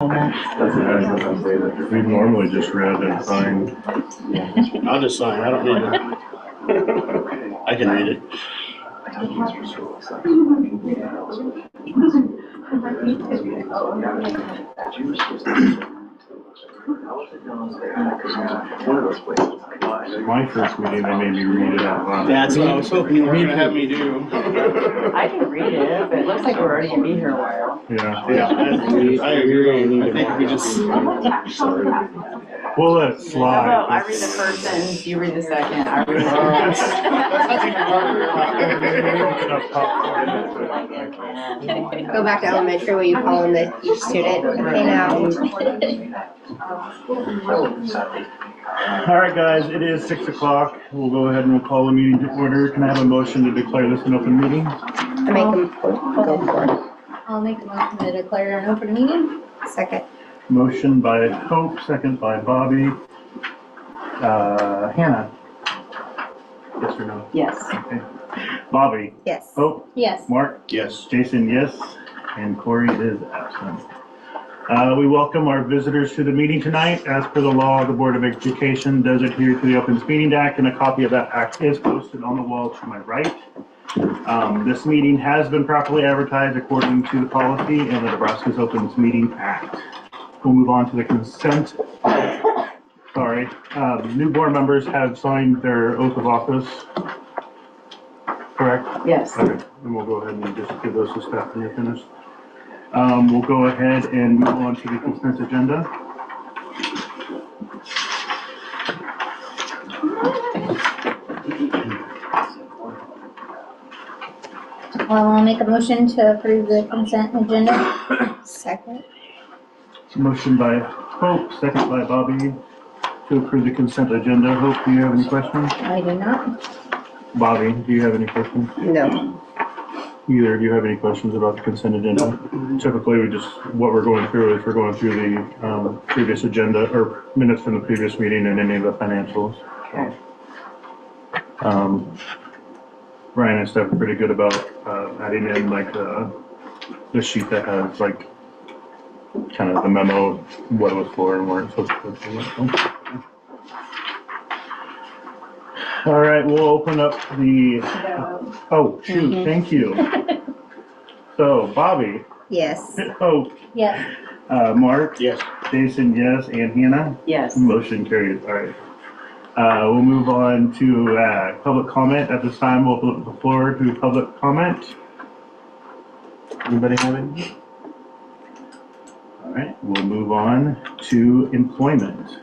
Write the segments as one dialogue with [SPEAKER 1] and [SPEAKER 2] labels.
[SPEAKER 1] We've normally just read and signed.
[SPEAKER 2] I'll just sign, I don't need it. I can read it.
[SPEAKER 1] My first meeting, they made me read it out loud.
[SPEAKER 2] That's what I was hoping you were gonna have me do.
[SPEAKER 3] I can read it, but it looks like we're already gonna be here a while.
[SPEAKER 1] Yeah.
[SPEAKER 2] Yeah, I agree. I think we just.
[SPEAKER 1] We'll let it
[SPEAKER 3] How
[SPEAKER 1] slide.
[SPEAKER 3] about I read the first sentence, you read the second, I read the.
[SPEAKER 4] Go back to elementary where you call in each student. Okay, now.
[SPEAKER 1] All right, guys, it is 6 o'clock. We'll go ahead and we'll call the meeting to order. Can I have a motion to declare this an open meeting?
[SPEAKER 4] I make them go for it.
[SPEAKER 5] I'll make a motion to declare an open meeting.
[SPEAKER 4] Second.
[SPEAKER 1] Motion by Hope, second by Bobby. Hannah? Yes or no?
[SPEAKER 3] Yes.
[SPEAKER 1] Okay. Bobby?
[SPEAKER 4] Yes.
[SPEAKER 1] Hope?
[SPEAKER 5] Yes.
[SPEAKER 1] Mark?
[SPEAKER 2] Yes.
[SPEAKER 1] Jason, yes, and Corey is absent. We welcome our visitors to the meeting tonight. As per the law, the Board of Education does adhere to the Opens Meeting Act, and a copy of that act is posted on the wall to my right. This meeting has been properly advertised according to the policy and the Nebraska's Opens Meeting Act. We'll move on to the consent. Sorry. New board members have signed their oath of office. Correct?
[SPEAKER 3] Yes.
[SPEAKER 1] Okay, and we'll go ahead and just give those to staff when you're finished. We'll go ahead and move on to the consent agenda.
[SPEAKER 5] Well, I'll make a motion to approve the consent agenda.
[SPEAKER 4] Second.
[SPEAKER 1] Motion by Hope, second by Bobby to approve the consent agenda. Hope, do you have any questions?
[SPEAKER 5] I do not.
[SPEAKER 1] Bobby, do you have any questions?
[SPEAKER 4] No.
[SPEAKER 1] Either of you have any questions about the consent agenda? Typically, what we're going through is we're going through the previous agenda or minutes from the previous meeting and any of the financials.
[SPEAKER 3] Okay.
[SPEAKER 1] Ryan and Steph are pretty good about adding in like the sheet that has like kind of the memo, what it was for and where it's supposed to go. All right, we'll open up the, oh, shoot, thank you. So, Bobby,
[SPEAKER 4] Yes.
[SPEAKER 1] Hope,
[SPEAKER 5] Yes.
[SPEAKER 1] Mark,
[SPEAKER 2] Yes.
[SPEAKER 1] Jason, yes, and Hannah?
[SPEAKER 3] Yes.
[SPEAKER 1] Motion carried, all right. We'll move on to public comment. At this time, we'll open up the floor to public comment. Anybody have any? All right, we'll move on to employment.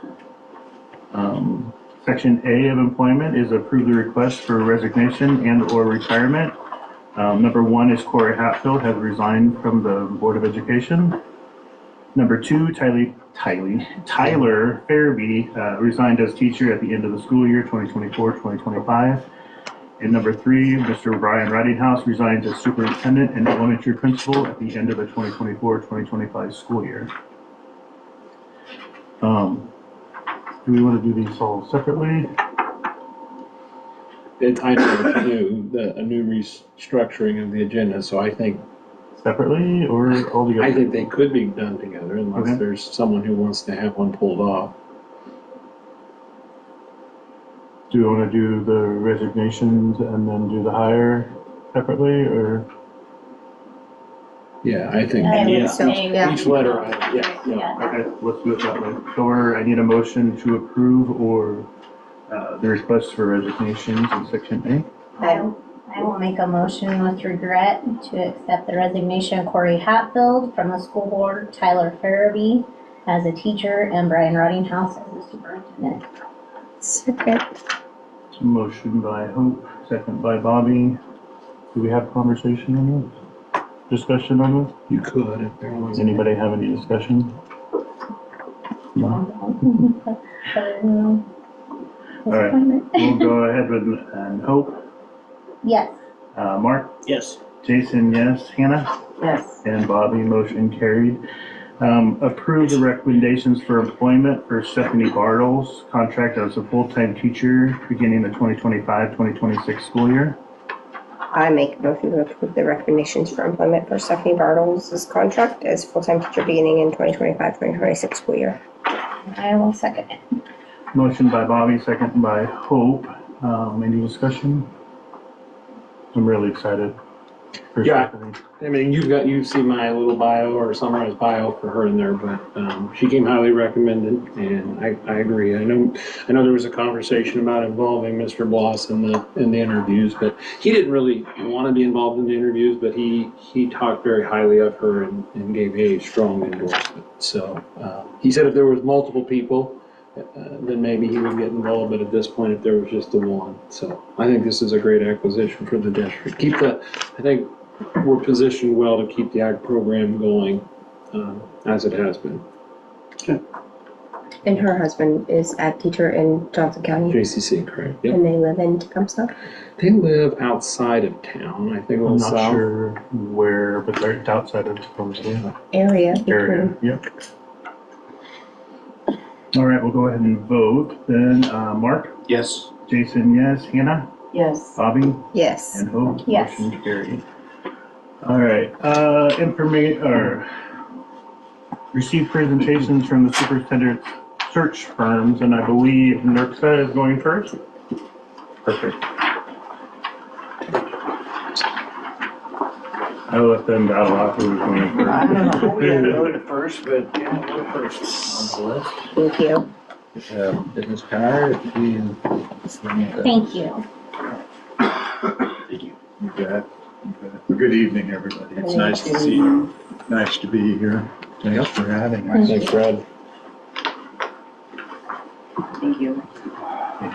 [SPEAKER 1] Section A of employment is approve the request for resignation and or retirement. Number 1 is Corey Hatfield has resigned from the Board of Education. Number 2, Tyler Farabee resigned as teacher at the end of the school year 2024-2025. And number 3, Mr. Brian Ridinghouse resigns as superintendent and elementary principal at the end of the 2024-2025 school year. Do we want to do these all separately?
[SPEAKER 6] I know a new restructuring of the agenda, so I think
[SPEAKER 1] Separately or all together?
[SPEAKER 6] I think they could be done together unless
[SPEAKER 1] Okay.
[SPEAKER 6] there's someone who wants to have one pulled off.
[SPEAKER 1] Do you want to do the resignations and then do the hire separately, or?
[SPEAKER 6] Yeah, I think
[SPEAKER 5] I would
[SPEAKER 2] Yeah.
[SPEAKER 5] say, yeah.
[SPEAKER 6] each letter, yeah.
[SPEAKER 1] Okay, let's do it that way. So I need a motion to approve or the request for resignations in section A.
[SPEAKER 5] I will make a motion with regret to accept the resignation of Corey Hatfield from the school board, Tyler Farabee as a teacher, and Brian Ridinghouse as a superintendent.
[SPEAKER 4] Second.
[SPEAKER 1] Motion by Hope, second by Bobby. Do we have conversation on this? Discussion on this?
[SPEAKER 6] You could if there was.
[SPEAKER 1] Anybody have any discussion? No? All right, we'll go ahead with Hope.
[SPEAKER 5] Yes.
[SPEAKER 1] Mark,
[SPEAKER 2] Yes.
[SPEAKER 1] Jason, yes, Hannah,
[SPEAKER 3] Yes.
[SPEAKER 1] and Bobby, motion carried. Approve the recommendations for employment for Stephanie Bartles, contract as a full-time teacher beginning the 2025-2026 school year.
[SPEAKER 4] I make a motion to approve the recommendations for employment for Stephanie Bartles' contract as full-time teacher beginning in 2025-2026 school year.
[SPEAKER 5] I will second it.
[SPEAKER 1] Motion by Bobby, second by Hope. Any discussion? I'm really excited. for
[SPEAKER 6] Yeah.
[SPEAKER 1] Stephanie.
[SPEAKER 6] I mean, you've seen my little bio or summarized bio for her in there, but she came highly recommended, and I agree. I know there was a conversation about involving Mr. Bloss in the interviews, but he didn't really want to be involved in the interviews, but he talked very highly of her and gave a strong endorsement. So he said if there was multiple people, then maybe he would get involved, but at this point, if there was just the one. So I think this is a great acquisition for the district. I think we're positioned well to keep the ag program going as it has been.
[SPEAKER 4] And her husband is ag teacher in Johnson County,
[SPEAKER 6] JCC, correct? Yep.
[SPEAKER 4] and they live in Tecumseh.
[SPEAKER 6] They live outside of town, I think a
[SPEAKER 1] I'm
[SPEAKER 6] little
[SPEAKER 1] not
[SPEAKER 6] south.
[SPEAKER 1] sure where, but they're outside of Tecumseh
[SPEAKER 4] Area
[SPEAKER 1] area.
[SPEAKER 4] between.
[SPEAKER 1] Yep. All right, we'll go ahead and vote. Then Mark,
[SPEAKER 2] Yes.
[SPEAKER 1] Jason, yes. Hannah,
[SPEAKER 3] Yes.
[SPEAKER 1] Bobby,
[SPEAKER 4] Yes.
[SPEAKER 1] and Hope.
[SPEAKER 5] Yes.
[SPEAKER 1] Motion carried. All right, receive presentations from the superintendent's search firms, and I believe NERCSA is going first. Perfect. I'll let them battle out who's going
[SPEAKER 7] I don't
[SPEAKER 1] first.
[SPEAKER 7] know, we had voted first, but yeah, we're first on the list.
[SPEAKER 4] Thank you.
[SPEAKER 7] Business card,
[SPEAKER 5] Thank you.
[SPEAKER 8] You bet. Good evening, everybody. It's nice to see you. Nice to be here. Thanks for having us.
[SPEAKER 6] Thanks, Brad.
[SPEAKER 3] Thank you.
[SPEAKER 8] Good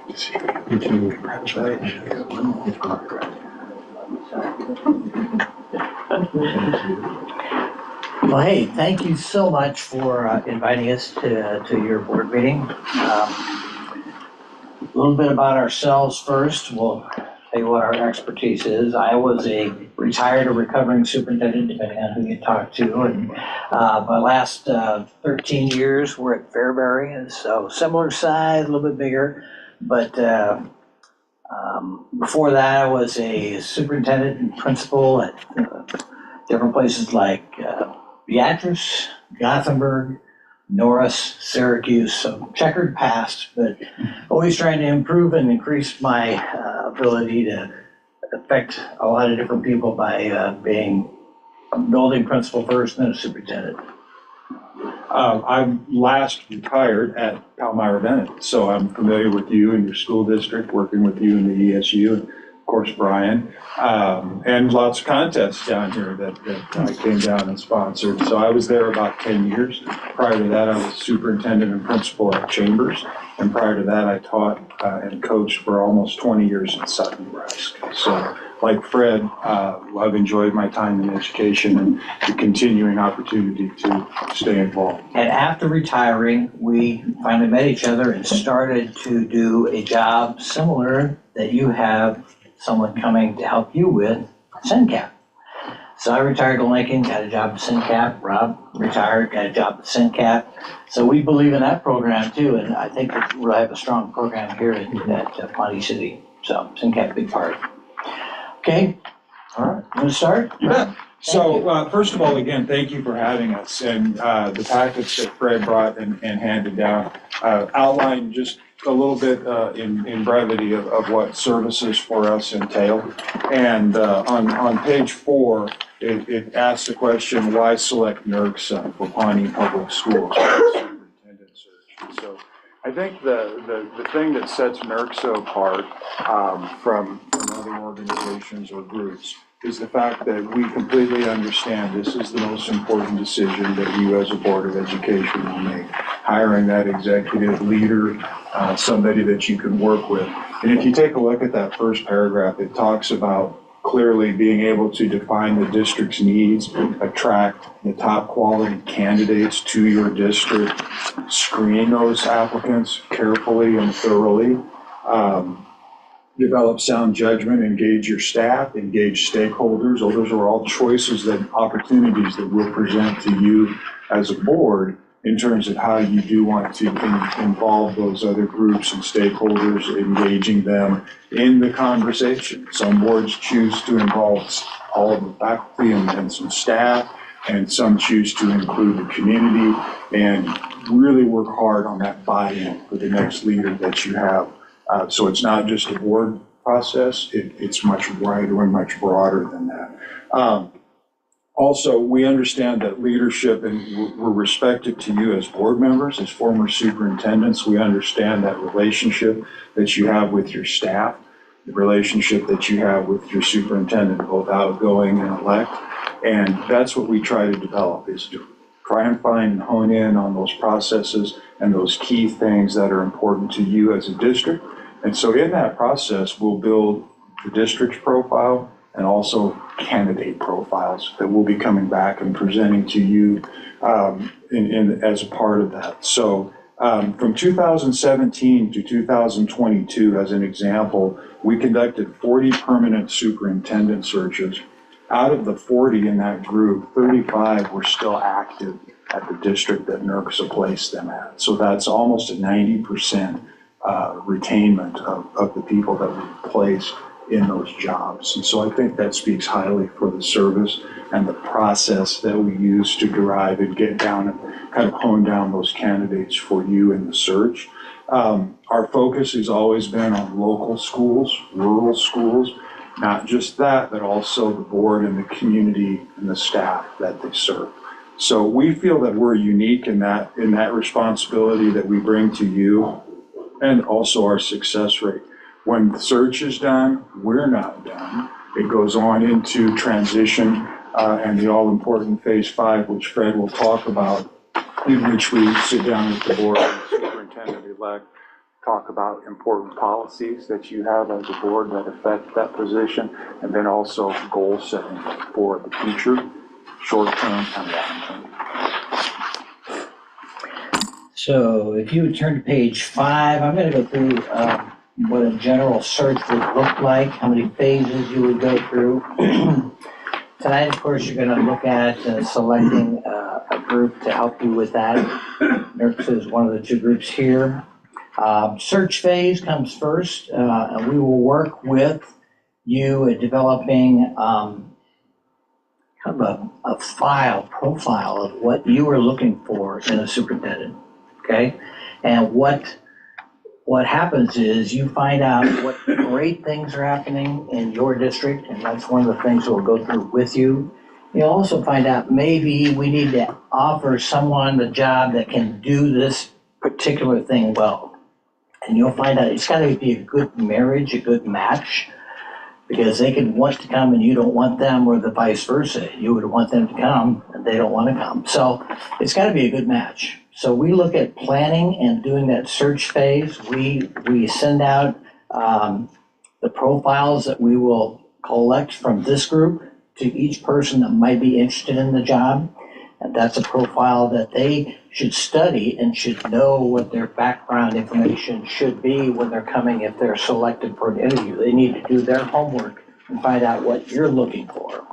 [SPEAKER 8] to see you.
[SPEAKER 6] You too.
[SPEAKER 7] Well, hey, thank you so much for inviting us to your board meeting. A little bit about ourselves first. We'll tell you what our expertise is. I was a retired or recovering superintendent, depending on who you talk to. And my last 13 years were at Fairbury, and so similar size, a little bit bigger. But before that, I was a superintendent and principal at different places like Beatrice, Gothenburg, Norris, Syracuse, so checkered past, but always trying to improve and increase my ability to affect a lot of different people by being a building principal first and then a superintendent.
[SPEAKER 8] I last retired at Palmyra Bennett, so I'm familiar with you and your school district, working with you in the ESU, and of course, Brian, and lots of contests down here that I came down and sponsored. So I was there about 10 years. Prior to that, I was superintendent and principal at Chambers, and prior to that, I taught and coached for almost 20 years in Sutton, Nebraska. So like Fred, I've enjoyed my time in education and the continuing opportunity to stay involved.
[SPEAKER 7] And after retiring, we finally met each other and started to do a job similar that you have someone coming to help you with, CENCAP. So I retired to Lincoln, got a job at CENCAP. Rob retired, got a job at CENCAP. So we believe in that program too, and I think that we'll have a strong program here at Pawnee City. So CENCAP, a big part. Okay, all right, you want to start?
[SPEAKER 8] You bet. So, first of all, again, thank you for having us. And the packets that Fred brought and handed down outline just a little bit in brevity of what services for us entail. And on page 4, it asks the question, why select NERCSA for Pawnee Public Schools for the superintendent search? So I think the thing that sets NERCSA apart from other organizations or groups is the fact that we completely understand this is the most important decision that you as a Board of Education will make. Hiring that executive leader, somebody that you can work with. And if you take a look at that first paragraph, it talks about clearly being able to define the district's needs, attract the top quality candidates to your district, screen those applicants carefully and thoroughly, develop sound judgment, engage your staff, engage stakeholders. Those are all choices, that opportunities that we'll present to you as a board in terms of how you do want to involve those other groups and stakeholders, engaging them in the conversation. Some boards choose to involve all of the faculty and some staff, and some choose to include the community and really work hard on that buy-in for the next leader that you have. So it's not just a board process, it's much wider and much broader than that. Also, we understand that leadership, and we're respected to you as board members, as former superintendents. We understand that relationship that you have with your staff, the relationship that you have with your superintendent, both outgoing and elect. And that's what we try to develop, is to try and find and hone in on those processes and those key things that are important to you as a district. And so in that process, we'll build the district's profile and also candidate profiles that we'll be coming back and presenting to you as a part of that. So from 2017 to 2022, as an example, we conducted 40 permanent superintendent searches. Out of the 40 in that group, 35 were still active at the district that NERCSA placed them at. So that's almost a 90% retainment of the people that we placed in those jobs. And so I think that speaks highly for the service and the process that we use to derive and get down and kind of hone down those candidates for you in the search. Our focus has always been on local schools, rural schools, not just that, but also the board and the community and the staff that they serve. So we feel that we're unique in that responsibility that we bring to you, and also our success rate. When the search is done, we're not done. It goes on into transition and the all-important phase 5, which Fred will talk about, in which we sit down with the board and the superintendent-elect, talk about important policies that you have as a board that affect that position, and then also goal setting for the future, short-term and long-term.
[SPEAKER 7] So if you would turn to page 5, I'm going to go through what a general search would look like, how many phases you would go through. Tonight, of course, you're going to look at selecting a group to help you with that. NERCSA is one of the 2 groups here. Search phase comes first, and we will work with you at developing kind of a profile of what you are looking for in a superintendent, okay? And what happens is you find out what great things are happening in your district, and that's one of the things we'll go through with you. You'll also find out maybe we need to offer someone a job that can do this particular thing well. And you'll find out it's got to be a good marriage, a good match, because they could want to come and you don't want them, or the vice versa. You would want them to come and they don't want to come. So it's got to be a good match. So we look at planning and doing that search phase. We send out the profiles that we will collect from this group to each person that might be interested in the job. And that's a profile that they should study and should know what their background information should be when they're coming, if they're selected for an interview. They need to do their homework and find out what you're looking for.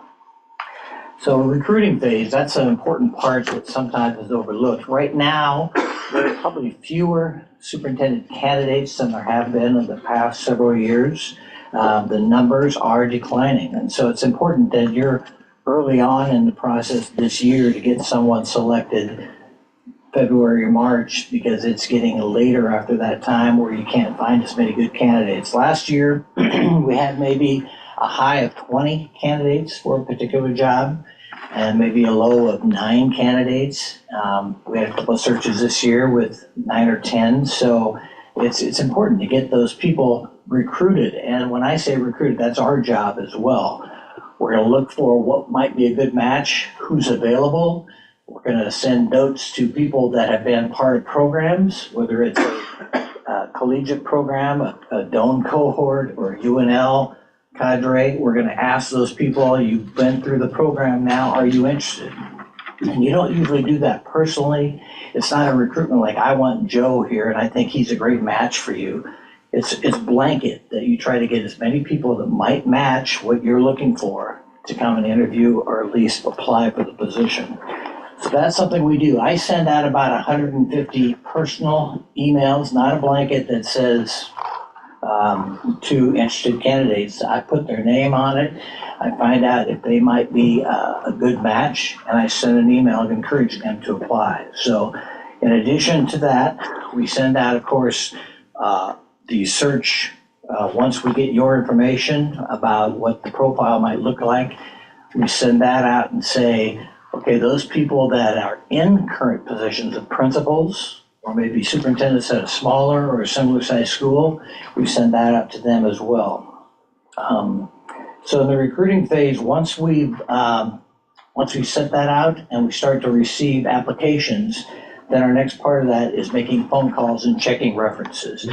[SPEAKER 7] So recruiting phase, that's an important part that sometimes is overlooked. Right now, there are probably fewer superintendent candidates than there have been in the past several years. The numbers are declining, and so it's important that you're early on in the process this year to get someone selected February or March, because it's getting later after that time where you can't find as many good candidates. Last year, we had maybe a high of 20 candidates for a particular job and maybe a low of 9 candidates. We had a couple of searches this year with 9 or 10. So it's important to get those people recruited. And when I say recruited, that's our job as well. We're going to look for what might be a good match, who's available. We're going to send notes to people that have been part of programs, whether it's a collegiate program, a DONE cohort, or UNL cadre. We're going to ask those people, you've been through the program now, are you interested? And you don't usually do that personally. It's not a recruitment like, I want Joe here and I think he's a great match for you. It's blanket that you try to get as many people that might match what you're looking for to come and interview or at least apply for the position. So that's something we do. I send out about 150 personal emails, not a blanket that says to interested candidates. I put their name on it. I find out if they might be a good match, and I send an email encouraging them to apply. So in addition to that, we send out, of course, the search. Once we get your information about what the profile might look like, we send that out and say, okay, those people that are in current positions of principals, or maybe superintendents at a smaller or a similar sized school, we send that out to them as well. So in the recruiting phase, once we set that out and we start to receive applications, then our next part of that is making phone calls and checking references.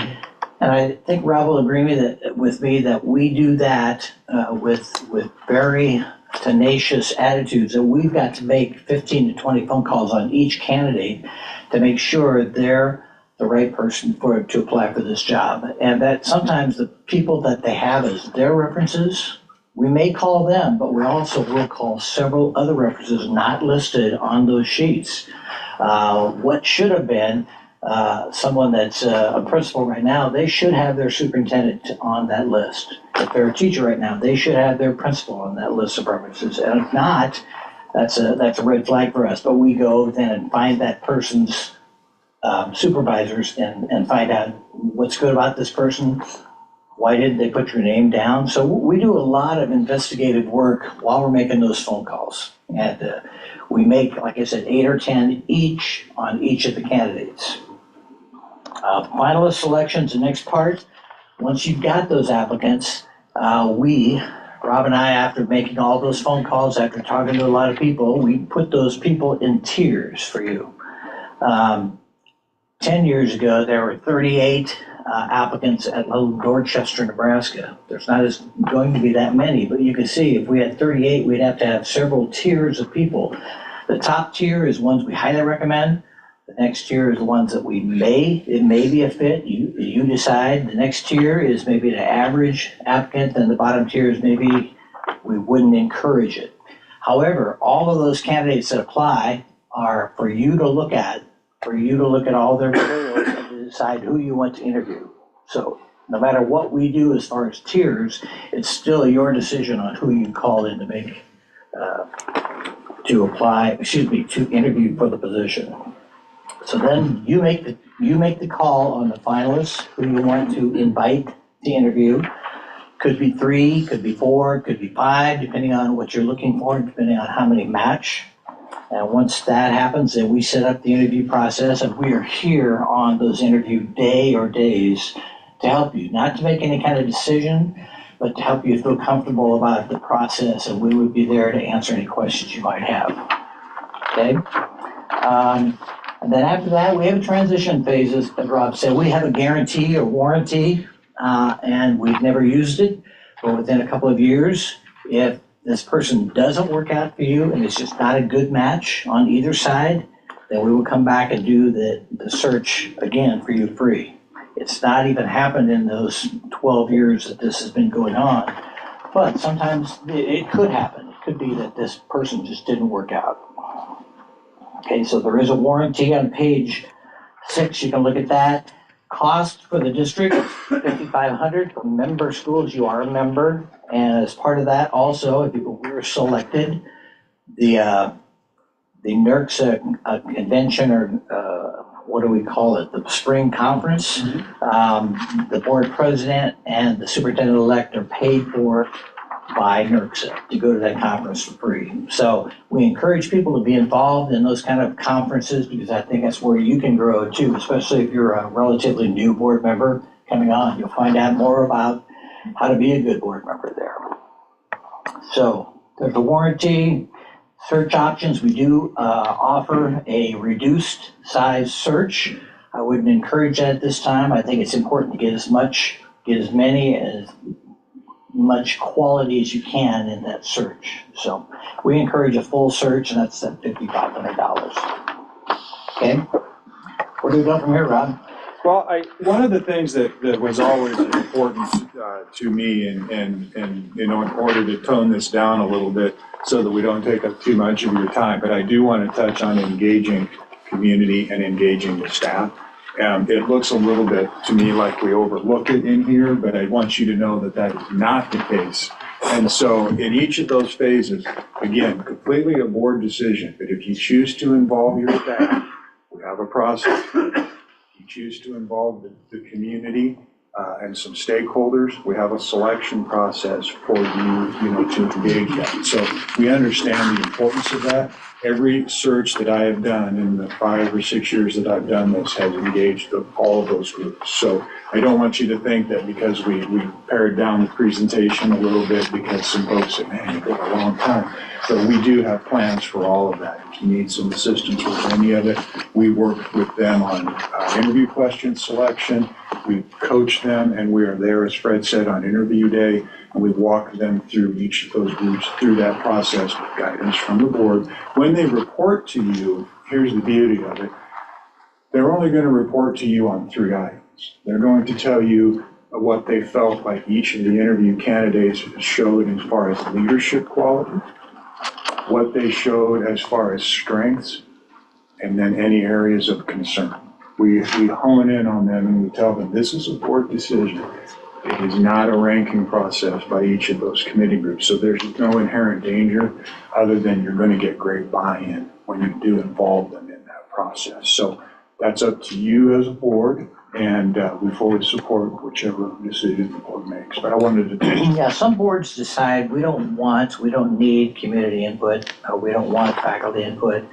[SPEAKER 7] And I think Rob will agree with me that we do that with very tenacious attitudes, that we've got to make 15 to 20 phone calls on each candidate to make sure they're the right person to apply for this job. And that sometimes the people that they have as their references, we may call them, but we also will call several other references not listed on those sheets. What should have been someone that's a principal right now, they should have their superintendent on that list. If they're a teacher right now, they should have their principal on that list of references. And if not, that's a red flag for us. But we go then and find that person's supervisors and find out what's good about this person. Why didn't they put your name down? So we do a lot of investigative work while we're making those phone calls. And we make, like I said, 8 or 10 each on each of the candidates. Finalist selection's the next part. Once you've got those applicants, Rob and I, after making all those phone calls, after talking to a lot of people, we put those people in tiers for you. 10 years ago, there were 38 applicants at Little Dorchester, Nebraska. There's not going to be that many, but you can see if we had 38, we'd have to have several tiers of people. The top tier is ones we highly recommend. The next tier is the ones that it may be a fit. You decide. The next tier is maybe the average applicant, and the bottom tier is maybe we wouldn't encourage it. However, all of those candidates that apply are for you to look at all their materials and to decide who you want to interview. So no matter what we do as far as tiers, it's still your decision on who you call in to make, to interview for the position. So then you make the call on the finalists who you want to invite to interview. Could be 3, could be 4, could be 5, depending on what you're looking for, depending on how many match. And once that happens, then we set up the interview process, and we are here on those interview day or days to help you, not to make any kind of decision, but to help you feel comfortable about the process, and we would be there to answer any questions you might have. Okay? And then after that, we have a transition phase, as Rob said. We have a guarantee or warranty, and we've never used it, but within a couple of years, if this person doesn't work out for you and it's just not a good match on either side, then we will come back and do the search again for you free. It's not even happened in those 12 years that this has been going on, but sometimes it could happen. It could be that this person just didn't work out. Okay, so there is a warranty on page 6. You can look at that. Cost for the district, $5,500. For member schools, you are a member. And as part of that, also, if you were selected, the NERCS convention, or what do we call it? The spring conference. The board president and the superintendent-elect are paid for by NERCS to go to that conference for free. So we encourage people to be involved in those kind of conferences, because I think that's where you can grow too, especially if you're a relatively new board member coming on. You'll find out more about how to be a good board member there. So there's the warranty. Search options, we do offer a reduced size search. I wouldn't encourage that at this time. I think it's important to get as much quality as you can in that search. So we encourage a full search, and that's at $5,500. Okay, where do we go from here, Rob?
[SPEAKER 8] Well, one of the things that was always important to me and, you know, in order to tone this down a little bit so that we don't take up too much of your time, but I do want to touch on engaging community and engaging the staff. It looks a little bit to me like we overlook it in here, but I want you to know that that is not the case. And so in each of those phases, again, completely a board decision, but if you choose to involve your staff, we have a process. You choose to involve the community and some stakeholders, we have a selection process for you know, to engage that. So we understand the importance of that. Every search that I have done in the 5 or 6 years that I've done this has engaged all of those groups. So I don't want you to think that because we pared down the presentation a little bit because some folks said, man, you've got a long time. But we do have plans for all of that. If you need some assistance with any of it, we work with them on interview question selection. We coach them, and we are there, as Fred said, on interview day. And we walk them through each of those groups through that process with guidance from the board. When they report to you, here's the beauty of it. They're only going to report to you on 3 items. They're going to tell you what they felt like each of the interview candidates showed as far as leadership quality, what they showed as far as strengths, and then any areas of concern. We hone in on them and we tell them this is a board decision. It is not a ranking process by each of those committee groups. So there's no inherent danger other than you're going to get great buy-in when you do involve them in that process. So that's up to you as a board, and we fully support whichever decision the board makes. But I wanted to
[SPEAKER 7] Yeah, some boards decide we don't need community input, or we don't want faculty input.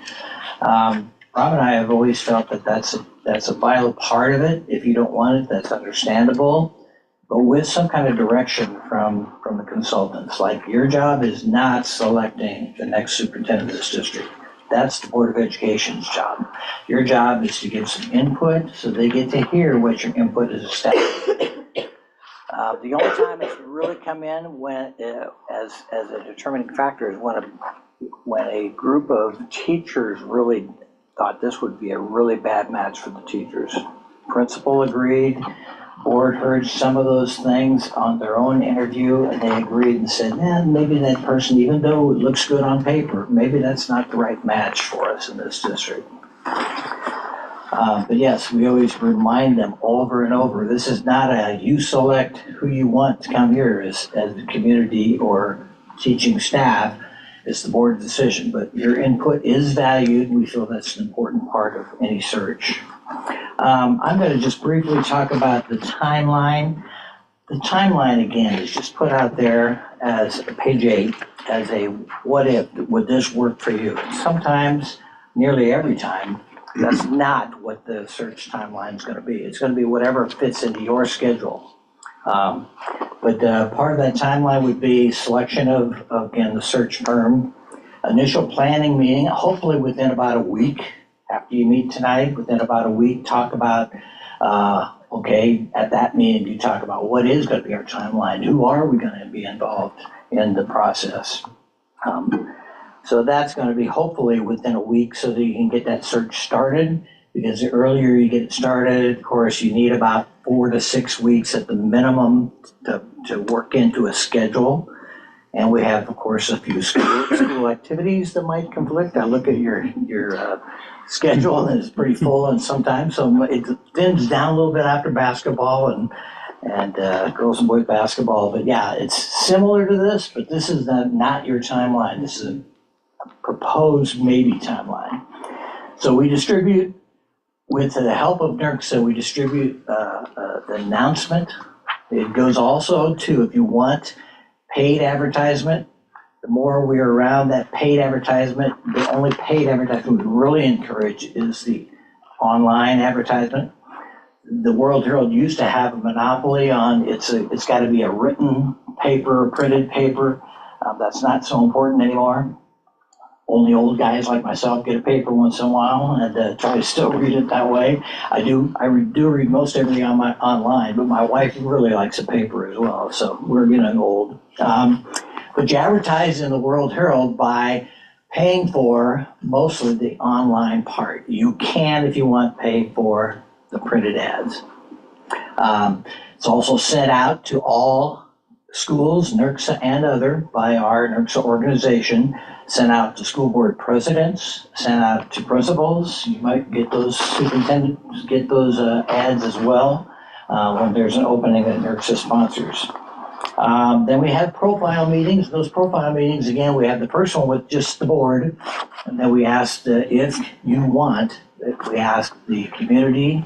[SPEAKER 7] Rob and I have always felt that that's a vital part of it. If you don't want it, that's understandable. But with some kind of direction from the consultants, like your job is not selecting the next superintendent of this district. That's the Board of Education's job. Your job is to give some input so they get to hear what your input is established. The only time it's really come in when, as a determining factor is when a group of teachers really thought this would be a really bad match for the teachers. Principal agreed, board heard some of those things on their own interview, and they agreed and said, maybe that person, even though it looks good on paper, maybe that's not the right match for us in this district. But yes, we always remind them over and over, this is not a you select who you want to come here as the community or teaching staff. It's the board's decision, but your input is valued. We feel that's an important part of any search. I'm going to just briefly talk about the timeline. The timeline, again, is just put out there as page 8 as a what if, would this work for you? Sometimes, nearly every time, that's not what the search timeline is going to be. It's going to be whatever fits into your schedule. But part of that timeline would be selection of again, the search firm, initial planning meeting, hopefully within about a week after you meet tonight, within about a week, talk about, okay, at that meeting, you talk about what is going to be our timeline, who are we going to be involved in the process. So that's going to be hopefully within a week so that you can get that search started, because the earlier you get it started, of course, you need about 4 to 6 weeks at the minimum to work into a schedule. And we have, of course, a few school activities that might conflict. I look at your schedule and it's pretty full, and sometimes so it thins down a little bit after basketball and girls and boys basketball. But yeah, it's similar to this, but this is not your timeline. This is a proposed maybe timeline. So we distribute, with the help of NERCSA, we distribute the announcement. It goes also to, if you want, paid advertisement. The more we're around that paid advertisement, the only paid advertisement we really encourage is the online advertisement. The World Herald used to have a monopoly on it's got to be a written paper, printed paper. That's not so important anymore. Only old guys like myself get a paper once in a while and try to still read it that way. I do read most everything online, but my wife really likes a paper as well, so we're getting old. But you advertise in the World Herald by paying for mostly the online part. You can, if you want, pay for the printed ads. It's also sent out to all schools, NERCSA and other, by our NERCSA organization, sent out to school board presidents, sent out to principals. You might get those superintendents, get those ads as well when there's an opening that NERCSA sponsors. Then we have profile meetings. Those profile meetings, again, we have the first one with just the board, and then we ask if you want, we ask the community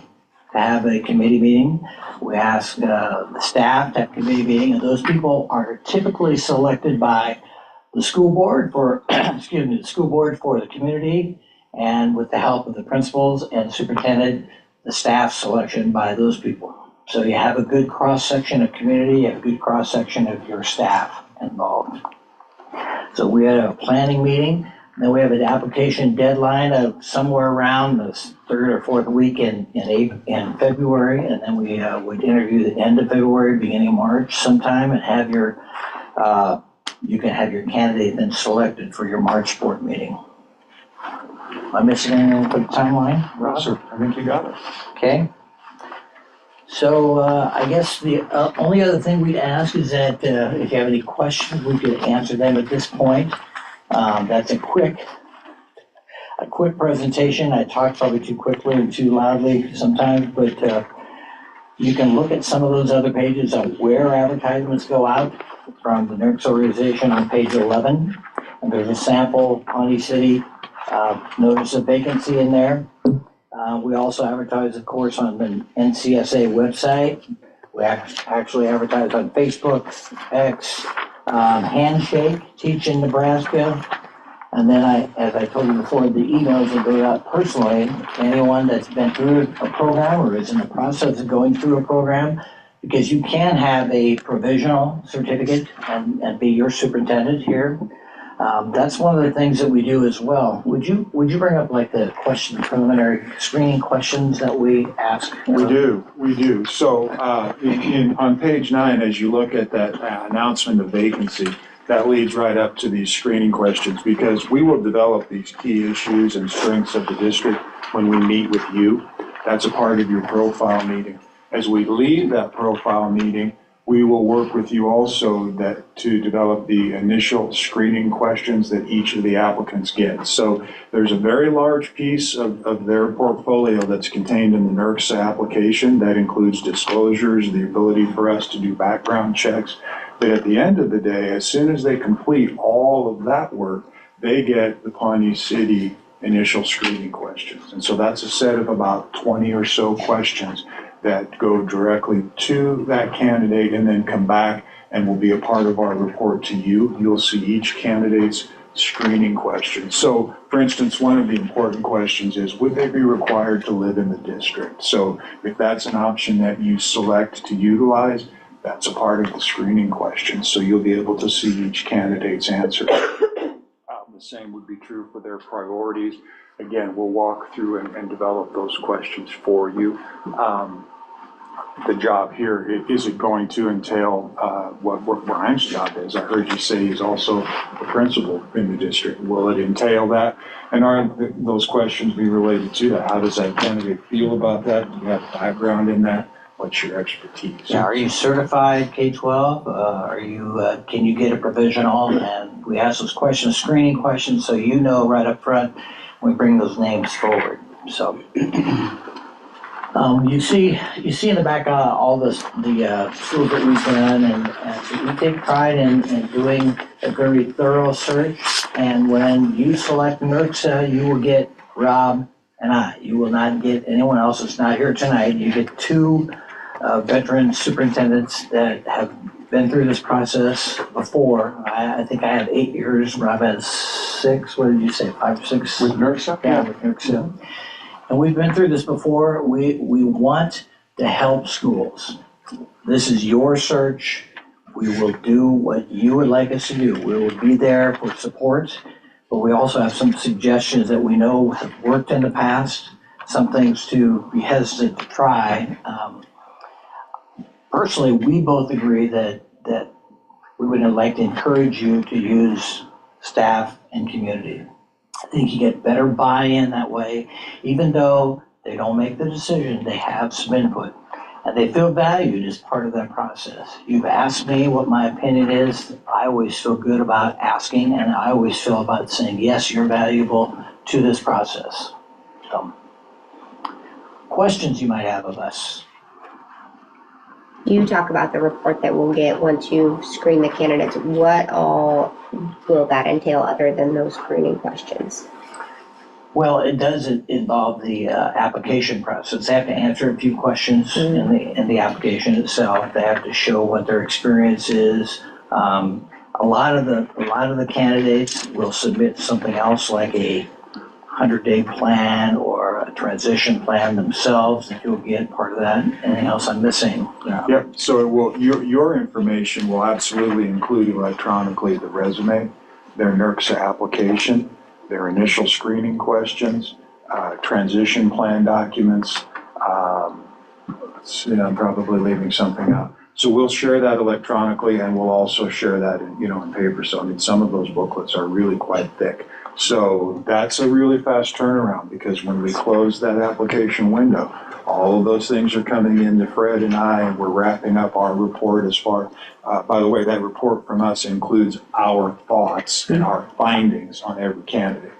[SPEAKER 7] to have a committee meeting. We ask the staff to have a committee meeting, and those people are typically selected by the school board for, the school board for the community, and with the help of the principals and superintendent, the staff selection by those people. So you have a good cross-section of community, you have a good cross-section of your staff involved. So we had a planning meeting, then we have an application deadline of somewhere around the third or fourth week in February, and then we would interview the end of February, beginning of March sometime, and have your, you can have your candidate then selected for your March board meeting. Am I missing anything for the timeline, Rob?
[SPEAKER 8] Sir, I think you got it.
[SPEAKER 7] Okay. So I guess the only other thing we'd ask is that if you have any questions, we could answer them at this point. That's a quick presentation. I talked probably too quickly and too loudly sometimes, but you can look at some of those other pages on where advertisements go out from the NERCS organization on page 11. And there's a sample Pawnee City notice of vacancy in there. We also advertise, of course, on the NCSA website. We actually advertise on Facebook, X, Handshake, Teach in Nebraska. And then as I told you before, the emails will go out personally to anyone that's been through a program or is in the process of going through a program, because you can have a provisional certificate and be your superintendent here. That's one of the things that we do as well. Would you bring up like the preliminary screening questions that we ask?
[SPEAKER 8] We do. So on page 9, as you look at that announcement of vacancy, that leads right up to these screening questions, because we will develop these key issues and strengths of the district when we meet with you. That's a part of your profile meeting. As we leave that profile meeting, we will work with you also to develop the initial screening questions that each of the applicants get. So there's a very large piece of their portfolio that's contained in the NERCSA application that includes disclosures, the ability for us to do background checks. But at the end of the day, as soon as they complete all of that work, they get the Pawnee City initial screening questions. And so that's a set of about 20 or so questions that go directly to that candidate and then come back and will be a part of our report to you. You'll see each candidate's screening question. So, for instance, one of the important questions is, would they be required to live in the district? So if that's an option that you select to utilize, that's a part of the screening question. So you'll be able to see each candidate's answer. The same would be true for their priorities. Again, we'll walk through and develop those questions for you. The job here, is it going to entail what Brian's job is? I heard you say he's also the principal in the district. Will it entail that? And are those questions be related to that? How does that candidate feel about that? Do you have background in that? What's your expertise?
[SPEAKER 7] Now, are you certified K-12? Are you? Can you get a provisional? And we ask those questions, screening questions, so you know right up front we bring those names forward. So you see in the back all the schools that we've done, and we take pride in doing a very thorough search. And when you select NERCSA, you will get Rob and I. You will not get anyone else that's not here tonight. You get 2 veteran superintendents that have been through this process before. I think I have 8 years. Rob has 6. What did you say? 5 or 6?
[SPEAKER 8] With NERCSA?
[SPEAKER 7] Yeah, with NERCSA. And we've been through this before. We want to help schools. This is your search. We will do what you would like us to do. We will be there for support, but we also have some suggestions that we know have worked in the past, some things to be hesitant to try. Personally, we both agree that we would like to encourage you to use staff and community. I think you get better buy-in that way, even though They don't make the decision, they have some input. And they feel valued as part of that process. You've asked me what my opinion is. I always feel good about asking, and I always feel about saying, yes, you're valuable to this process. So, questions you might have of us?
[SPEAKER 4] You talk about the report that we'll get once you screen the candidates. What all will that entail other than those screening questions?
[SPEAKER 7] Well, it does involve the application process. They have to answer a few questions in the application itself. They have to show what their experience is. A lot of the candidates will submit something else like a 100-day plan or a transition plan themselves, if you'll get part of that. Anything else I'm missing?
[SPEAKER 8] Yep, so it will, your information will absolutely include electronically the resume, their NERCSA application, their initial screening questions, transition plan documents. Let's see, I'm probably leaving something out. So we'll share that electronically, and we'll also share that in paper. So I mean, some of those booklets are really quite thick. So that's a really fast turnaround, because when we close that application window, all of those things are coming in to Fred and I, and we're wrapping up our report as far, by the way, that report from us includes our thoughts and our findings on every candidate.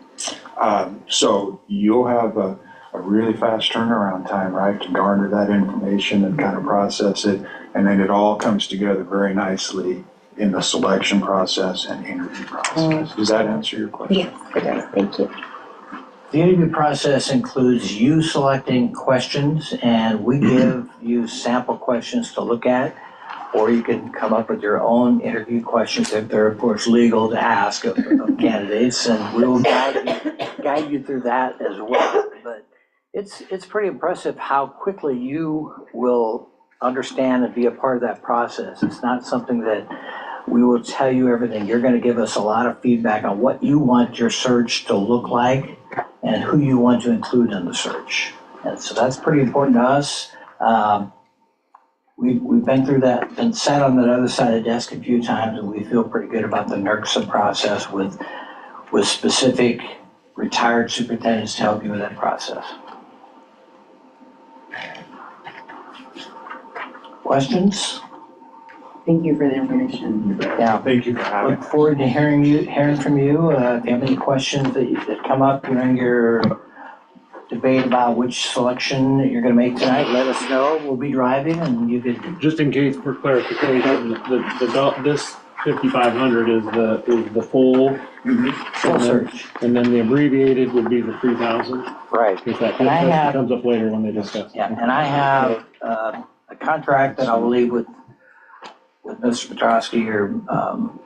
[SPEAKER 8] So you'll have a really fast turnaround time, right, to garner that information and kind of process it. And then it all comes together very nicely in the selection process and interview process. Does that answer your question?
[SPEAKER 4] Yes, it does. Thank you.
[SPEAKER 7] The interview process includes you selecting questions, and we give you sample questions to look at, or you can come up with your own interview questions if they're, of course, legal to ask of candidates, and we will guide you through that as well. But it's pretty impressive how quickly you will understand and be a part of that process. It's not something that we will tell you everything. You're going to give us a lot of feedback on what you want your search to look like and who you want to include in the search. And so that's pretty important to us. We've been through that and sat on that other side of the desk a few times, and we feel pretty good about the NERCSA process with specific retired superintendents to help you with that process. Questions?
[SPEAKER 3] Thank you for the information.
[SPEAKER 7] Yeah.
[SPEAKER 8] Thank you for having
[SPEAKER 7] Look
[SPEAKER 8] us.
[SPEAKER 7] forward to hearing from you. If you have any questions that come up during your debate about which selection you're going to make tonight, let us know. We'll be driving, and you could.
[SPEAKER 6] Just in case for clarification, this 5,500 is the full.
[SPEAKER 7] Full search.
[SPEAKER 6] And then the abbreviated would be the 3,000.
[SPEAKER 7] Right.
[SPEAKER 6] If that
[SPEAKER 7] And I have-
[SPEAKER 6] comes up later when they discuss.
[SPEAKER 7] Yeah, and I have a contract that I will leave with Mr. Petrosky, your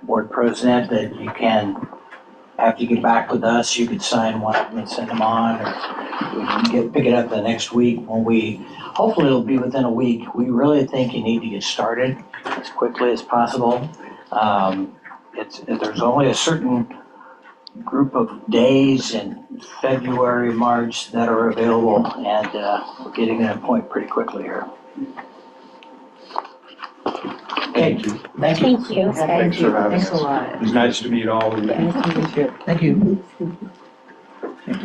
[SPEAKER 7] board president, that you can, after you get back with us, you could sign one and send them on, or we can pick it up the next week when hopefully it'll be within a week. We really think you need to get started as quickly as possible. There's only a certain group of days in February, March that are available, and we're getting to that point pretty quickly here. Okay, thank you.
[SPEAKER 5] Thank you.
[SPEAKER 8] Thanks for having us.
[SPEAKER 3] Thanks a lot.
[SPEAKER 8] It was nice to meet all of you.
[SPEAKER 3] Nice to meet you.
[SPEAKER 7] Thank you.
[SPEAKER 4] Thank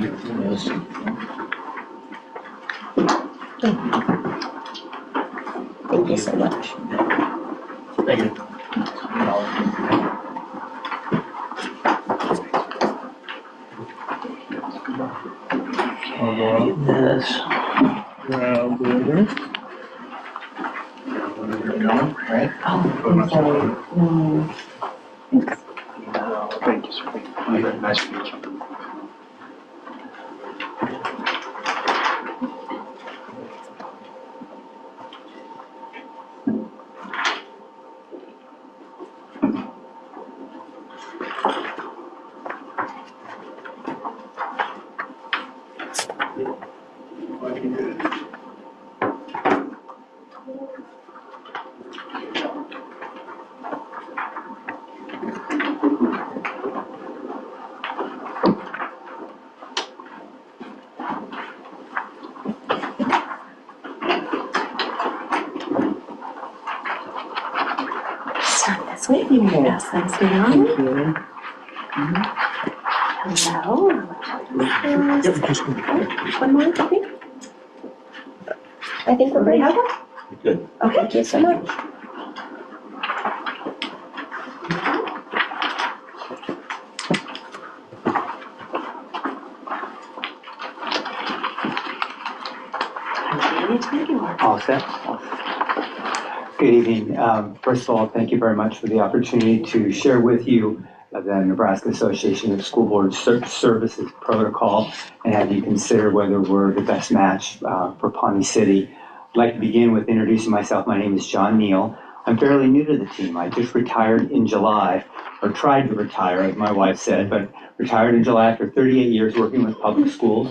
[SPEAKER 4] you so much.
[SPEAKER 7] Thank you. This. Right?
[SPEAKER 3] I'm sorry. No. Thanks.
[SPEAKER 8] Thank you, sir. Nice to meet you.
[SPEAKER 9] Start this way, you may pass those down.
[SPEAKER 3] Thank you.
[SPEAKER 9] Hello. One more, I think.
[SPEAKER 4] I think we're
[SPEAKER 9] Everybody
[SPEAKER 4] ready.
[SPEAKER 9] have one?
[SPEAKER 2] Good.
[SPEAKER 9] Okay.
[SPEAKER 4] Thank you so much.
[SPEAKER 10] All set? Good evening. First of all, thank you very much for the opportunity to share with you the Nebraska Association of School Board Services protocol and have you consider whether we're the best match for Pawnee City. I'd like to begin with introducing myself. My name is John Neal. I'm fairly new to the team. I just retired in July, or tried to retire, as my wife said, but retired in July after 38 years working with public schools,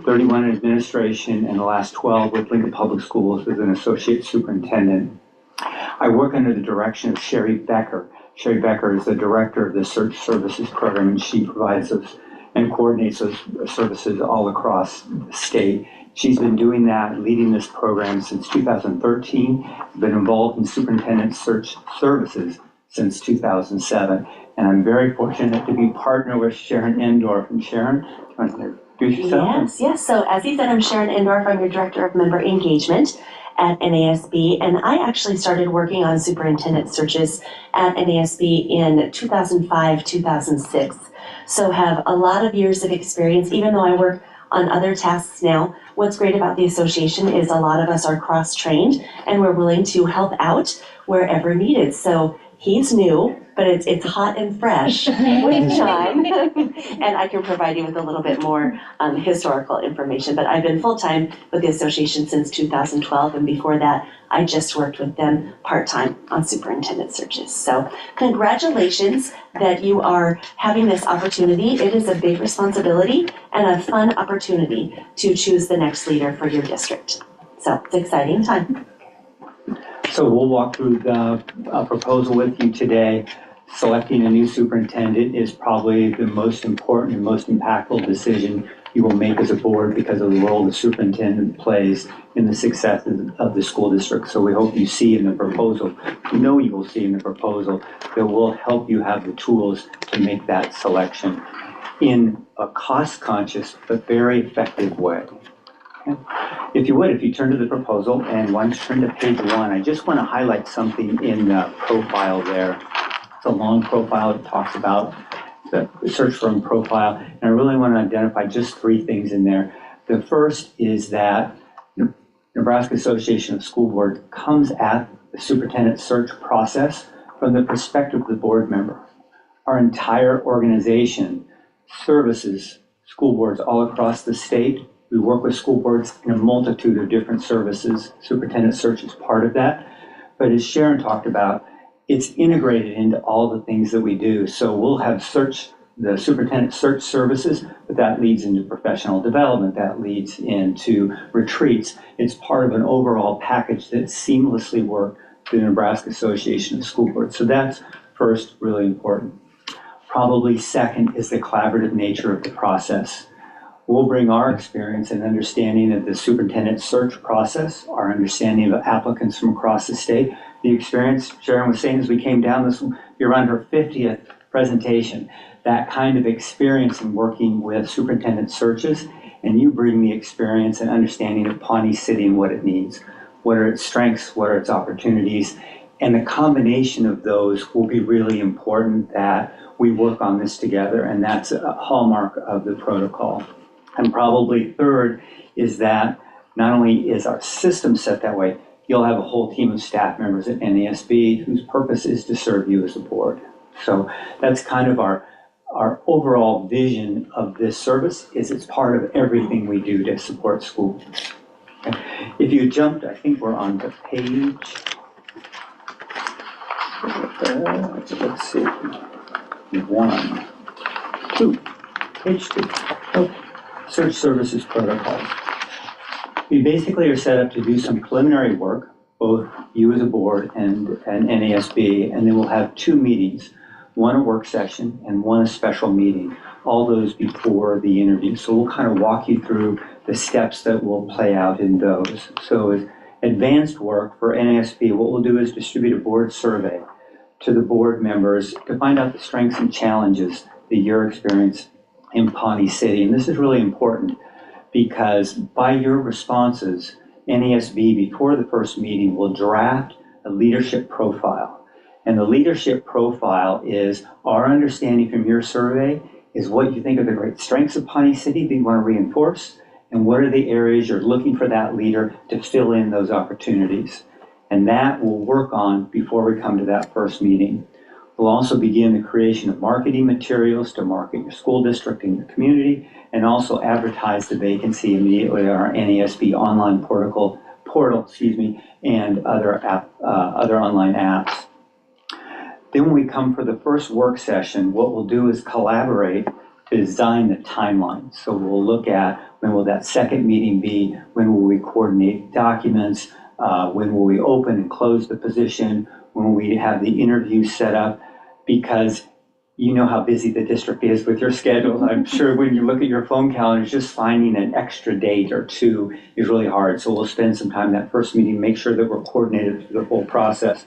[SPEAKER 10] 31 in administration, and the last 12 with Lincoln Public Schools as an associate superintendent. I work under the direction of Sherry Becker. Sherry Becker is the director of the Search Services Program, and she provides those and coordinates those services all across the state. She's been doing that, leading this program since 2013, been involved in superintendent search services since 2007. And I'm very fortunate to be partnered with Sharon Endorf. And Sharon, do you want to introduce yourself?
[SPEAKER 9] Yes. So as he said, I'm Sharon Endorf. I'm your Director of Member Engagement at NASB. And I actually started working on superintendent searches at NASB in 2005, 2006. So have a lot of years of experience, even though I work on other tasks now. What's great about the association is a lot of us are cross-trained and we're willing to help out wherever needed. So he's new, but it's hot and fresh with time. And I can provide you with a little bit more historical information. But I've been full-time with the association since 2012. And before that, I just worked with them part-time on superintendent searches. So congratulations that you are having this opportunity. It is a big responsibility and a fun opportunity to choose the next leader for your district. So it's an exciting time.
[SPEAKER 10] So we'll walk through the proposal with you today. Selecting a new superintendent is probably the most important and most impactful decision you will make as a board because of the role the superintendent plays in the success of the school district. So we hope you see in the proposal, you know you will see in the proposal, that will help you have the tools to make that selection in a cost-conscious but very effective way. If you would, if you turn to the proposal and once turn to page 1, I just want to highlight something in the profile there. It's a long profile. It talks about the search firm profile, and I really want to identify just 3 things in there. The first is that Nebraska Association of School Boards comes at the superintendent search process from the perspective of the board member. Our entire organization services school boards all across the state. We work with school boards in a multitude of different services. Superintendent search is part of that. But as Sharon talked about, it's integrated into all the things that we do. So we'll have the superintendent search services, but that leads into professional development, that leads into retreats. It's part of an overall package that seamlessly works through the Nebraska Association of School Boards. So that's first really important. Probably second is the collaborative nature of the process. We'll bring our experience and understanding of the superintendent search process, our understanding of applicants from across the state. The experience, Sharon was saying as we came down, this will be around her 50th presentation, that kind of experience in working with superintendent searches, and you bring the experience and understanding of Pawnee City and what it needs. What are its strengths, what are its opportunities, and the combination of those will be really important that we work on this together, and that's a hallmark of the protocol. And probably third is that not only is our system set that way, you'll have a whole team of staff members at NASB whose purpose is to serve you as a board. So that's kind of our overall vision of this service, is it's part of everything we do to support schools. Okay. If you jumped, I think we're on to page, let's see, page 2. Okay. Search Services Protocol. We basically are set up to do some preliminary work, both you as a board and NASB, and then we'll have 2 meetings, one a work session and one a special meeting, all those before the interview. So we'll kind of walk you through the steps that will play out in those. So as advanced work for NASB, what we'll do is distribute a board survey to the board members to find out the strengths and challenges that your experience in Pawnee City. And this is really important because by your responses, NASB, before the first meeting, will draft a leadership profile. And the leadership profile is our understanding from your survey is what you think are the great strengths of Pawnee City that you want to reinforce, and what are the areas you're looking for that leader to fill in those opportunities. And that we'll work on before we come to that first meeting. We'll also begin the creation of marketing materials to market your school district and your community, and also advertise the vacancy immediately on our NASB online portal, and other online apps. Then when we come for the first work session, what we'll do is collaborate to design the timeline. So we'll look at when will that second meeting be, when will we coordinate documents, when will we open and close the position, when will we have the interview set up, because you know how busy the district is with your schedule. I'm sure when you look at your phone calendars, just finding an extra date or two is really hard. So we'll spend some time that first meeting, make sure that we're coordinated through the whole process.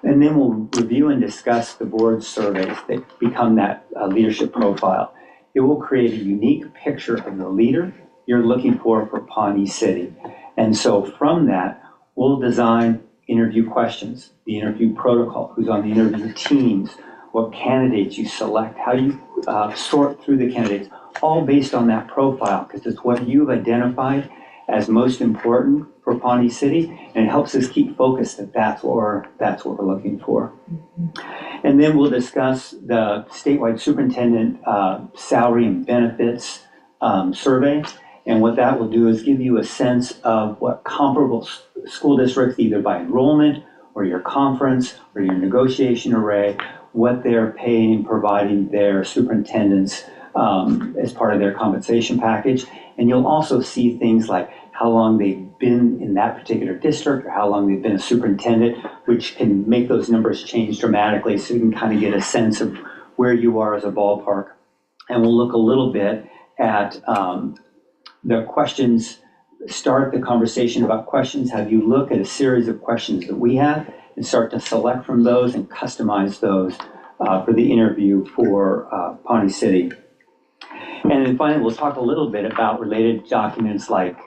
[SPEAKER 10] And then we'll review and discuss the board surveys that become that leadership profile. It will create a unique picture of the leader you're looking for Pawnee City. And so from that, we'll design interview questions, the interview protocol, who's on the interview teams, what candidates you select, how you sort through the candidates, all based on that profile, because it's what you've identified as most important for Pawnee City, and it helps us keep focused that that's what we're looking for. And then we'll discuss the statewide superintendent salary and benefits survey. And what that will do is give you a sense of what comparable school districts, either by enrollment or your conference or your negotiation array, what they're paying and providing their superintendents as part of their compensation package. And you'll also see things like how long they've been in that particular district or how long they've been a superintendent, which can make those numbers change dramatically, so you can kind of get a sense of where you are as a ballpark. And we'll look a little bit at the questions, start the conversation about questions, have you look at a series of questions that we have and start to select from those and customize those for the interview for Pawnee City. And then finally, we'll talk a little bit about related documents like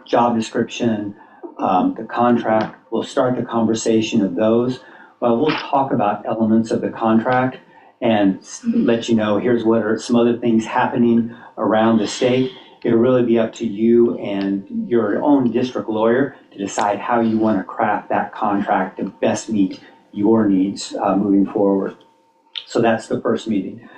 [SPEAKER 10] job description, the contract. We'll start the conversation of those. Well, we'll talk about elements of the contract and let you know, here's what are some other things happening around the state. It'll really be up to you and your own district lawyer to decide how you want to craft that contract to best meet your needs moving forward. So that's the first meeting.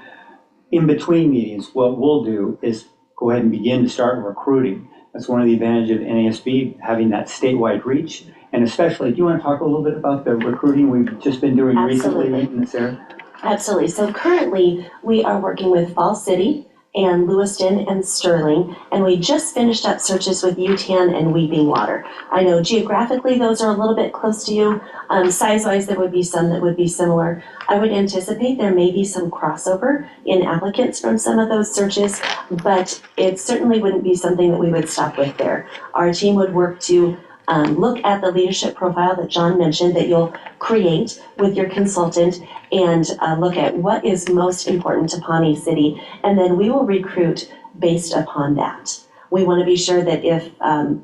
[SPEAKER 10] In between meetings, what we'll do is go ahead and begin to start recruiting. That's one of the advantages of NASB, having that statewide reach. And especially, do you want to talk a little bit about the recruiting we've just been doing recently in this area?
[SPEAKER 9] Absolutely. So currently, we are working with Fall City and Lewiston and Sterling, and we just finished up searches with UTAN and Weeping Water. I know geographically those are a little bit close to you. Size-wise, there would be some that would be similar. I would anticipate there may be some crossover in applicants from some of those searches, but it certainly wouldn't be something that we would stop with there. Our team would work to look at the leadership profile that John mentioned that you'll create with your consultant and look at what is most important to Pawnee City, and then we will recruit based upon that. We want to be sure that if, I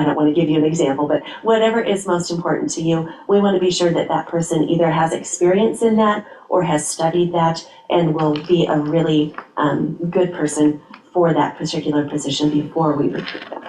[SPEAKER 9] don't want to give you an example, but whatever is most important to you, we want to be sure that that person either has experience in that or has studied that and will be a really good person for that particular position before we recruit them.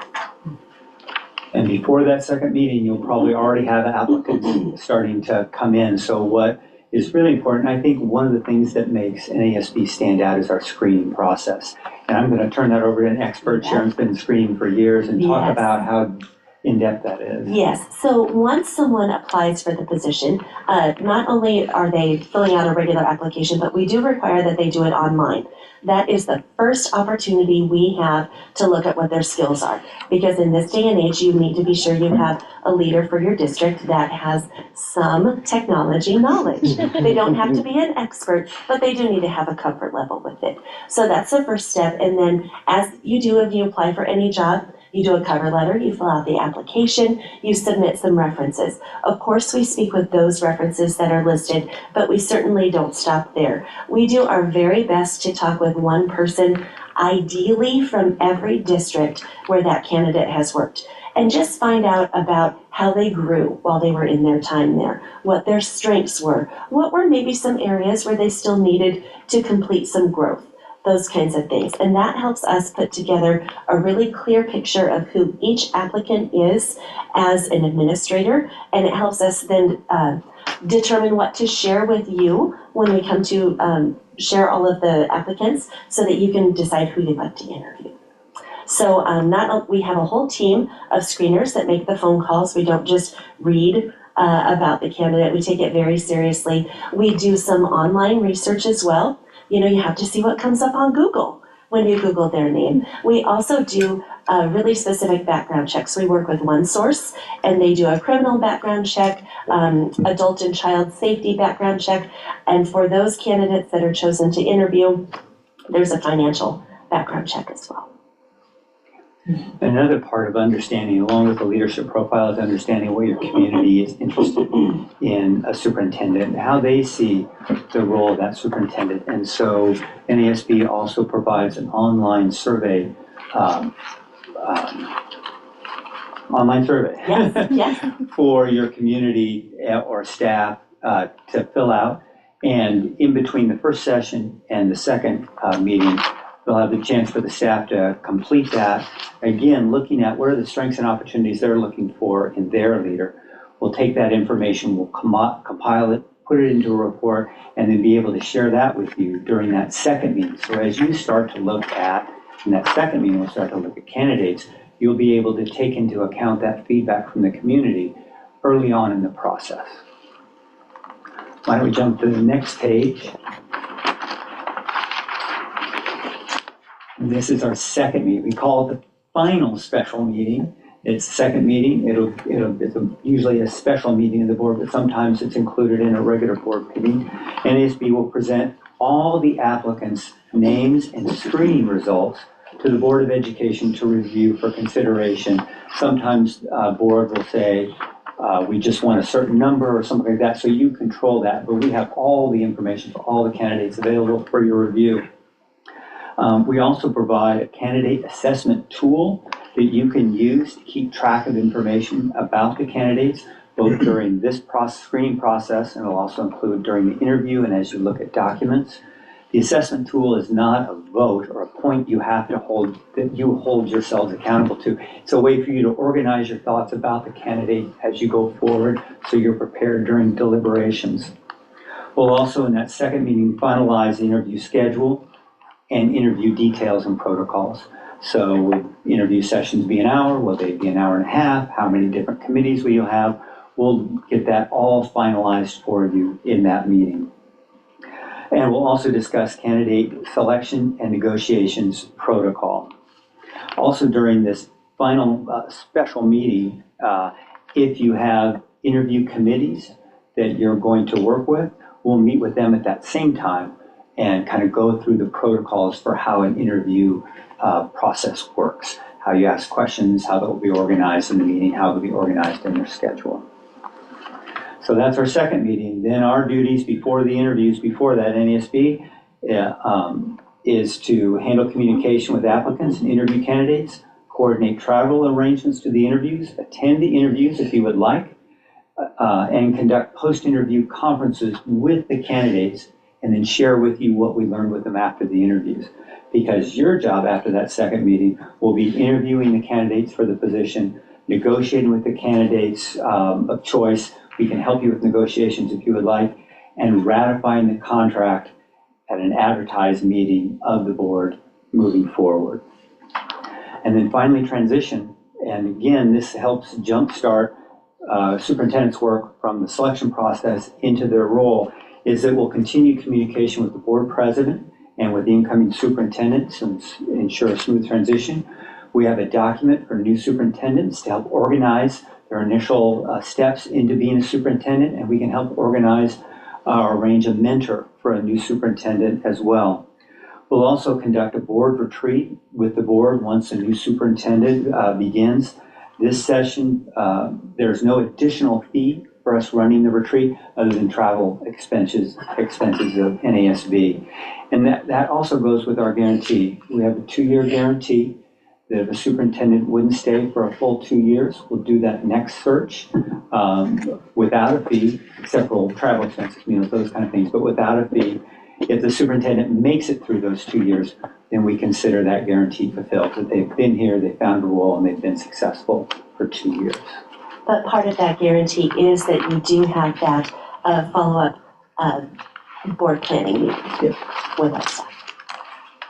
[SPEAKER 10] And before that second meeting, you'll probably already have applicants starting to come in. So what is really important, I think one of the things that makes NASB stand out is our screening process. And I'm going to turn that over to an expert. Sharon's been screening for years and talk about how in-depth that is.
[SPEAKER 9] Yes, so once someone applies for the position, not only are they filling out a regular application, but we do require that they do it online. That is the first opportunity we have to look at what their skills are. Because in this day and age, you need to be sure you have a leader for your district that has some technology knowledge. They don't have to be an expert, but they do need to have a comfort level with it. So that's the first step. And then as you do, if you apply for any job, you do a cover letter, you fill out the application, you submit some references. Of course, we speak with those references that are listed, but we certainly don't stop there. We do our very best to talk with one person ideally from every district where that candidate has worked. And just find out about how they grew while they were in their time there, what their strengths were, what were maybe some areas where they still needed to complete some growth, those kinds of things. And that helps us put together a really clear picture of who each applicant is as an administrator, and it helps us then determine what to share with you when we come to share all of the applicants so that you can decide who you'd like to interview. So we have a whole team of screeners that make the phone calls. We don't just read about the candidate. We take it very seriously. We do some online research as well. You know, you have to see what comes up on Google when you Google their name. We also do really specific background checks. We work with OneSource, and they do a criminal background check, adult and child safety background check, and for those candidates that are chosen to interview, there's a financial background check as well.
[SPEAKER 10] Another part of understanding, along with the leadership profile, is understanding what your community is interested in a superintendent, how they see the role of that superintendent. And so NASB also provides an online survey,
[SPEAKER 9] Yes.
[SPEAKER 10] for your community or staff to fill out. And in between the first session and the second meeting, they'll have the chance for the staff to complete that. Again, looking at what are the strengths and opportunities they're looking for in their leader. We'll take that information, we'll compile it, put it into a report, and then be able to share that with you during that second meeting. So as you start to look at, in that second meeting, we'll start to look at candidates, you'll be able to take into account that feedback from the community early on in the process. Why don't we jump to the next page? And this is our second meeting. We call it the final special meeting. It's the second meeting. It's usually a special meeting of the board, but sometimes it's included in a regular board meeting. NASB will present all the applicants' names and screening results to the Board of Education to review for consideration. Sometimes board will say, we just want a certain number or something like that, so you control that, but we have all the information for all the candidates available for your review. We also provide a candidate assessment tool that you can use to keep track of information about the candidates, both during this screening process, and it'll also include during the interview and as you look at documents. The assessment tool is not a vote or a point you have to hold, that you hold yourselves accountable to. It's a way for you to organize your thoughts about the candidate as you go forward, so you're prepared during deliberations. We'll also, in that second meeting, finalize the interview schedule and interview details and protocols. So will interview sessions be an hour? Will they be an hour and a half? How many different committees will you have? We'll get that all finalized for you in that meeting. And we'll also discuss candidate selection and negotiations protocol. Also during this final special meeting, if you have interview committees that you're going to work with, we'll meet with them at that same time and kind of go through the protocols for how an interview process works, how you ask questions, how that will be organized in the meeting, how they'll be organized in their schedule. So that's our second meeting. Then our duties before the interviews, before that, NASB is to handle communication with applicants and interview candidates, coordinate travel arrangements to the interviews, attend the interviews if you would like, and conduct post-interview conferences with the candidates, and then share with you what we learned with them after the interviews. Because your job after that second meeting will be interviewing the candidates for the position, negotiating with the candidates of choice. We can help you with negotiations if you would like, and ratifying the contract at an advertised meeting of the board moving forward. And then finally, transition. And again, this helps jumpstart superintendent's work from the selection process into their role, is that we'll continue communication with the board president and with the incoming superintendent to ensure a smooth transition. We have a document for new superintendents to help organize their initial steps into being a superintendent, and we can help organize or arrange a mentor for a new superintendent as well. We'll also conduct a board retreat with the board once a new superintendent begins. This session, there's no additional fee for us running the retreat other than travel expenses of NASB. And that also goes with our guarantee. We have a 2-year guarantee that if a superintendent wouldn't stay for a full 2 years, we'll do that next search without a fee, except for travel expenses, meals, those kind of things, but without a fee. If the superintendent makes it through those 2 years, then we consider that guarantee fulfilled, that they've been here, they found a role, and they've been successful for 2 years.
[SPEAKER 9] But part of that guarantee is that you do have that follow-up board planning meeting with our staff.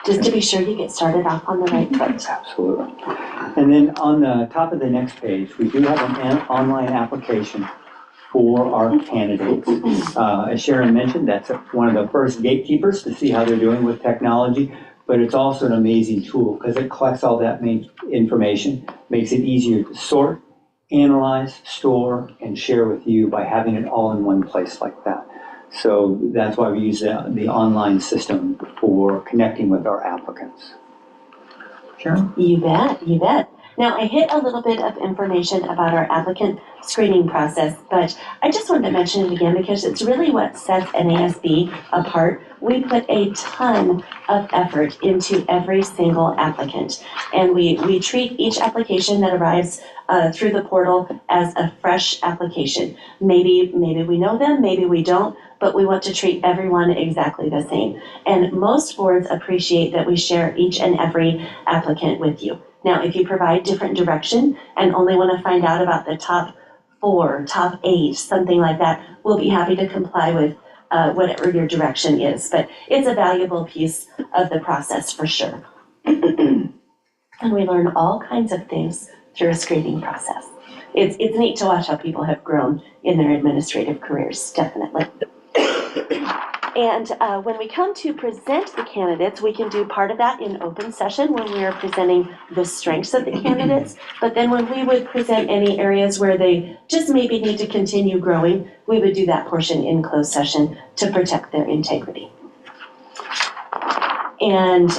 [SPEAKER 9] Just to be sure you get started off on the right foot.
[SPEAKER 10] Absolutely. And then on the top of the next page, we do have an online application for our candidates. As Sharon mentioned, that's one of the first gatekeepers to see how they're doing with technology, but it's also an amazing tool because it collects all that information, makes it easier to sort, analyze, store, and share with you by having it all in one place like that. So that's why we use the online system for connecting with our applicants. Sharon?
[SPEAKER 9] You bet, you bet. Now, I hit a little bit of information about our applicant screening process, but I just wanted to mention it again because it's really what sets NASB apart. We put a ton of effort into every single applicant, and we treat each application that arrives through the portal as a fresh application. Maybe we know them, maybe we don't, but we want to treat everyone exactly the same. And most boards appreciate that we share each and every applicant with you. Now, if you provide different direction and only want to find out about the top 4, top 8, something like that, we'll be happy to comply with whatever your direction is. But it's a valuable piece of the process for sure. And we learn all kinds of things through a screening process. It's neat to watch how people have grown in their administrative careers, definitely. And when we come to present the candidates, we can do part of that in open session when we are presenting the strengths of the candidates. But then when we would present any areas where they just maybe need to continue growing, we would do that portion in closed session to protect their integrity. And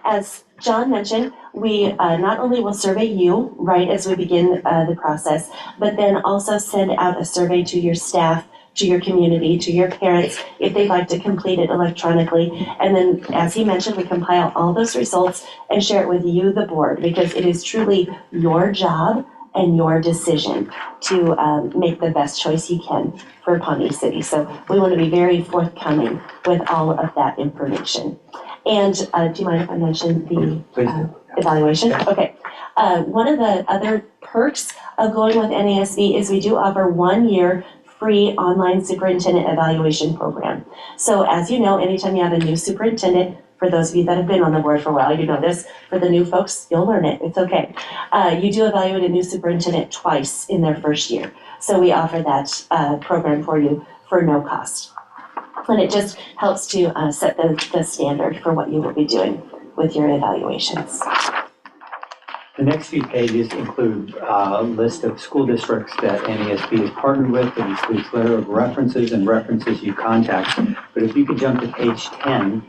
[SPEAKER 9] as John mentioned, we not only will survey you right as we begin the process, but then also send out a survey to your staff, to your community, to your parents, if they'd like to complete it electronically. And then, as he mentioned, we compile all those results and share it with you, the board, because it is truly your job and your decision to make the best choice you can for Pawnee City. So we want to be very forthcoming with all of that information. And do you mind if I mention the evaluation? Okay. One of the other perks of going with NASB is we do offer 1 year free online superintendent evaluation program. So as you know, anytime you have a new superintendent, for those of you that have been on the board for a while, you know this. For the new folks, you'll learn it. It's okay. You do evaluate a new superintendent twice in their first year. So we offer that program for you for no cost. And it just helps to set the standard for what you will be doing with your evaluations.
[SPEAKER 10] The next few pages include a list of school districts that NASB is partnered with. It includes letter of references and references you contact. But if you could jump to page 10,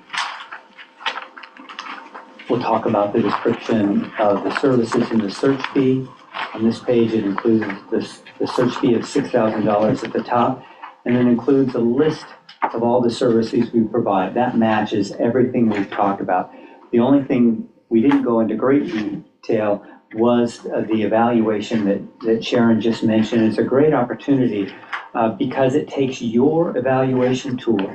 [SPEAKER 10] we'll talk about the description of the services and the search fee. On this page, it includes the search fee of $6,000 at the top, and then includes a list of all the services we provide. That matches everything we've talked about. The only thing we didn't go into great detail was the evaluation that Sharon just mentioned. It's a great opportunity because it takes your evaluation tool,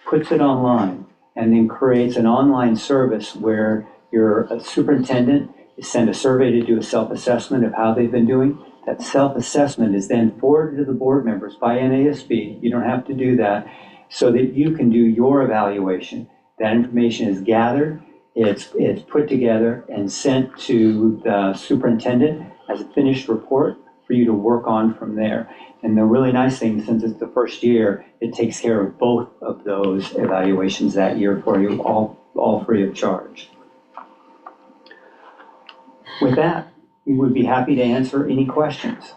[SPEAKER 10] puts it online, and then creates an online service where your superintendent is sent a survey to do a self-assessment of how they've been doing. That self-assessment is then forwarded to the board members by NASB. You don't have to do that, so that you can do your evaluation. That information is gathered, it's put together and sent to the superintendent as a finished report for you to work on from there. And the really nice thing, since it's the first year, it takes care of both of those evaluations that year for you, all free of charge. With that, we would be happy to answer any questions.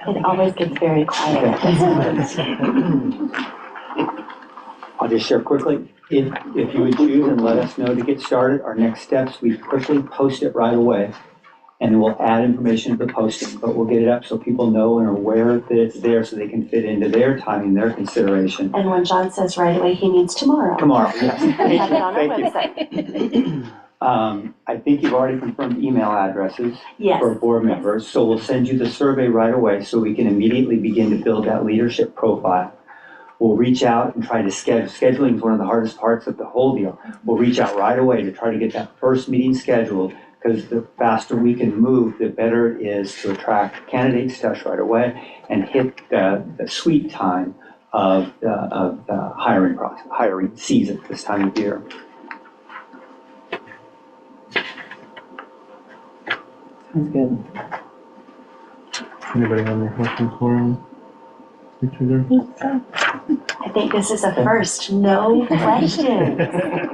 [SPEAKER 9] It always gets very quiet at this point.
[SPEAKER 10] just share quickly. If you would choose and let us know to get started, our next steps, we quickly post it right away. And then we'll add information to the posting, but we'll get it up so people know and are aware that it's there so they can fit into their timing, their consideration.
[SPEAKER 9] And when John says right away, he means tomorrow.
[SPEAKER 10] Tomorrow, yes.
[SPEAKER 9] We have it on our
[SPEAKER 10] Thank you.
[SPEAKER 9] website.
[SPEAKER 10] I think you've already confirmed email addresses
[SPEAKER 9] Yes.
[SPEAKER 10] for board members, so we'll send you the survey right away so we can immediately begin to build that leadership profile. We'll reach out and try to schedule. Scheduling is one of the hardest parts of the whole deal. We'll reach out right away to try to get that first meeting scheduled, because the faster we can move, the better it is to attract candidates to us right away and hit the sweet time of the hiring season this time of year.
[SPEAKER 3] Sounds good.
[SPEAKER 1] Anybody have any questions for him?
[SPEAKER 9] I think this is a first, no questions.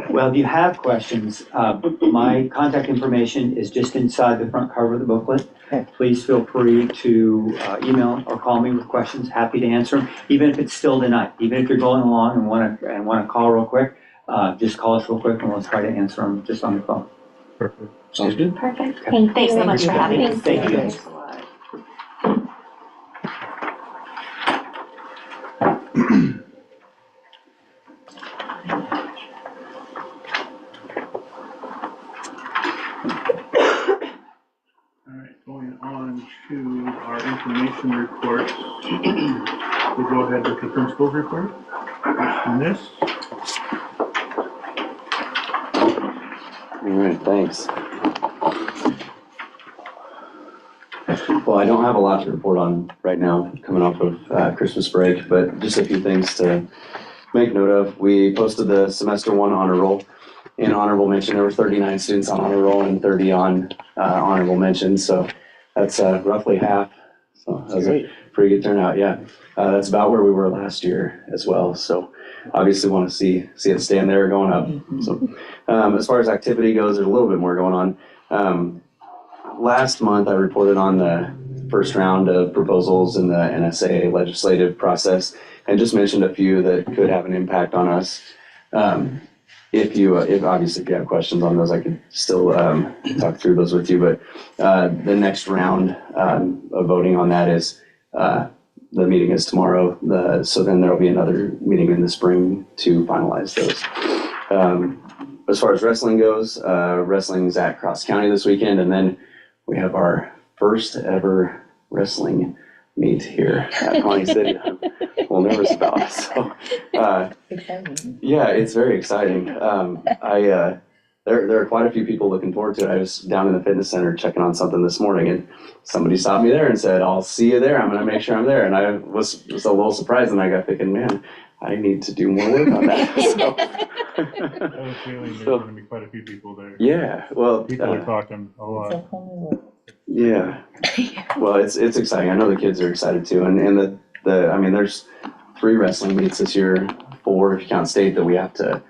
[SPEAKER 10] Well, if you have questions, my contact information is just inside the front cover of the booklet.
[SPEAKER 3] Okay.
[SPEAKER 10] Please feel free to email or call me with questions. Happy to answer them, even if it's still tonight. Even if you're going along and want to call real quick, just call us real quick and we'll try to answer them just on the phone.
[SPEAKER 1] Perfect.
[SPEAKER 2] Sounds good.
[SPEAKER 9] Perfect. Thanks so much for having us.
[SPEAKER 10] Thank you.
[SPEAKER 9] Thanks a lot.
[SPEAKER 1] All right, going on to our information reports. We'll go ahead with the principal's report on this.
[SPEAKER 11] All right, thanks. Well, I don't have a lot to report on right now, coming off of Christmas break, but just a few things to make note of. We posted the semester 1 honor roll. In honorable mention, there were 39 students on honor roll and 30 on honorable mention, so that's roughly half. So that was a pretty good turnout, yeah. That's about where we were last year as well, so obviously want to see it staying there or going up. So as far as activity goes, there's a little bit more going on. Last month, I reported on the first round of proposals in the NSA legislative process and just mentioned a few that could have an impact on us. If obviously if you have questions on those, I could still talk through those with you. But the next round of voting on that is the meeting is tomorrow. So then there'll be another meeting in the spring to finalize those. As far as wrestling goes, wrestling's at Cross County this weekend, and then we have our first ever wrestling meet here at Pawnee City. I'm a little nervous about. So, yeah, it's very exciting. There are quite a few people looking forward to it. I was down in the fitness center checking on something this morning, and somebody stopped me there and said, "I'll see you there. I'm going to make sure I'm there." And I was a little surprised, and I got thinking, man, I need to do more work on that. So,
[SPEAKER 1] I have a feeling there's going to be quite a few people there.
[SPEAKER 11] yeah, well,
[SPEAKER 1] People are talking a lot.
[SPEAKER 11] yeah. Well, it's exciting. I know the kids are excited too, and I mean, there's 3 wrestling meets this year, 4 if you count state, that we have to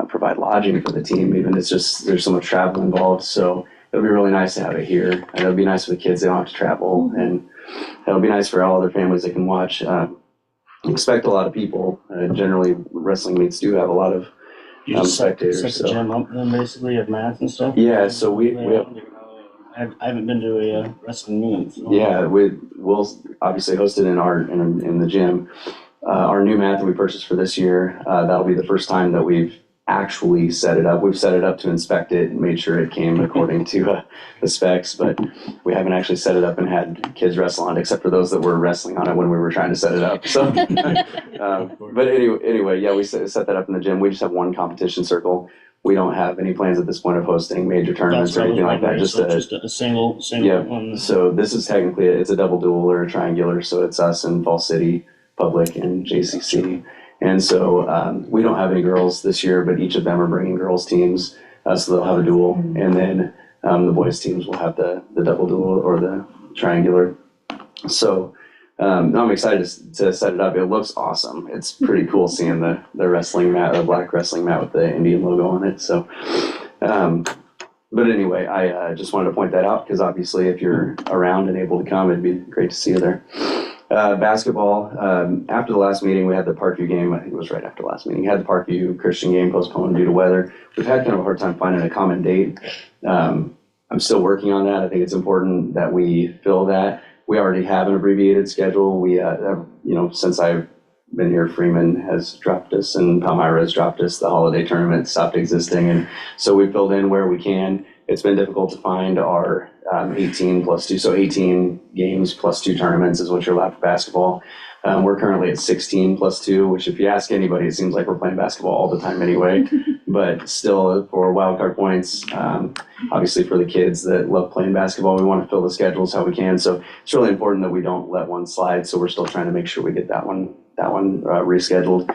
[SPEAKER 11] provide lodging for the team. Even it's just there's so much travel involved, so it'll be really nice to have it here, and it'll be nice for the kids. They don't have to travel, and it'll be nice for all other families that can watch. Expect a lot of people. Generally, wrestling meets do have a lot of spectators.
[SPEAKER 2] Set the gym up then basically at math and stuff?
[SPEAKER 11] Yeah, so we have.
[SPEAKER 2] I haven't been to a wrestling meet. So.
[SPEAKER 11] Yeah, we'll obviously host it in the gym. Our new mat that we purchased for this year, that'll be the first time that we've actually set it up. We've set it up to inspect it and made sure it came according to the specs, but we haven't actually set it up and had kids wrestle on it, except for those that were wrestling on it when we were trying to set it up. So, but anyway, yeah, we set that up in the gym. We just have one competition circle. We don't have any plans at this point of hosting major tournaments or anything like that. Just
[SPEAKER 2] a single
[SPEAKER 11] yeah.
[SPEAKER 2] one.
[SPEAKER 11] So this is technically it's a double duel or a triangular. So it's us and Fall City Public and JCC. And so we don't have any girls this year, but each of them are bringing girls teams, so they'll have a duel, and then the boys teams will have the double duel or the triangular. So I'm excited to set it up. It looks awesome. It's pretty cool seeing the wrestling mat, the black wrestling mat with the Indian logo on it. So, but anyway, I just wanted to point that out because obviously if you're around and able to come, it'd be great to see you there. Basketball, after the last meeting, we had the Parkview game. I think it was right after the last meeting. We had the Parkview Christian game postponed due to weather. We've had kind of a hard time finding a common date. I'm still working on that. I think it's important that we fill that. We already have an abbreviated schedule. We, since I've been here, Freeman has dropped us and Palmyra has dropped us. The holiday tournament stopped existing. And so we filled in where we can. It's been difficult to find our 18 plus 2. So 18 games plus 2 tournaments is what you're allowed for basketball. We're currently at 16 plus 2, which if you ask anybody, it seems like we're playing basketball all the time anyway. But still, for wildcard points, obviously for the kids that love playing basketball, we want to fill the schedules how we can. So it's really important that we don't let one slide. So we're still trying to make sure we get that one rescheduled.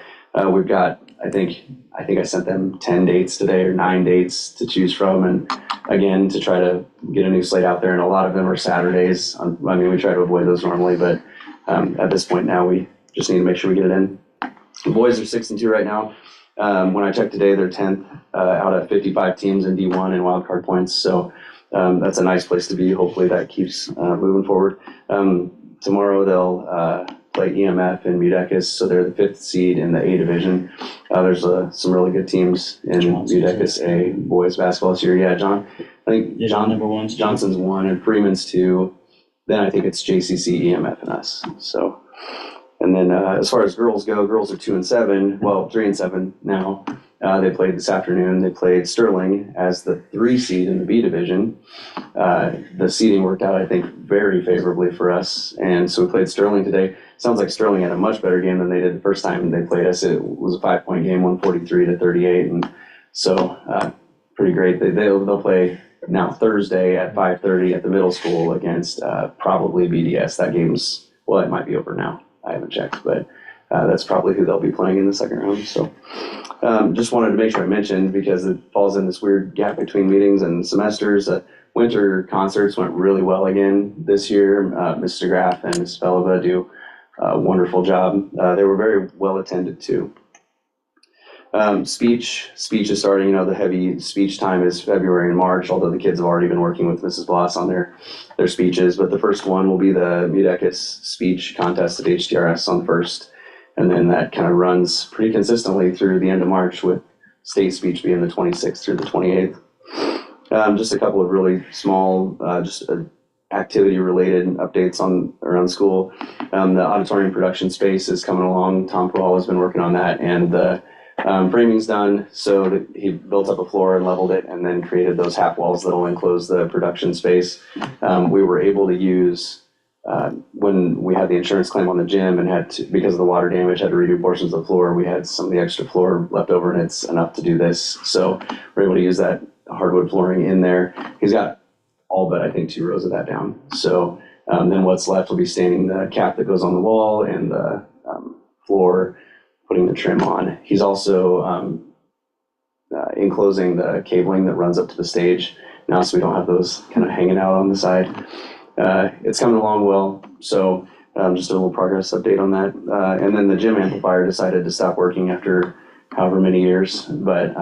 [SPEAKER 11] We've got, I think I sent them 10 dates today or 9 dates to choose from. And again, to try to get a new slate out there. And a lot of them are Saturdays. We try to avoid those normally, but at this point now, we just need to make sure we get it in. The boys are 6-2 right now. When I checked today, they're 10th out of 55 teams in D1 in wildcard points. So that's a nice place to be. Hopefully that keeps moving forward. Tomorrow they'll play EMF in Mudecas, so they're the 5th seed in the A division. There's some really good teams in Mudecas A boys basketball this year. Yeah, John. I think Johnson's 1 and Freeman's 2. Then I think it's JCC, EMF, and us. So, and then as far as girls go, girls are 2-7. Well, 3-7 now. They played this afternoon. They played Sterling as the 3 seed in the B division. The seeding worked out, I think, very favorably for us. And so we played Sterling today. Sounds like Sterling had a much better game than they did the first time they played us. It was a 5-point game, 143-38. And so pretty great. They'll play now Thursday at 5:30 at the middle school against probably BDS. That game's, well, it might be over now. I haven't checked, but that's probably who they'll be playing in the second round. So just wanted to make sure I mentioned, because it falls in this weird gap between meetings and semesters. Winter concerts went really well again this year. Mr. Graff and Ms. Belova do a wonderful job. They were very well attended too. Speech is starting. The heavy speech time is February and March, although the kids have already been working with Mrs. Bloss on their speeches. But the first one will be the Mudecas speech contest at HTRS on the 1st. And then that kind of runs pretty consistently through the end of March, with state speech being the 26th through the 28th. Just a couple of really small, activity-related updates around school. The auditorium production space is coming along. Tom Peral has been working on that, and the framing's done. So he built up a floor and leveled it, and then created those half walls that'll enclose the production space. We were able to use, when we had the insurance claim on the gym and because of the water damage, had to redo portions of the floor. We had some of the extra floor left over, and it's enough to do this. So we're able to use that hardwood flooring in there. He's got all but I think 2 rows of that down. So then what's left will be staining the cap that goes on the wall and the floor, putting the trim on. He's also enclosing the cabling that runs up to the stage now, so we don't have those kind of hanging out on the side. It's coming along well. So just a little progress update on that. And then the gym amplifier decided to stop working after however many years, but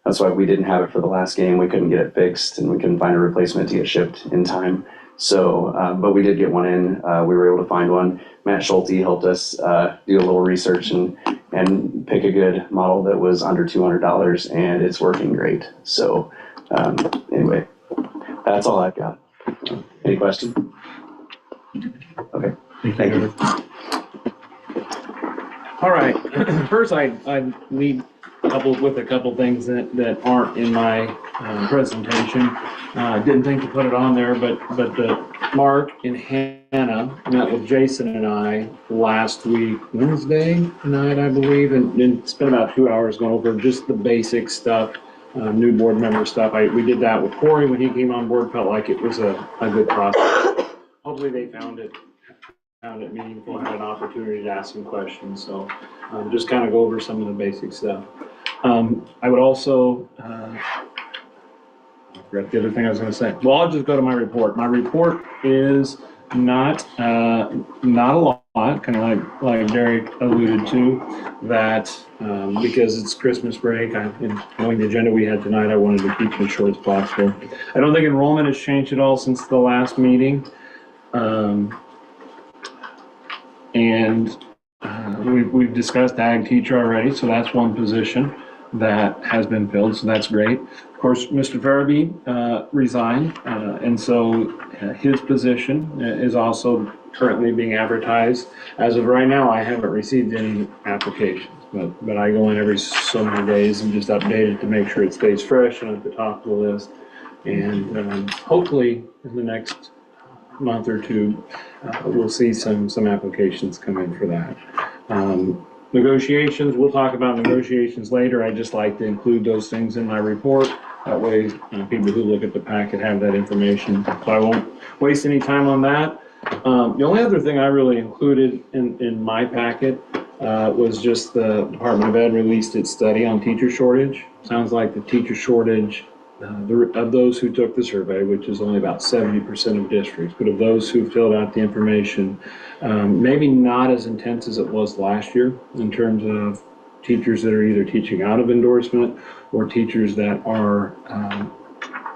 [SPEAKER 11] that's why we didn't have it for the last game. We couldn't get it fixed, and we couldn't find a replacement to get shipped in time. So, but we did get one in. We were able to find one. Matt Schulte helped us do a little research and pick a good model that was under $200, and it's working great. So anyway, that's all I've got. Any questions? Okay, thank you.
[SPEAKER 6] All right, first I lead with a couple things that aren't in my presentation. Didn't think to put it on there, but Mark and Hannah met with Jason and I last week, Wednesday night, I believe, and spent about 2 hours going over just the basic stuff, new board member stuff. We did that with Corey when he came on board. Felt like it was a good process. Hopefully they found it meaningful, had an opportunity to ask some questions. So just kind of go over some of the basic stuff. I would also, I forgot the other thing I was going to say. Well, I'll just go to my report. My report is not a lot, kind of like Derek alluded to, that because it's Christmas break, knowing the agenda we had tonight, I wanted to keep it as short as possible. I don't think enrollment has changed at all since the last meeting. And we've discussed ag teacher already, so that's one position that has been filled, so that's great. Of course, Mr. Farabee resigned, and so his position is also currently being advertised. As of right now, I haven't received any applications, but I go in every so many days and just update it to make sure it stays fresh and at the top of the list. And hopefully in the next month or two, we'll see some applications come in for that. Negotiations, we'll talk about negotiations later. I just like to include those things in my report. That way, people who look at the packet have that information. So I won't waste any time on that. The only other thing I really included in my packet was just the Department of Ed released its study on teacher shortage. Sounds like the teacher shortage of those who took the survey, which is only about 70% of districts, but of those who filled out the information, maybe not as intense as it was last year in terms of teachers that are either teaching out of endorsement or teachers that are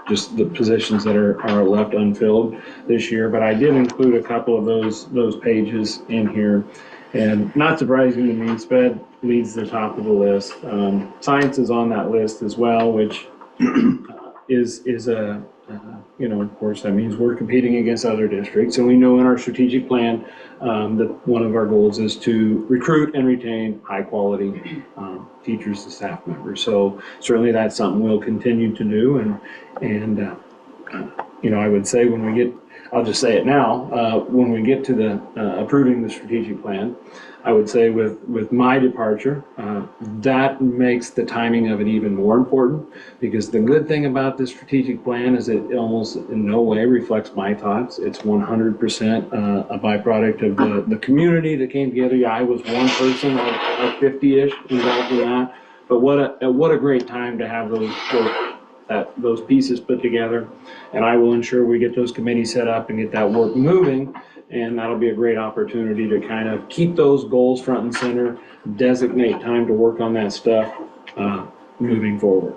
[SPEAKER 6] just the positions that are left unfilled this year. But I did include a couple of those pages in here. And not surprising to me, SPED leads the top of the list. Science is on that list as well, which is a, of course, that means we're competing against other districts. And we know in our strategic plan that one of our goals is to recruit and retain high quality teachers and staff members. So certainly that's something we'll continue to do. And I would say when we get, I'll just say it now, when we get to the approving the strategic plan, I would say with my departure, that makes the timing of it even more important, because the good thing about this strategic plan is it almost in no way reflects my thoughts. It's 100% a byproduct of the community that came together. Yeah, I was one person of 50-ish involved in that, but what a great time to have those pieces put together. And I will ensure we get those committees set up and get that work moving. And that'll be a great opportunity to kind of keep those goals front and center, designate time to work on that stuff moving forward.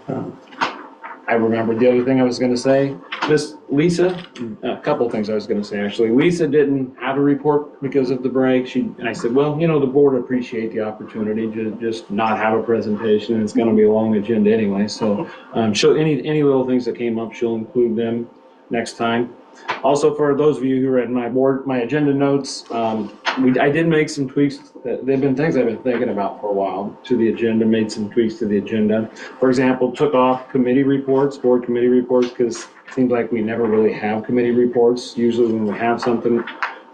[SPEAKER 6] I remember the other thing I was going to say, Miss Lisa, a couple of things I was going to say actually. Lisa didn't have a report because of the break. And I said, well, the board appreciate the opportunity to just not have a presentation, and it's going to be a long agenda anyway. So she'll any little things that came up, she'll include them next time. Also, for those of you who read my agenda notes, I did make some tweaks. They've been things I've been thinking about for a while to the agenda, made some tweaks to the agenda. For example, took off board committee reports, because it seems like we never really have committee reports. Usually when we have something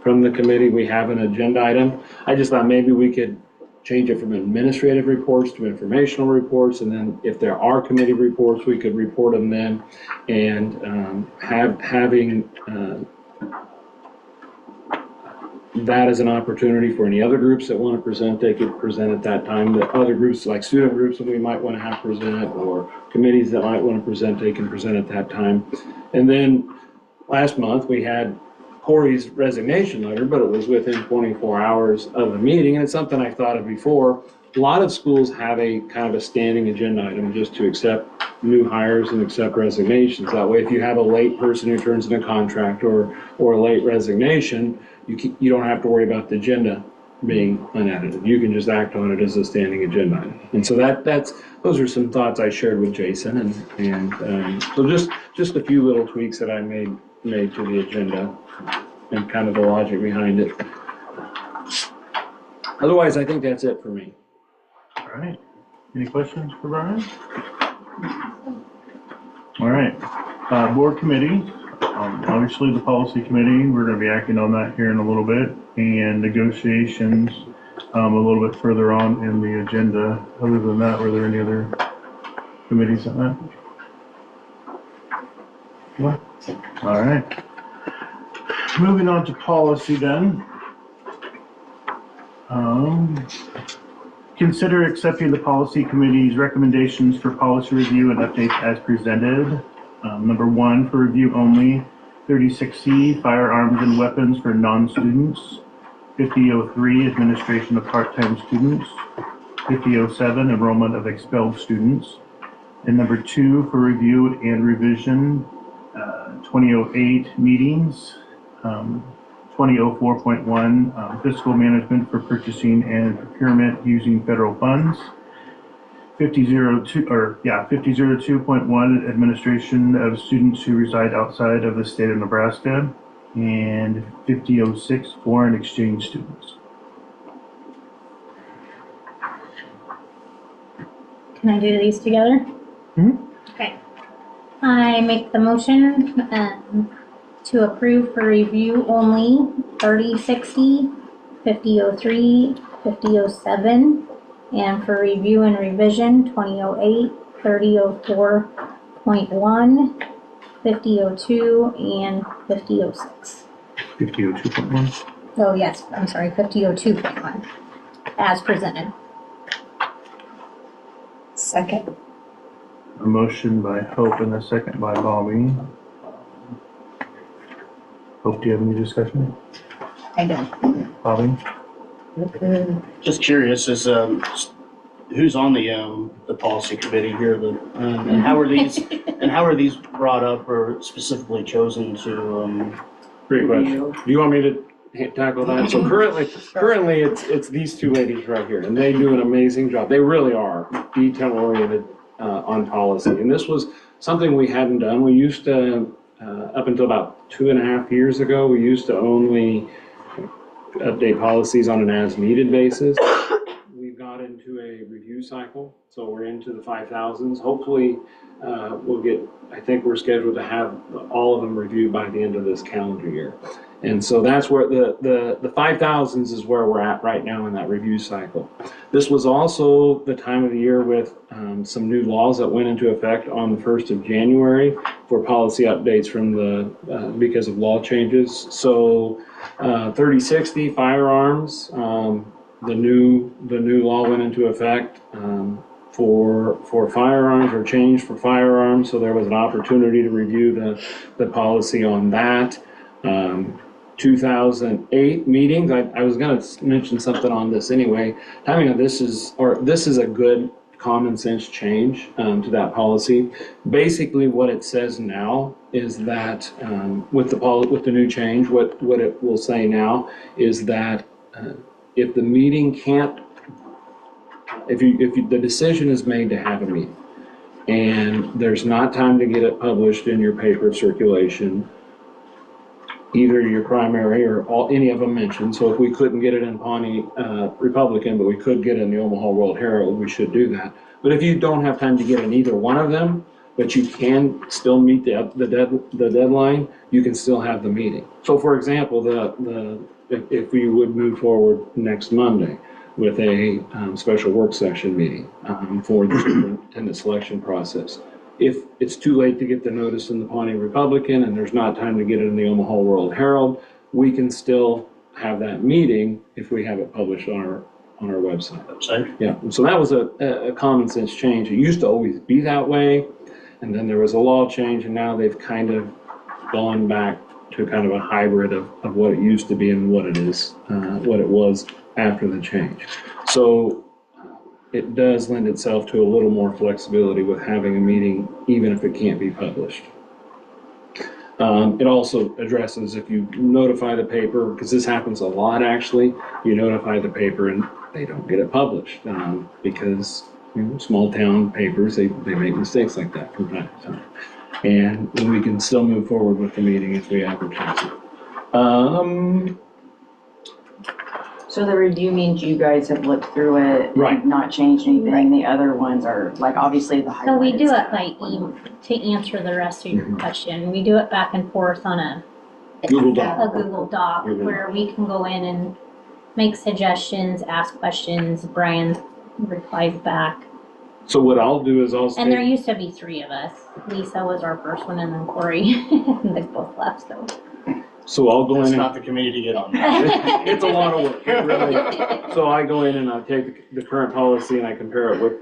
[SPEAKER 6] from the committee, we have an agenda item. I just thought maybe we could change it from administrative reports to informational reports, and then if there are committee reports, we could report them then, and having that as an opportunity for any other groups that want to present, they could present at that time. The other groups, like student groups that we might want to have present, or committees that might want to present, they can present at that time. And then last month we had Corey's resignation letter, but it was within 24 hours of the meeting, and it's something I've thought of before. A lot of schools have a kind of a standing agenda item just to accept new hires and accept resignations. That way, if you have a late person who turns in a contract or a late resignation, you don't have to worry about the agenda being unedited. You can just act on it as a standing agenda item. And so those are some thoughts I shared with Jason, and so just a few little tweaks that I made to the agenda and kind of the logic behind it. Otherwise, I think that's it for me.
[SPEAKER 1] All right. Any questions for Brian? All right. Board committee. Obviously, the policy committee, we're going to be acting on that here in a little bit, and negotiations a little bit further on in the agenda. Other than that, were there any other committees on that? What? All right. Moving on to policy then. Consider accepting the policy committee's recommendations for policy review and updates as presented. Number 1, for review only, 36C, firearms and weapons for non-students. 5003, administration of part-time students. 5007, enrollment of expelled students. And number 2, for review and revision, 2008, meetings. 2004.1 fiscal management for purchasing and procurement using federal funds. 5002.1 administration of students who reside outside of the state of Nebraska, and 5006 foreign exchange students.
[SPEAKER 5] Can I do these together? Okay. I make the motion to approve for review only 3060, 5003, 5007, and for review and revision 2008, 3004.1, 5002, and 5006.
[SPEAKER 1] 5002.1.
[SPEAKER 5] Oh, yes, I'm sorry, 5002.1, as presented.
[SPEAKER 4] Second.
[SPEAKER 1] A motion by Hope and a second by Bobby. Hope, do you have any discussion?
[SPEAKER 4] I don't.
[SPEAKER 1] Bobby?
[SPEAKER 2] Just curious, is, who's on the policy committee here, and how are these brought up or specifically chosen to,
[SPEAKER 6] Great question. Do you want me to tackle that? So currently it's these two ladies right here, and they do an amazing job. They really are detail oriented on policy. And this was something we hadn't done. We used to, up until about 2.5 years ago, we used to only update policies on an as-needed basis. We've got into a review cycle, so we're into the 5,000s. Hopefully, I think we're scheduled to have all of them reviewed by the end of this calendar year. And so that's where the 5,000s is where we're at right now in that review cycle. This was also the time of the year with some new laws that went into effect on the 1st of January for policy updates from because of law changes. So 3060 firearms, the new law went into effect for firearms, or changed for firearms. So there was an opportunity to review the policy on that. 2008 meetings, I was going to mention something on this anyway. This is a good common sense change to that policy. Basically, what it says now is that with the new change, what it will say now is that if the meeting can't, if the decision is made to have a meeting and there's not time to get it published in your paper circulation, either your primary or any of them mentioned. So if we couldn't get it in Pawnee Republican, but we could get it in the Omaha World Herald, we should do that. But if you don't have time to get in either one of them, but you can still meet the deadline, you can still have the meeting. So for example, if we would move forward next Monday with a special work session meeting for the superintendent selection process, if it's too late to get the notice in the Pawnee Republican and there's not time to get it in the Omaha World Herald, we can still have that meeting if we have it published on our website. Yeah, so that was a common sense change. It used to always be that way, and then there was a law change, and now they've kind of gone back to kind of a hybrid of what it used to be and what it is, what it was after the change. So it does lend itself to a little more flexibility with having a meeting, even if it can't be published. It also addresses if you notify the paper, because this happens a lot actually, you notify the paper and they don't get it published because small town papers, they make mistakes like that from time to time. And then we can still move forward with the meeting if we advertise it.
[SPEAKER 3] So the review means you guys have looked through it,
[SPEAKER 6] Right.
[SPEAKER 3] and not changed anything. The other ones are like obviously the highlighted
[SPEAKER 5] So we do it
[SPEAKER 3] stuff.
[SPEAKER 5] by email to answer the rest of your question. We do it back and forth on a
[SPEAKER 6] Google Doc.
[SPEAKER 5] Google Doc where we can go in and make suggestions, ask questions. Brian replies back.
[SPEAKER 6] So what I'll do is
[SPEAKER 5] And there used to be 3 of us. Lisa was our first one, and then Corey. And they both left,
[SPEAKER 6] so I'll go in
[SPEAKER 2] it's
[SPEAKER 6] and
[SPEAKER 2] not the committee to get on.
[SPEAKER 6] it's a lot of work, it really. So I go in and I take the current policy and I compare it with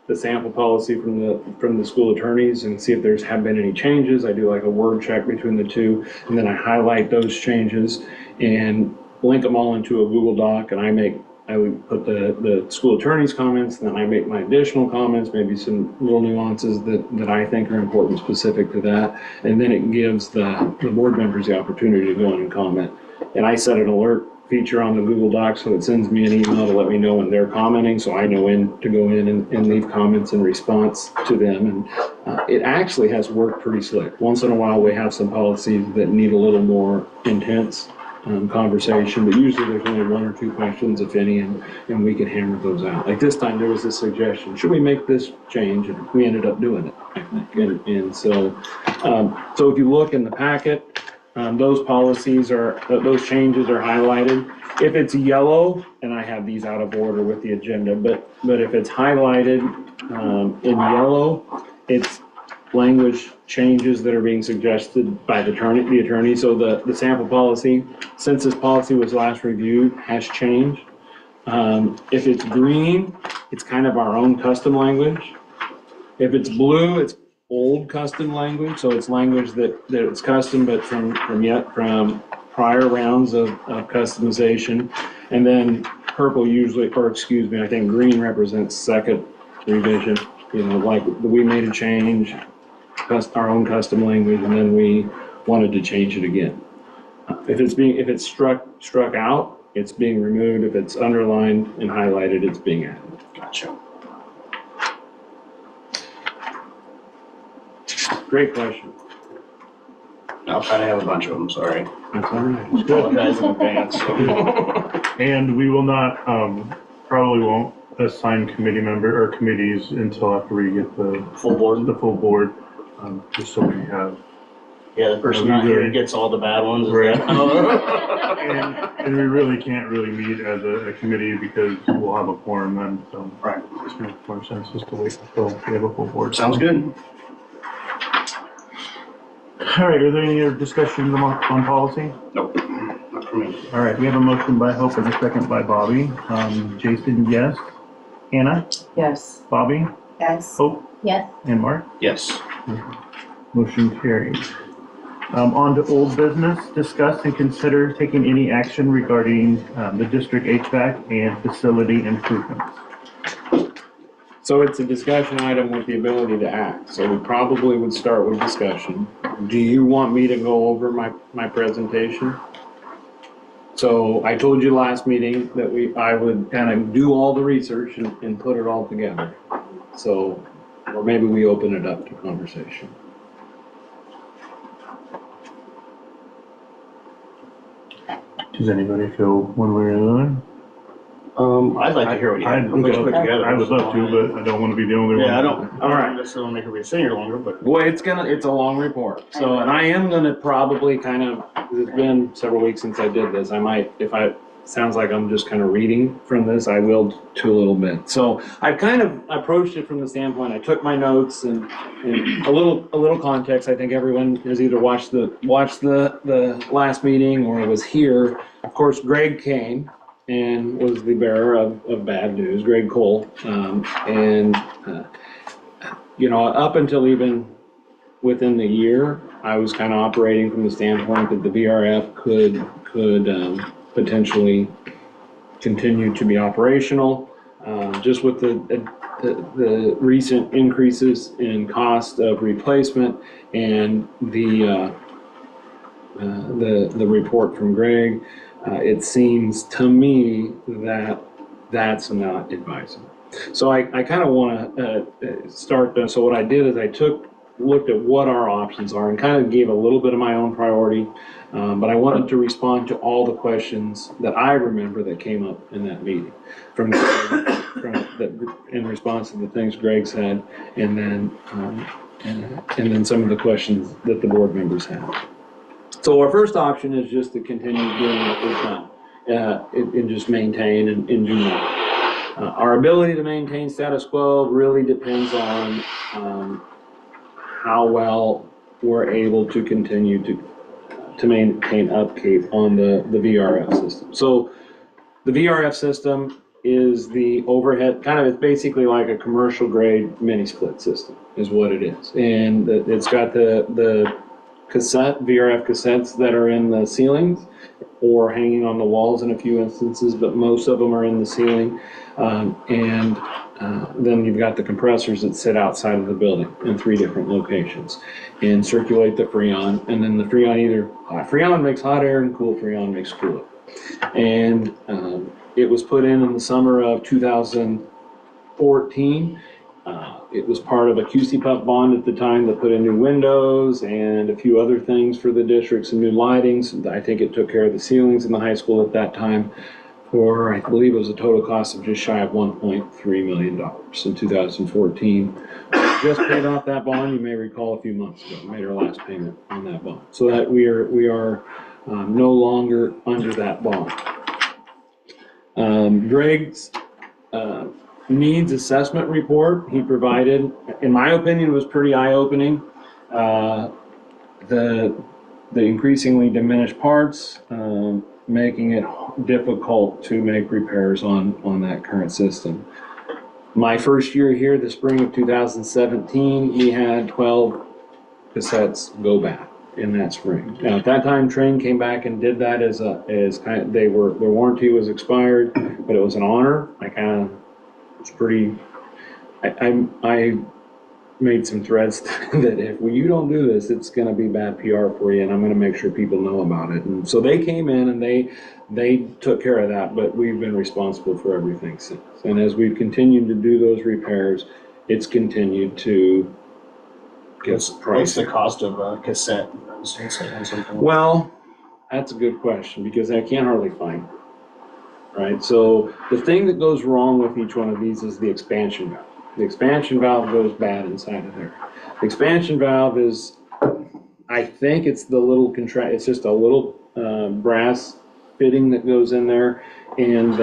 [SPEAKER 6] the sample policy from the school attorneys and see if have been any changes. I do like a word check between the two, and then I highlight those changes and link them all into a Google Doc, and I make I would put the school attorney's comments, then I make my additional comments, maybe some little nuances that I think are important specific to that. And then it gives the board members the opportunity to go in and comment. And I set an alert feature on the Google Docs, so it sends me an email to let me know when they're commenting, so I know when to go in and leave comments in response to them. And it actually has worked pretty slick. Once in a while, we have some policies that need a little more intense conversation, but usually there's only one or two questions, if any, and we can hammer those out. Like this time, there was a suggestion, should we make this change? And we ended up doing it, I think. And so if you look in the packet, those policies are, those changes are highlighted. If it's yellow, and I have these out of order with the agenda, but if it's highlighted in yellow, it's language changes that are being suggested by the attorney. So the sample policy, since this policy was last reviewed, has changed. If it's green, it's kind of our own custom language. If it's blue, it's old custom language, so it's language that it's custom, but from prior rounds of customization. And then purple usually, or excuse me, I think green represents second revision. You know, like we made a change, our own custom language, and then we wanted to change it again. If it's struck out, it's being removed. If it's underlined and highlighted, it's being added.
[SPEAKER 2] Gotcha.
[SPEAKER 6] Great question.
[SPEAKER 2] I'll try to have a bunch of them, sorry.
[SPEAKER 6] That's all right.
[SPEAKER 2] Apologize in advance.
[SPEAKER 1] And we will not, probably won't assign committee member or committees until after we get the
[SPEAKER 2] Full board.
[SPEAKER 1] just so we have.
[SPEAKER 2] Yeah, the person not here gets all the bad ones. Is
[SPEAKER 1] Right.
[SPEAKER 2] that-
[SPEAKER 1] And we really can't really meet as a committee because we'll have a quorum then, so.
[SPEAKER 2] Right.
[SPEAKER 1] It makes more sense just to wait until we have a full board.
[SPEAKER 2] Sounds good.
[SPEAKER 1] All right, are there any other discussions on policy?
[SPEAKER 2] Nope, not for me.
[SPEAKER 1] All right, we have a motion by Hope and a second by Bobby. Jason, yes. Hannah?
[SPEAKER 3] Yes.
[SPEAKER 1] Bobby?
[SPEAKER 4] Yes.
[SPEAKER 1] Hope?
[SPEAKER 5] Yes.
[SPEAKER 1] And Mark?
[SPEAKER 2] Yes.
[SPEAKER 1] Motion carried. On to old business, discuss and consider taking any action regarding the district HVAC and facility improvements.
[SPEAKER 6] So it's a discussion item with the ability to act. So we probably would start with discussion. Do you want me to go over my presentation? So I told you last meeting that I would kind of do all the research and put it all together. So, or maybe we open it up to conversation.
[SPEAKER 1] Does anybody feel one way or another?
[SPEAKER 2] I'd like to hear what you have put together.
[SPEAKER 1] I would love to, but I don't want to be the only one.
[SPEAKER 2] Yeah, I don't
[SPEAKER 6] All right.
[SPEAKER 2] necessarily make everybody sit here longer, but.
[SPEAKER 6] Well, it's a long report. So, and I am gonna probably kind of, it's been several weeks since I did this. I might, sounds like I'm just kind of reading from this, I will to a little bit. So I've kind of approached it from the standpoint, I took my notes and a little context. I think everyone has either watched the last meeting or was here. Of course, Greg came and was the bearer of bad news, Greg Cole. You know, up until even within the year, I was kind of operating from the standpoint that the VRF could potentially continue to be operational. Just with the recent increases in cost of replacement and the report from Greg, it seems to me that that's not advisable. So I kind of want to start. So what I did is I looked at what our options are and kind of gave a little bit of my own priority, but I wanted to respond to all the questions that I remember that came up in that meeting in response to the things Greg said, and then some of the questions that the board members had. So our first option is just to continue doing what we've done, and just maintain and do more. Our ability to maintain status quo really depends on how well we're able to continue to maintain upkeep on the VRF system. So the VRF system is the overhead, it's basically like a commercial grade mini split system is what it is. And it's got the VRF cassettes that are in the ceilings, or hanging on the walls in a few instances, but most of them are in the ceiling. Then you've got the compressors that sit outside of the building in 3 different locations and circulate the Freon. And then the Freon makes hot air and cool Freon makes cool air. And it was put in the summer of 2014. It was part of a QC Pup bond at the time that put in new windows and a few other things for the districts and new lightings. I think it took care of the ceilings in the high school at that time for, I believe it was a total cost of just shy of $1.3 million in 2014. Just paid off that bond, you may recall a few months ago, made our last payment on that bond. So that we are no longer under that bond. Greg's needs assessment report he provided, in my opinion, was pretty eye-opening. The increasingly diminished parts, making it difficult to make repairs on that current system. My first year here, the spring of 2017, we had 12 cassettes go bad in that spring. Now, at that time, Trane came back and did that as kind of, their warranty was expired, but it was an honor. It's pretty, I made some threats that if you don't do this, it's gonna be bad PR for you, and I'm gonna make sure people know about it. And so they came in and they took care of that, but we've been responsible for everything since. And as we've continued to do those repairs, it's continued to get pricey.
[SPEAKER 2] What's the cost of a cassette, for instance, or something?
[SPEAKER 6] Well, that's a good question, because I can't hardly find it. Right, so the thing that goes wrong with each one of these is the expansion valve. The expansion valve goes bad inside of there. The expansion valve is, I think it's the little it's just a little brass fitting that goes in there, and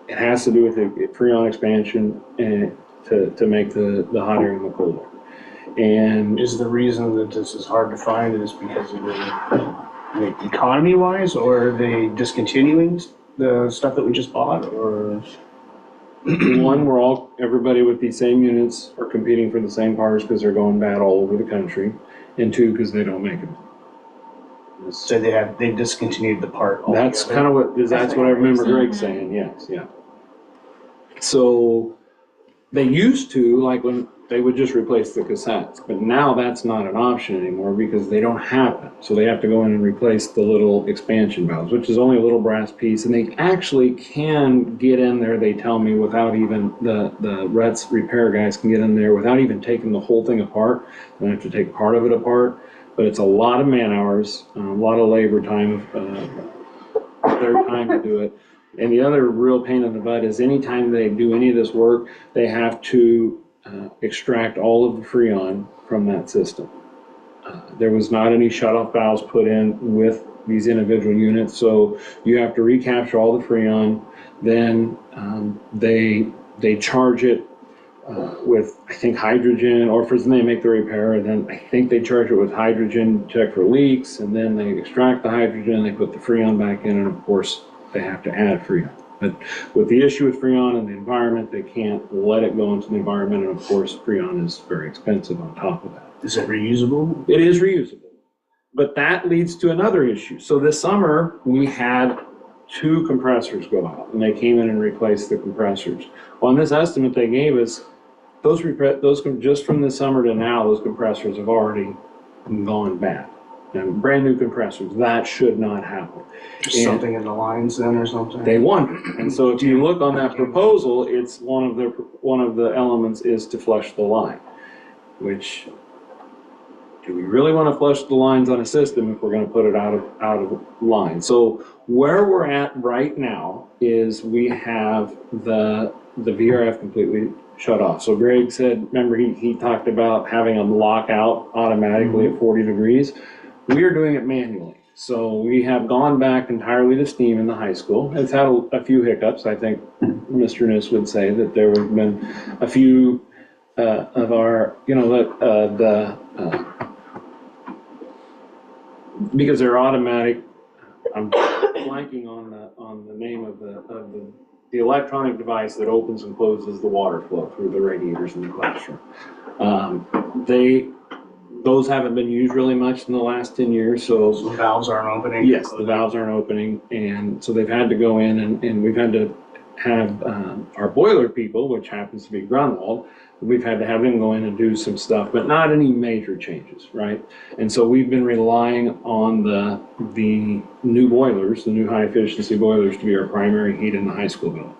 [SPEAKER 6] it has to do with the Freon expansion and to make the hot air and the cold air. And
[SPEAKER 2] Is the reason that this is hard to find is because of the economy-wise, or are they discontinuing the stuff that we just bought, or?
[SPEAKER 6] one, everybody with these same units are competing for the same parts because they're going bad all over the country, and 2, because they don't make them.
[SPEAKER 2] So they discontinued the part altogether?
[SPEAKER 6] That's kind of that's what I remember Greg saying, yes, yeah. So they used to, like when they would just replace the cassettes, but now that's not an option anymore because they don't have them. So they have to go in and replace the little expansion valves, which is only a little brass piece, and they actually can get in there, they tell me, without even, the Retz repair guys can get in there without even taking the whole thing apart. They have to take part of it apart, but it's a lot of man hours, a lot of labor time, their time to do it. And the other real pain in the butt is anytime they do any of this work, they have to extract all of the Freon from that system. There was not any shutoff valves put in with these individual units, so you have to recapture all the Freon. Then they charge it with, I think, hydrogen, or first they make the repair, and then I think they charge it with hydrogen to check for leaks, and then they extract the hydrogen, they put the Freon back in, and of course they have to add Freon. But with the issue with Freon and the environment, they can't let it go into the environment, and of course Freon is very expensive on top of that.
[SPEAKER 2] Is it reusable?
[SPEAKER 6] It is reusable, but that leads to another issue. So this summer we had 2 compressors go out, and they came in and replaced the compressors. Well, on this estimate they gave us, those just from this summer to now, those compressors have already gone bad. And brand new compressors, that should not happen.
[SPEAKER 2] Just something in the lines then or something?
[SPEAKER 6] They wonder. And so if you look on that proposal, it's one of the elements is to flush the line, which, do we really want to flush the lines on a system if we're going to put it out of line? So where we're at right now is we have the VRF completely shut off. So Greg said, remember he talked about having them lock out automatically at 40 degrees. We are doing it manually. So we have gone back entirely to steam in the high school. It's had a few hiccups. I think Mr. Niss would say that there have been a few of our, because they're automatic. I'm blanking on the name of the electronic device that opens and closes the water flow through the radiators in the classroom. Those haven't been used really much in the last 10 years, so.
[SPEAKER 2] The valves aren't opening?
[SPEAKER 6] Yes, the valves aren't opening, and so they've had to go in and we've had to have our boiler people, which happens to be Grunwald, we've had to have them go in and do some stuff, but not any major changes, right? And so we've been relying on the new boilers, the new high efficiency boilers to be our primary heat in the high school building.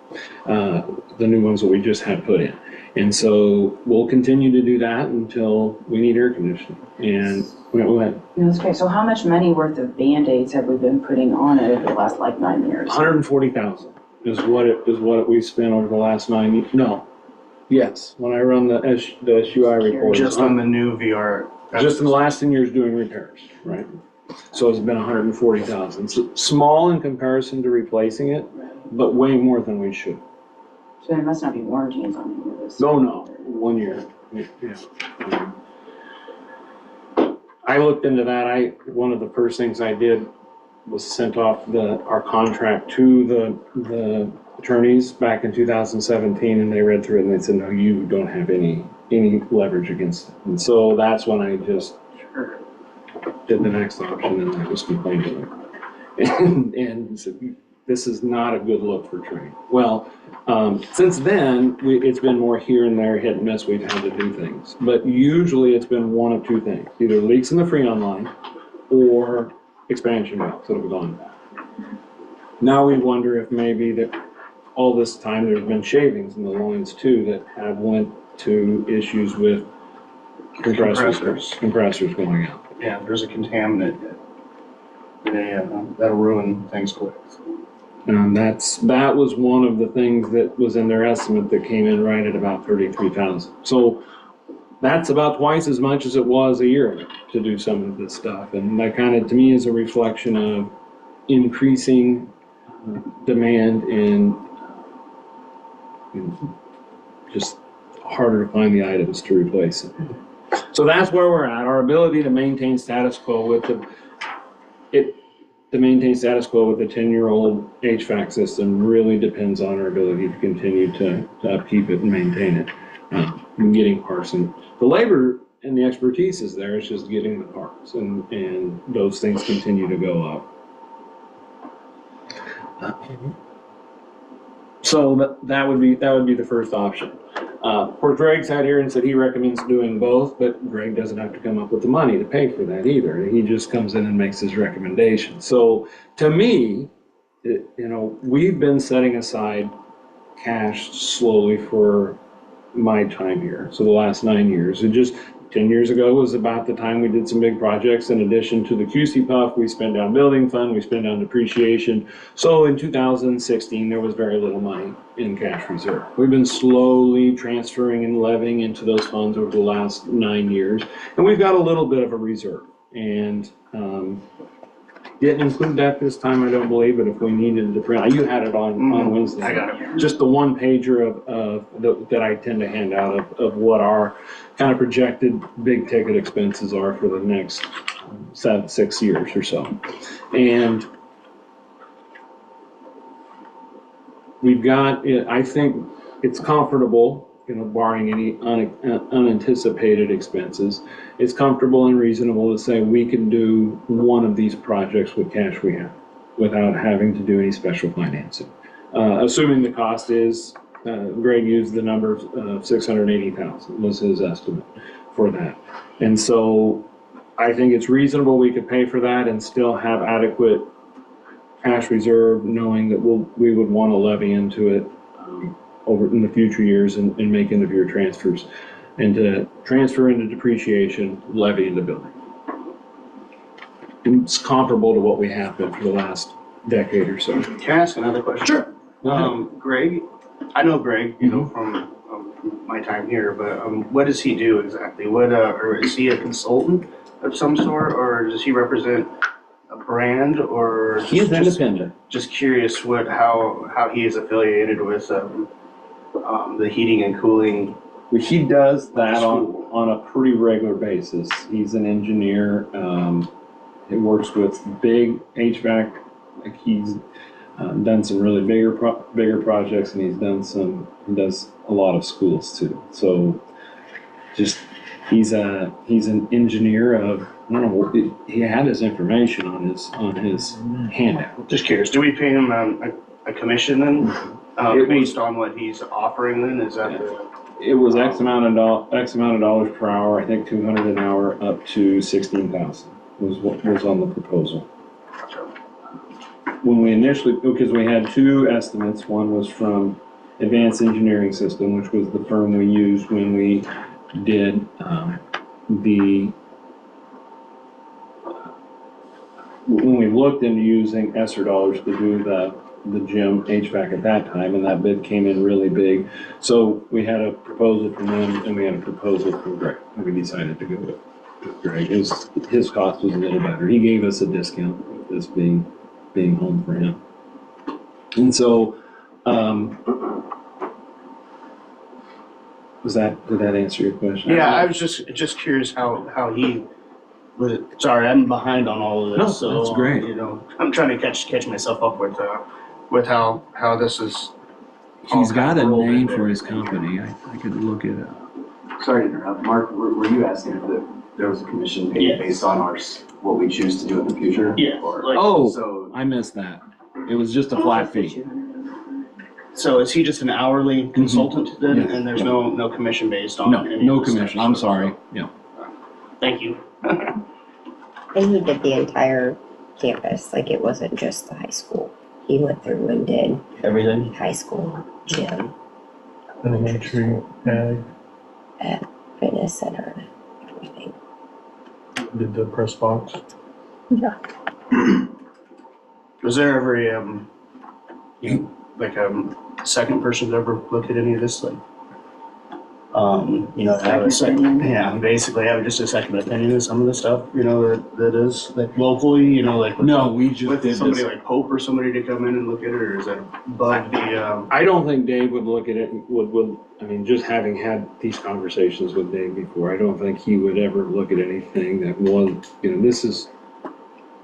[SPEAKER 6] The new ones that we just had put in. And so we'll continue to do that until we need air conditioning. And go ahead.
[SPEAKER 3] Okay, so how much money worth of Band-Aids have we been putting on it over the last like 9 years?
[SPEAKER 6] 140,000 is what we spent over the last 9 years. No. Yes, when I run the SUI report.
[SPEAKER 2] Just on the new VR?
[SPEAKER 6] Just in the last 10 years doing repairs, right? So it's been 140,000. So small in comparison to replacing it, but way more than we should.
[SPEAKER 3] So there must not be warranties on any of this.
[SPEAKER 6] No, 1 year. Yeah. I looked into that. One of the first things I did was sent off our contract to the attorneys back in 2017, and they read through it and they said, no, you don't have any leverage against it. And so that's when I just did the next option, and I was complaining and said, this is not a good look for training. Well, since then, it's been more here and there, hit and miss. We've had to do things. But usually it's been one of two things. Either leaks in the Freon line or expansion valves that have gone bad. Now we wonder if maybe that all this time there's been shavings in the lines too that have went to issues with compressors going out.
[SPEAKER 2] Yeah, there's a contaminant that'll ruin things quick.
[SPEAKER 6] And that was one of the things that was in their estimate that came in right at about 33,000. So that's about twice as much as it was a year ago to do some of this stuff. And that kind of, to me, is a reflection of increasing demand and just harder to find the items to replace it. So that's where we're at. Our ability to maintain status quo with the 10-year-old HVAC system really depends on our ability to continue to upkeep it and maintain it. And getting parts, and the labor and the expertise is there. It's just getting the parts, and those things continue to go up. So that would be the first option. Of course, Greg sat here and said he recommends doing both, but Greg doesn't have to come up with the money to pay for that either. He just comes in and makes his recommendation. So to me, we've been setting aside cash slowly for my time here. So the last 9 years, and just 10 years ago was about the time we did some big projects. In addition to the QC Puff, we spent down building fund, we spent down depreciation. So in 2016, there was very little money in cash reserve. We've been slowly transferring and levying into those funds over the last 9 years. And we've got a little bit of a reserve. And didn't include that this time, I don't believe, but if we needed to print, you had it on Wednesday.
[SPEAKER 2] I got it here.
[SPEAKER 6] Just the one pager that I tend to hand out of what our kind of projected big ticket expenses are for the next 6 years or so. And we've got, I think it's comfortable, barring any unanticipated expenses, it's comfortable and reasonable to say we can do one of these projects with cash we have without having to do any special financing. Assuming the cost is, Greg used the number of 680,000 was his estimate for that. And so I think it's reasonable we could pay for that and still have adequate cash reserve, knowing that we would want to levy into it over in the future years and make end of year transfers, and to transfer into depreciation, levy into building. It's comparable to what we have been for the last decade or so.
[SPEAKER 2] Can I ask another question?
[SPEAKER 6] Sure.
[SPEAKER 2] Greg, I know Greg, from my time here, but what does he do exactly? Or is he a consultant of some sort, or does he represent a brand, or
[SPEAKER 6] He is independent.
[SPEAKER 2] Just curious how he is affiliated with the heating and cooling.
[SPEAKER 6] He does that on a pretty regular basis. He's an engineer. He works with big HVAC. Like he's done some really bigger projects, and he does a lot of schools too. So just He's an engineer of, I don't know, he had his information on his handout.
[SPEAKER 2] Just curious, do we pay him a commission then?
[SPEAKER 6] It was-
[SPEAKER 2] Based on what he's offering then, is that the?
[SPEAKER 6] It was X amount of dollars per hour, I think 200 an hour up to 16,000 was what was on the proposal. When we initially, because we had two estimates, one was from Advanced Engineering System, which was the firm we used when we did when we looked into using ESSER dollars to do the gym HVAC at that time, and that bid came in really big. So we had a proposal from them, and we had a proposal from Greg, and we decided to go with Greg. His cost was a little better. He gave us a discount with this being home for him. And so, did that answer your question?
[SPEAKER 2] Yeah, I was just curious how he was, sorry, I'm behind on all of this,
[SPEAKER 6] No,
[SPEAKER 2] so.
[SPEAKER 6] that's great.
[SPEAKER 2] You know, I'm trying to catch myself up with how this is.
[SPEAKER 6] He's got a
[SPEAKER 2] rolled
[SPEAKER 6] name
[SPEAKER 2] into
[SPEAKER 6] for
[SPEAKER 2] it.
[SPEAKER 6] his company. I could look it up.
[SPEAKER 11] Sorry to interrupt. Mark, were you asking if there was a commission paid
[SPEAKER 2] Yes.
[SPEAKER 11] based on what we choose to do in the future?
[SPEAKER 2] Yeah,
[SPEAKER 11] Or-
[SPEAKER 2] like-
[SPEAKER 6] Oh,
[SPEAKER 11] So,
[SPEAKER 6] I missed that. It was just a flat fee.
[SPEAKER 2] So is he just an hourly consultant then,
[SPEAKER 6] Yes.
[SPEAKER 2] and there's no commission based on?
[SPEAKER 6] No,
[SPEAKER 2] any
[SPEAKER 6] no
[SPEAKER 2] of this
[SPEAKER 6] commission.
[SPEAKER 2] stuff?
[SPEAKER 6] I'm sorry. Yeah.
[SPEAKER 2] Thank you.
[SPEAKER 4] And he did the entire campus, like it wasn't just the high school. He went through and did
[SPEAKER 2] Everything.
[SPEAKER 4] high school, gym,
[SPEAKER 1] Elementary, ag,
[SPEAKER 4] fitness center, everything.
[SPEAKER 1] did the press box.
[SPEAKER 4] Yeah.
[SPEAKER 2] Was there ever a second person to ever look at any of this, like, have a second, yeah, basically have just a second opinion of some of the stuff, that is, like, locally, like.
[SPEAKER 6] No, we just
[SPEAKER 2] With
[SPEAKER 6] did
[SPEAKER 2] somebody
[SPEAKER 6] this.
[SPEAKER 2] like Pope or somebody to come in and look at it, or is that above the,
[SPEAKER 6] I don't think Dave would look at it, I mean, just having had these conversations with Dave before, I don't think he would ever look at anything that was, this is,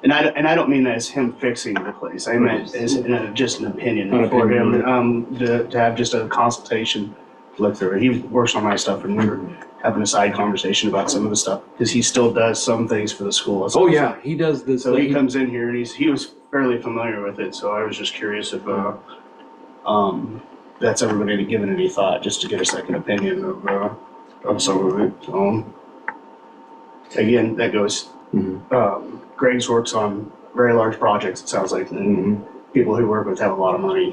[SPEAKER 2] and I don't mean that as him fixing the place, I meant as just an opinion
[SPEAKER 6] An
[SPEAKER 2] for him,
[SPEAKER 6] opinion.
[SPEAKER 2] to have just a consultation look through it. He works on my stuff, and we were having a side conversation about some of the stuff, because he still does some things for the school.
[SPEAKER 6] oh yeah, he does this.
[SPEAKER 2] So he comes in here and he was fairly familiar with it, so I was just curious if, that's ever been given any thought, just to get a second opinion of some of it. Again, that goes, Greg's works on very large projects, it sounds like, and people who work with have a lot of money,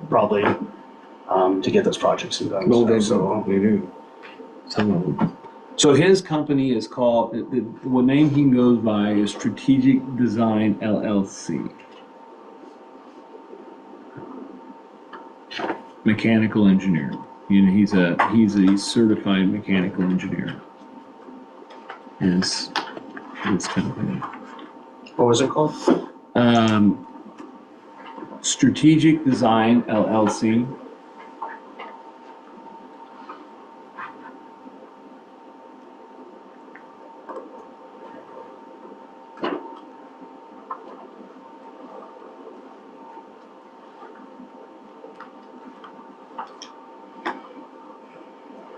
[SPEAKER 2] probably, to get those projects done.
[SPEAKER 6] Well, they
[SPEAKER 2] So,
[SPEAKER 6] do. Some of them. So his company is called, the name he goes by is Strategic Design LLC. Mechanical engineer. He's a certified mechanical engineer. His company.
[SPEAKER 2] what was it called?
[SPEAKER 6] Strategic Design LLC.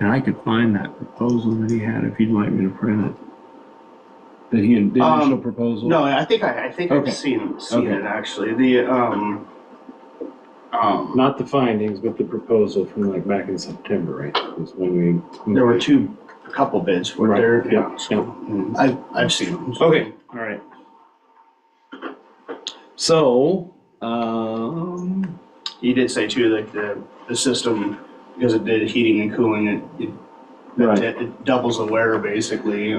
[SPEAKER 6] And I could find that proposal that he had if you'd like me to print it. The initial proposal?
[SPEAKER 2] No, I think
[SPEAKER 6] Okay.
[SPEAKER 2] I've seen
[SPEAKER 6] Okay.
[SPEAKER 2] it actually.
[SPEAKER 6] Not the findings, but the proposal from like back in September, right? Was when we.
[SPEAKER 2] There were a couple bids, were
[SPEAKER 6] Right,
[SPEAKER 2] there?
[SPEAKER 6] yeah,
[SPEAKER 2] So, I've seen them.
[SPEAKER 6] Okay, all right. So,
[SPEAKER 2] You did say too, like the system, because it did heating and cooling, it doubles the wear basically,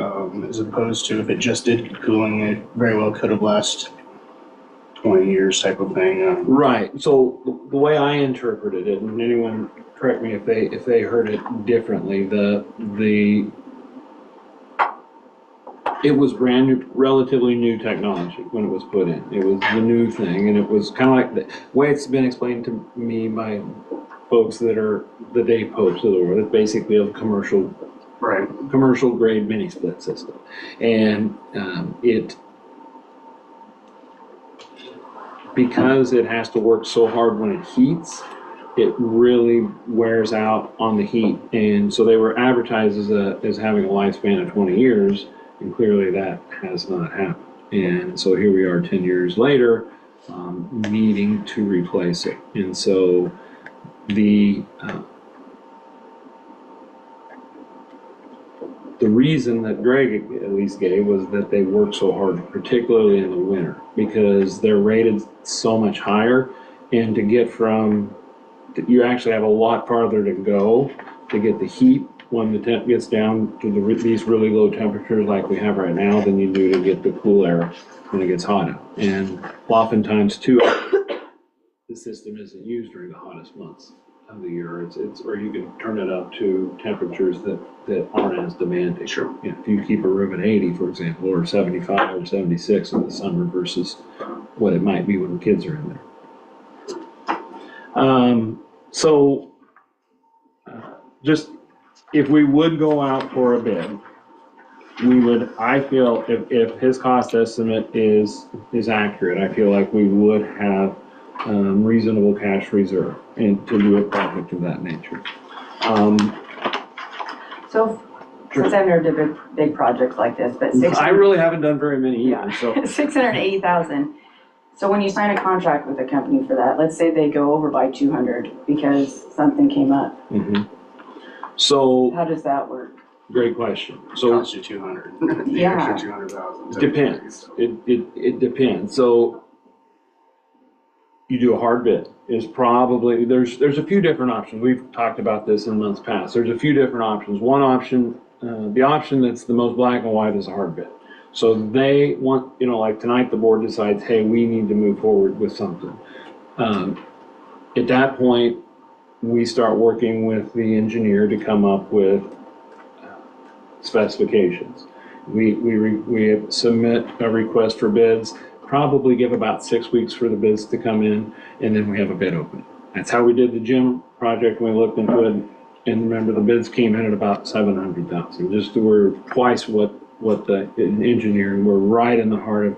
[SPEAKER 2] as opposed to if it just did cooling, it very well could have lasted 20 years type of thing.
[SPEAKER 6] right, so the way I interpreted it, and anyone correct me if they heard it differently, it was brand new, relatively new technology when it was put in. It was the new thing, and it was kind of like the way it's been explained to me by folks that are the Dave Popes of the world. It's basically a commercial grade mini split system, and because it has to work so hard when it heats, it really wears out on the heat. And so they were advertised as having a lifespan of 20 years, and clearly that has not happened. And so here we are 10 years later, needing to replace it. And so the reason that Greg at least gave was that they work so hard, particularly in the winter, because they're rated so much higher. And to get from, you actually have a lot farther to go to get the heat when the temp gets down to these really low temperatures like we have right now than you do to get the cool air when it gets hot out. And oftentimes too, the system isn't used during the hottest months of the year. It's or you can turn it up to temperatures that aren't as demanding.
[SPEAKER 2] Sure.
[SPEAKER 6] You know, if you keep a room at 80, for example, or 75 or 76 in the summer versus what it might be when the kids are in there. Just if we would go out for a bid, we would, I feel, if his cost estimate is accurate, I feel like we would have reasonable cash reserve and to do a project of that nature.
[SPEAKER 3] So, since I've never did big projects like this, but
[SPEAKER 6] I really haven't done very many either,
[SPEAKER 3] Yeah.
[SPEAKER 6] so.
[SPEAKER 3] 680,000. So when you sign a contract with a company for that, let's say they go over by 200 because something came up.
[SPEAKER 6] Mhm. So,
[SPEAKER 3] How does that work?
[SPEAKER 6] great question. So,
[SPEAKER 2] Cost you 200.
[SPEAKER 3] Yeah.
[SPEAKER 2] 200,000.
[SPEAKER 6] depends. It depends. So you do a hard bid is probably, there's a few different options. We've talked about this in months past. There's a few different options. One option, the option that's the most black and white is a hard bid. So they want, you know, like tonight the board decides, hey, we need to move forward with something. At that point, we start working with the engineer to come up with specifications. We submit a request for bids, probably give about 6 weeks for the bids to come in, and then we have a bid opening. That's how we did the gym project when we looked into it. And remember, the bids came in at about 700,000. Just we're twice what the engineering. We're right in the heart of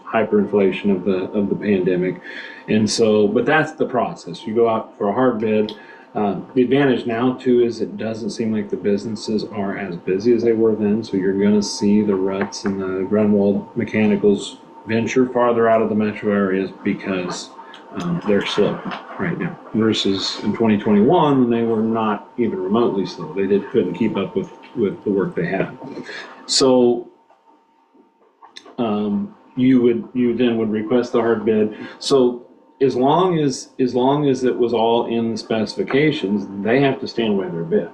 [SPEAKER 6] hyperinflation of the pandemic, and so. But that's the process. You go out for a hard bid. The advantage now too is it doesn't seem like the businesses are as busy as they were then. So you're going to see the Ruts and the Grunwald Mechanicals venture farther out of the metro areas because they're slow right now. Versus in 2021 when they were not even remotely slow. They couldn't keep up with the work they had. So you then would request the hard bid. So as long as it was all in the specifications, they have to stand by their bid.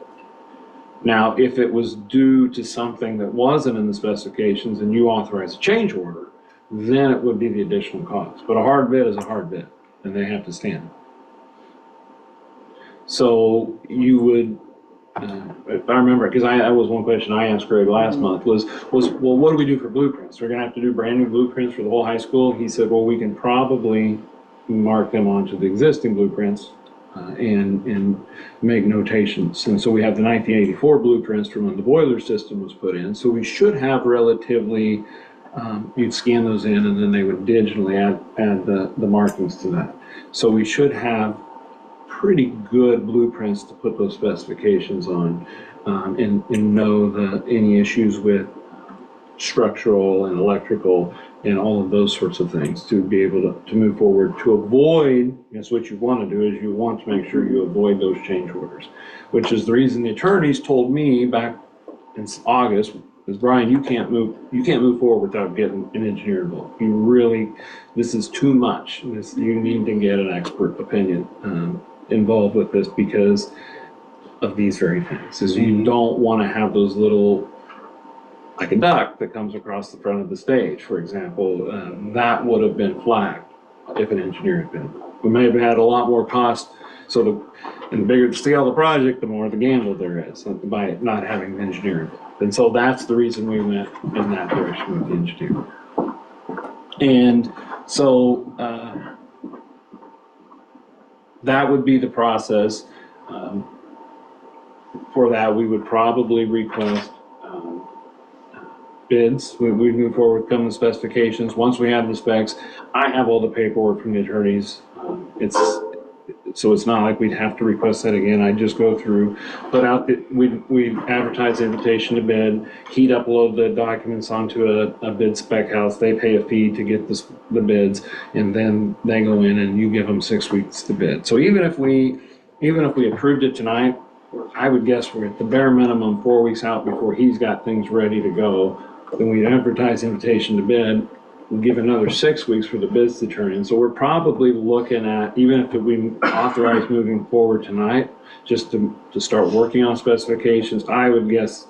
[SPEAKER 6] Now, if it was due to something that wasn't in the specifications and you authorize a change order, then it would be the additional cost. But a hard bid is a hard bid, and they have to stand. So you would, if I remember, because that was one question I asked Greg last month was, well, what do we do for blueprints? We're gonna have to do brand new blueprints for the whole high school? He said, well, we can probably mark them onto the existing blueprints and make notations. And so we have the 1984 blueprints from when the boiler system was put in. So we should have relatively, you'd scan those in and then they would digitally add the markings to that. So we should have pretty good blueprints to put those specifications on and know any issues with structural and electrical and all of those sorts of things to be able to move forward to avoid, that's what you want to do, is you want to make sure you avoid those change orders, which is the reason the attorneys told me back in August is, Brian, you can't move forward without getting an engineer involved. You really, this is too much. You need to get an expert opinion involved with this because of these very things. Is you don't want to have those little, like a duck that comes across the front of the stage, for example, that would have been flagged if an engineer had been. We may have had a lot more cost, and the bigger the scale of the project, the more the gamble there is by not having an engineer involved. And so that's the reason we went in that direction with the engineer. And so that would be the process. For that, we would probably request bids. We move forward with the specifications. Once we have the specs, I have all the paperwork from the attorneys. It's So it's not like we'd have to request that again. I'd just go through, we'd advertise the invitation to bid. He'd upload the documents onto a bid spec house. They pay a fee to get the bids, and then they go in and you give them 6 weeks to bid. So even if we approved it tonight, I would guess we're at the bare minimum 4 weeks out before he's got things ready to go. Then we'd advertise invitation to bid. We'll give another 6 weeks for the bids to turn in. So we're probably looking at, even if we authorize moving forward tonight, just to start working on specifications, I would guess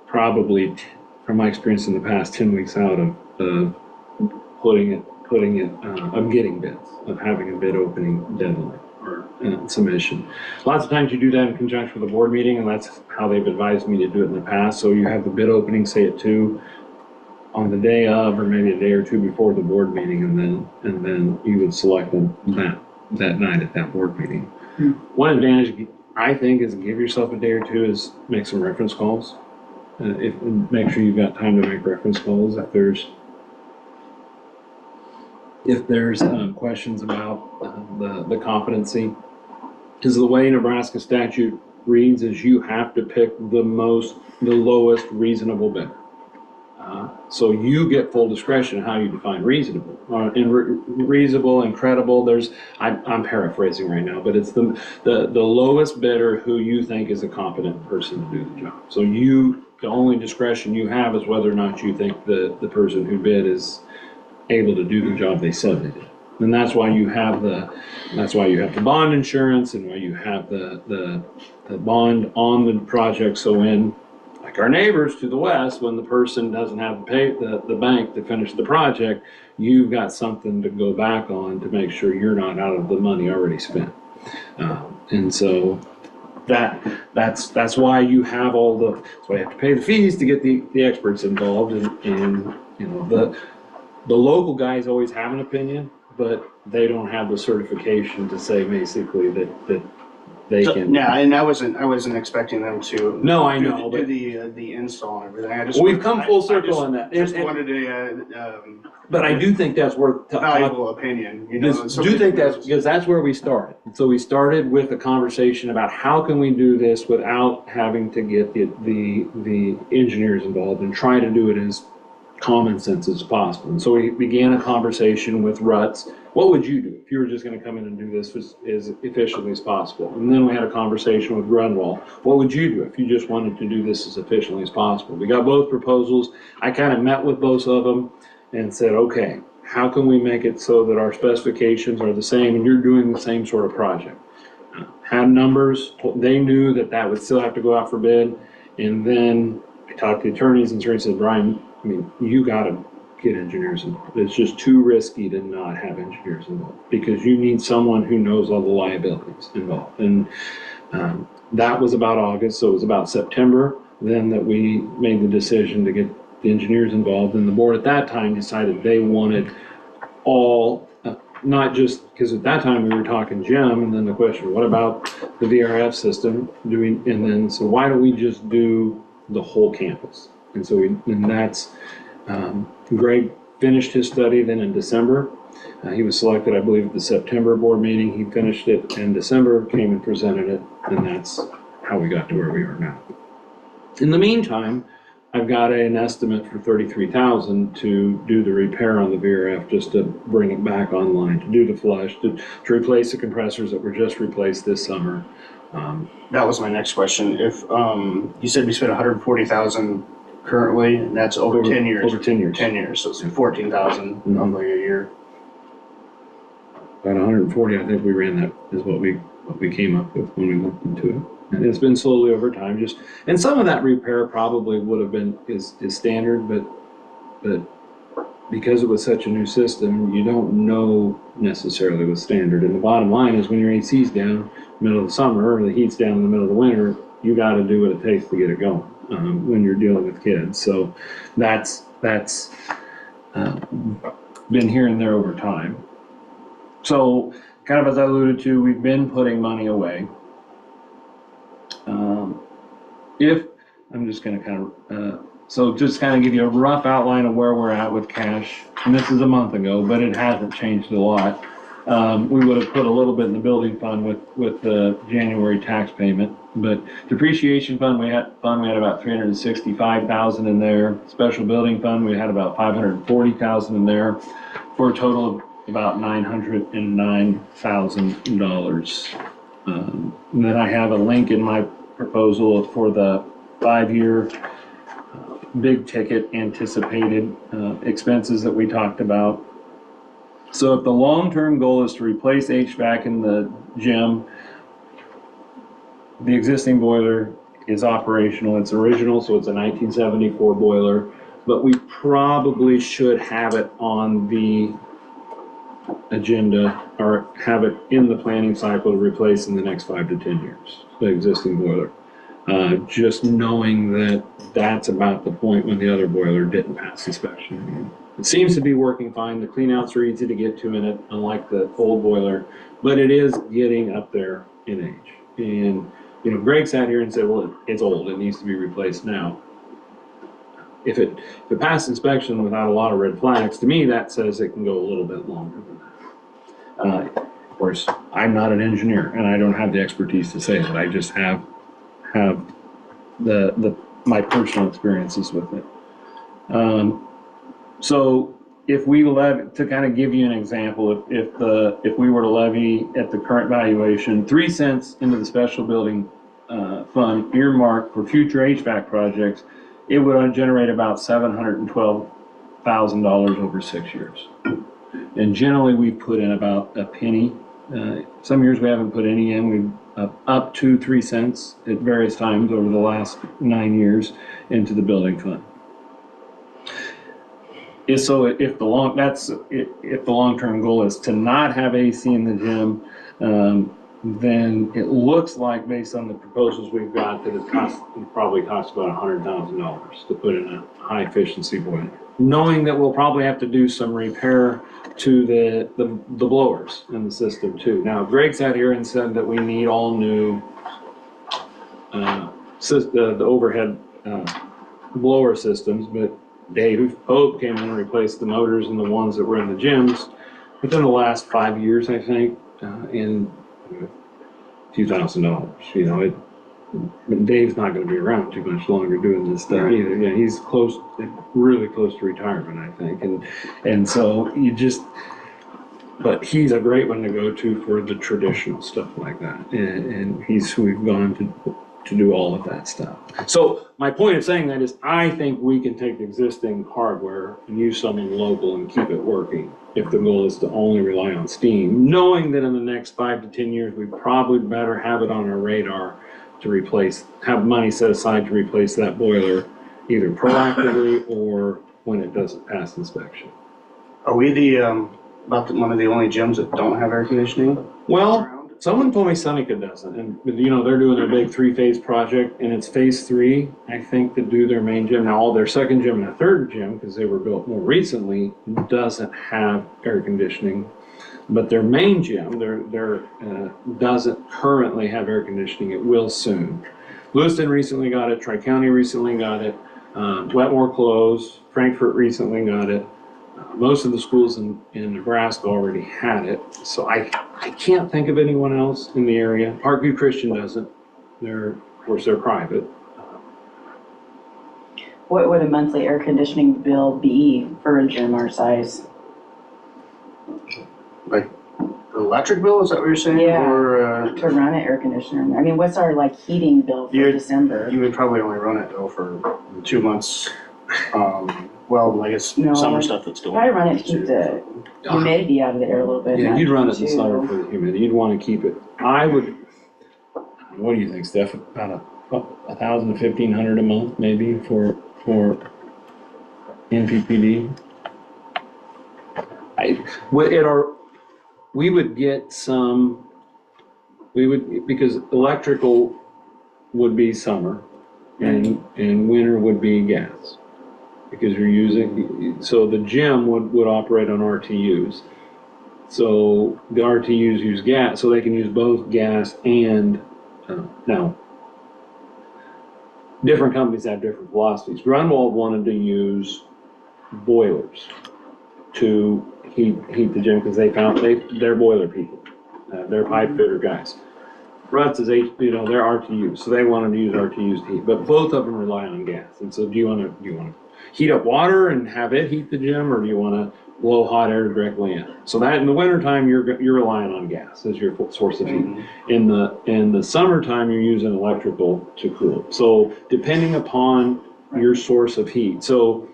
[SPEAKER 6] probably, from my experience in the past, 10 weeks out of of getting bids, of having a bid opening deadline or submission. Lots of times you do that in conjunction with a board meeting, and that's how they've advised me to do it in the past. So you have the bid opening, say at 2, on the day of, or maybe a day or two before the board meeting, and then you would select them that night at that board meeting. One advantage, I think, is give yourself a day or two, is make some reference calls. Make sure you've got time to make reference calls if there's questions about the competency. Because the way Nebraska statute reads is you have to pick the lowest reasonable bidder. So you get full discretion in how you define reasonable. Reasonable and credible, I'm paraphrasing right now, but it's the lowest bidder who you think is a competent person to do the job. So the only discretion you have is whether or not you think the person who bid is able to do the job they said they did. And that's why you have the bond insurance, and why you have the bond on the project. So when, like our neighbors to the west, when the person doesn't have to pay the bank to finish the project, you've got something to go back on to make sure you're not out of the money already spent. And so that's why you have that's why you have to pay the fees to get the experts involved. And you know, the local guys always have an opinion, but they don't have the certification to say basically that they can.
[SPEAKER 2] Yeah, and I wasn't expecting them to.
[SPEAKER 6] No, I know,
[SPEAKER 2] do the install and everything.
[SPEAKER 6] We've come full circle on that.
[SPEAKER 2] Just wanted a
[SPEAKER 6] but I do think that's worth
[SPEAKER 2] valuable opinion. You know,
[SPEAKER 6] do think that's because that's where we started. So we started with a conversation about how can we do this without having to get the engineers involved, and try to do it as common sense as possible. And so we began a conversation with Ruts. What would you do if you were just going to come in and do this as efficiently as possible? And then we had a conversation with Grunwald. What would you do if you just wanted to do this as efficiently as possible? We got both proposals. I kind of met with both of them and said, okay, how can we make it so that our specifications are the same and you're doing the same sort of project? Had numbers. They knew that would still have to go out for bid. And then I talked to the attorneys, and attorney said, Brian, I mean, you got to get engineers involved. It's just too risky to not have engineers involved, because you need someone who knows all the liabilities involved. And that was about August, so it was about September then that we made the decision to get the engineers involved. And the board at that time decided they wanted all, not just, because at that time we were talking gym, and then the question, what about the VRF system? So why don't we just do the whole campus? And so that's, Greg finished his study then in December. He was selected, I believe, at the September board meeting. He finished it in December, came and presented it, and that's how we got to where we are now. In the meantime, I've got an estimate for $33,000 to do the repair on the VRF, just to bring it back online, to do the flush, to replace the compressors that were just replaced this summer.
[SPEAKER 2] That was my next question. If you said we spent $140,000 currently, and that's over 10 years.
[SPEAKER 6] Over 10 years.
[SPEAKER 2] 10 years, so it's $14,000 roughly a year.
[SPEAKER 6] About 140, I think we ran that, is what we came up with when we looked into it. And it's been slowly over time, and some of that repair probably would have been, is standard, but because it was such a new system, you don't know necessarily what's standard. And the bottom line is, when your AC's down middle of the summer, or the heat's down in the middle of the winter, you got to do what it takes to get it going when you're dealing with kids. So that's been here and there over time. So kind of as I alluded to, we've been putting money away. If I'm just going to kind of so just kind of give you a rough outline of where we're at with cash, and this is a month ago, but it hasn't changed a lot. we would have put a little bit in the building fund with the January tax payment. But depreciation fund, we had about 365,000 in there. Special building fund, we had about 540,000 in there, for a total of about $909,000. Then I have a link in my proposal for the 5-year big ticket anticipated expenses that we talked about. So if the long-term goal is to replace HVAC in the gym, the existing boiler is operational. It's original, so it's a 1974 boiler, but we probably should have it on the agenda or have it in the planning cycle to replace in the next 5 to 10 years, the existing boiler. Just knowing that that's about the point when the other boiler didn't pass inspection. It seems to be working fine. The cleanouts are easy to get to in it, unlike the old boiler, but it is getting up there in age. And, you know, Greg sat here and said, well, it's old, it needs to be replaced now. If it passed inspection without a lot of red flags, to me, that says it can go a little bit longer than that. Of course, I'm not an engineer and I don't have the expertise to say that. I just have my personal experiences with it. So if we to kind of give you an example, if we were to levy at the current valuation 3 cents into the special building fund earmarked for future HVAC projects, it would generate about $712,000 over 6 years. And generally we put in about a penny. Some years we haven't put any in. We've up to 3 cents at various times over the last 9 years into the building fund. So if the long-term goal is to not have AC in the gym, then it looks like, based on the proposals we've got, that it probably costs about $100,000 to put in a high-efficiency boiler. Knowing that we'll probably have to do some repair to the blowers in the system too. Now, Greg sat here and said that we need all new the overhead blower systems, but Dave Pope came in and replaced the motors and the ones that were in the gyms within the last 5 years, I think, in a few $1,000s. You know, but Dave's not going to be around too much longer doing this stuff either. Yeah, he's really close to retirement, I think, and so but he's a great one to go to for the traditional stuff like that, and he's who we've gone to do all of that stuff. So my point of saying that is, I think we can take the existing hardware and use something local and keep it working if the goal is to only rely on steam, knowing that in the next 5 to 10 years we probably better have it on our radar to have money set aside to replace that boiler, either proactively or when it doesn't pass inspection.
[SPEAKER 2] Are we one of the only gyms that don't have air conditioning?
[SPEAKER 6] Well, someone told me Seneca doesn't, and you know, they're doing their big 3-phase project, and it's phase 3, I think, to do their main gym. Now, all their second gym and their third gym, because they were built more recently, doesn't have air conditioning. But their main gym, doesn't currently have air conditioning. It will soon. Lewiston recently got it. Tri-County recently got it. Wetmore closed. Frankfurt recently got it. Most of the schools in Nebraska already had it. So I can't think of anyone else in the area. Parkview Christian doesn't. Of course, they're private.
[SPEAKER 3] What would a monthly air conditioning bill be for a gym our size?
[SPEAKER 2] Like electric bill, is that what you're saying?
[SPEAKER 3] Yeah,
[SPEAKER 2] Or
[SPEAKER 3] to run an air conditioner. I mean, what's our heating bill for December?
[SPEAKER 2] you would probably only run it though for 2 months. Well, I guess
[SPEAKER 3] No.
[SPEAKER 2] summer stuff that's going on.
[SPEAKER 3] Probably run it to keep the humidity out of the air a little bit.
[SPEAKER 6] Yeah, you'd run it in
[SPEAKER 3] too.
[SPEAKER 6] summer for the humidity. You'd want to keep it. What do you think, Steph? About $1,000 to $1,500 a month, maybe, for NPPD. Because electrical would be summer and winter would be gas. Because so the gym would operate on RTUs. So the RTUs use gas, so they can use both gas and, now, different companies have different philosophies. Grunwald wanted to use boilers to heat the gym, because they're boiler people. They're pipe fitter guys. Ruts is they're RTUs, so they wanted to use RTUs to heat, but both of them rely on gas. And so do you wanna heat up water and have it heat the gym, or do you wanna blow hot air directly in? So that in the wintertime, you're relying on gas as your source of heat. In the summertime, you're using electrical to cool. So depending upon your source of heat. So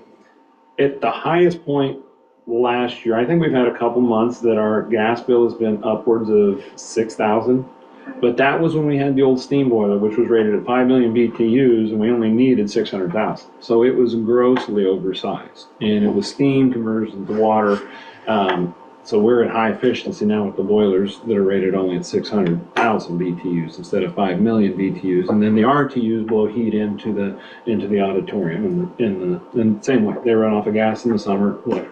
[SPEAKER 6] at the highest point last year, I think we've had a couple months that our gas bill has been upwards of 6,000. But that was when we had the old steam boiler, which was rated at 5 million BTUs, and we only needed 600,000. So it was grossly oversized, and it was steam conversion to water. So we're at high efficiency now with the boilers that are rated only at 600,000 BTUs instead of 5 million BTUs. And then the RTUs blow heat into the auditorium in the same way. They run off of gas in the summer, gas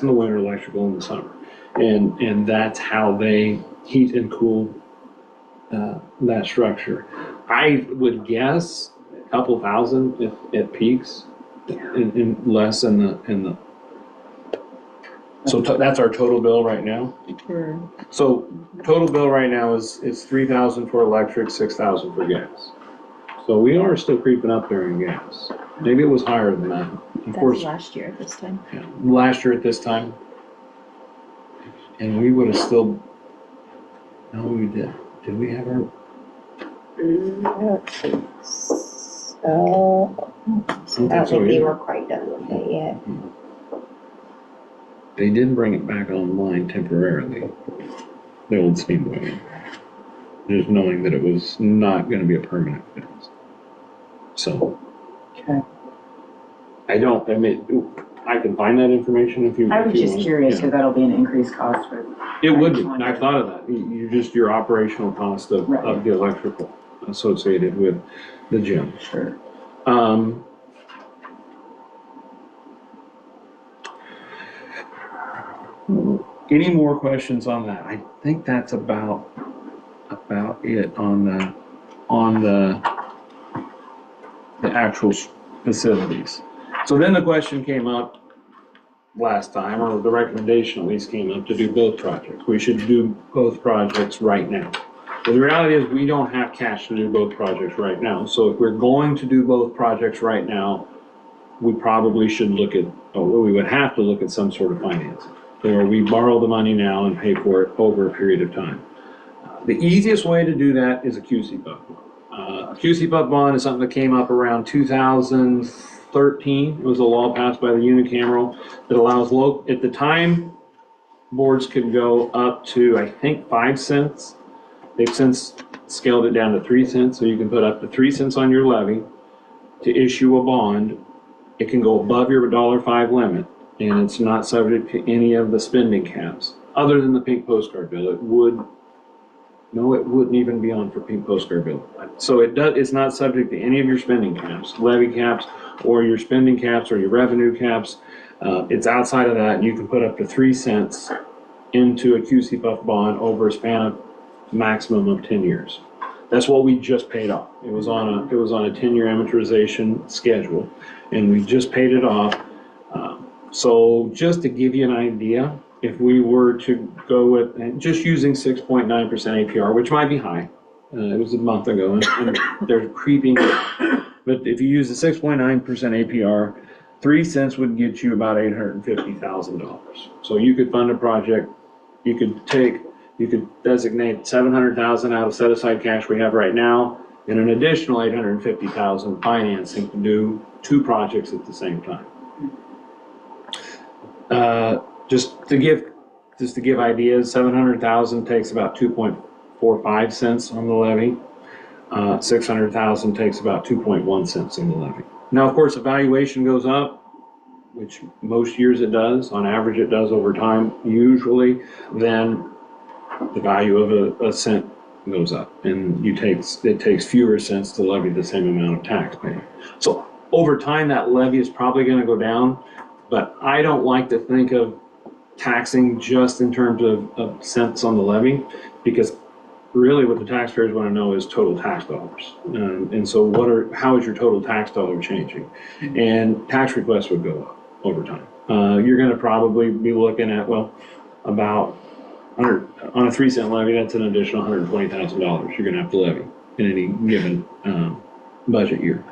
[SPEAKER 6] in the winter, electrical in the summer. And that's how they heat and cool that structure. I would guess a couple thousand if it peaks, and less in the. So that's our total bill right now. So total bill right now is 3,000 for electric, 6,000 for gas. So we are still creeping up there in gas. Maybe it was higher than that. Of course,
[SPEAKER 12] last year at this time.
[SPEAKER 6] yeah, last year at this time. And we would have still, no, we did. Did we have our?
[SPEAKER 4] I don't think so. I don't think they were quite done with it yet.
[SPEAKER 6] They did bring it back online temporarily, the old steam boiler. Just knowing that it was not gonna be a permanent fix. So.
[SPEAKER 3] Okay.
[SPEAKER 6] I can find that information if you.
[SPEAKER 3] I was just curious,
[SPEAKER 6] Yeah.
[SPEAKER 3] because that'll be an increased cost for.
[SPEAKER 6] It would be, and I've thought of that. Your operational cost of the electrical associated with the gym.
[SPEAKER 3] Sure.
[SPEAKER 6] Any more questions on that? I think that's about it on the actual facilities. So then the question came up last time, or the recommendation at least came up, to do both projects. We should do both projects right now. But the reality is we don't have cash to do both projects right now. So if we're going to do both projects right now, we probably should we would have to look at some sort of financing, where we borrow the money now and pay for it over a period of time. The easiest way to do that is a QC bond. A QC bond is something that came up around 2013. It was a law passed by the unicameral that allows at the time, boards could go up to, I think, 5 cents. They've since scaled it down to 3 cents, so you can put up to 3 cents on your levy to issue a bond. It can go above your $1.05 limit, and it's not subject to any of the spending caps, other than the pink postcard bill. It wouldn't even be on for pink postcard bill. So it's not subject to any of your spending caps, levy caps, or your spending caps, or your revenue caps. It's outside of that, and you can put up to 3 cents into a QC Puff bond over a span of maximum of 10 years. That's what we just paid off. It was on a 10-year amortization schedule, and we just paid it off. So just to give you an idea, if we were to go with just using 6.9% APR, which might be high, it was a month ago, and they're creeping. But if you use the 6.9% APR, 3 cents would get you about $850,000. So you could fund a project. You could designate 700,000 out of set-aside cash we have right now, and an additional 850,000 financing to do 2 projects at the same time. Just to give ideas, 700,000 takes about 2.45 cents on the levy. 600,000 takes about 2.1 cents on the levy. Now, of course, evaluation goes up, which most years it does. On average, it does over time. Usually, then the value of a cent goes up, and it takes fewer cents to levy the same amount of tax paid. So over time, that levy is probably going to go down, but I don't like to think of taxing just in terms of cents on the levy, because really what the taxpayers want to know is total tax dollars. And so how is your total tax dollar changing? And tax requests would go up over time. you're gonna probably be looking at, well, about 100, on a 3 cent levy, that's an additional $120,000 you're gonna have to levy in any given, budget year.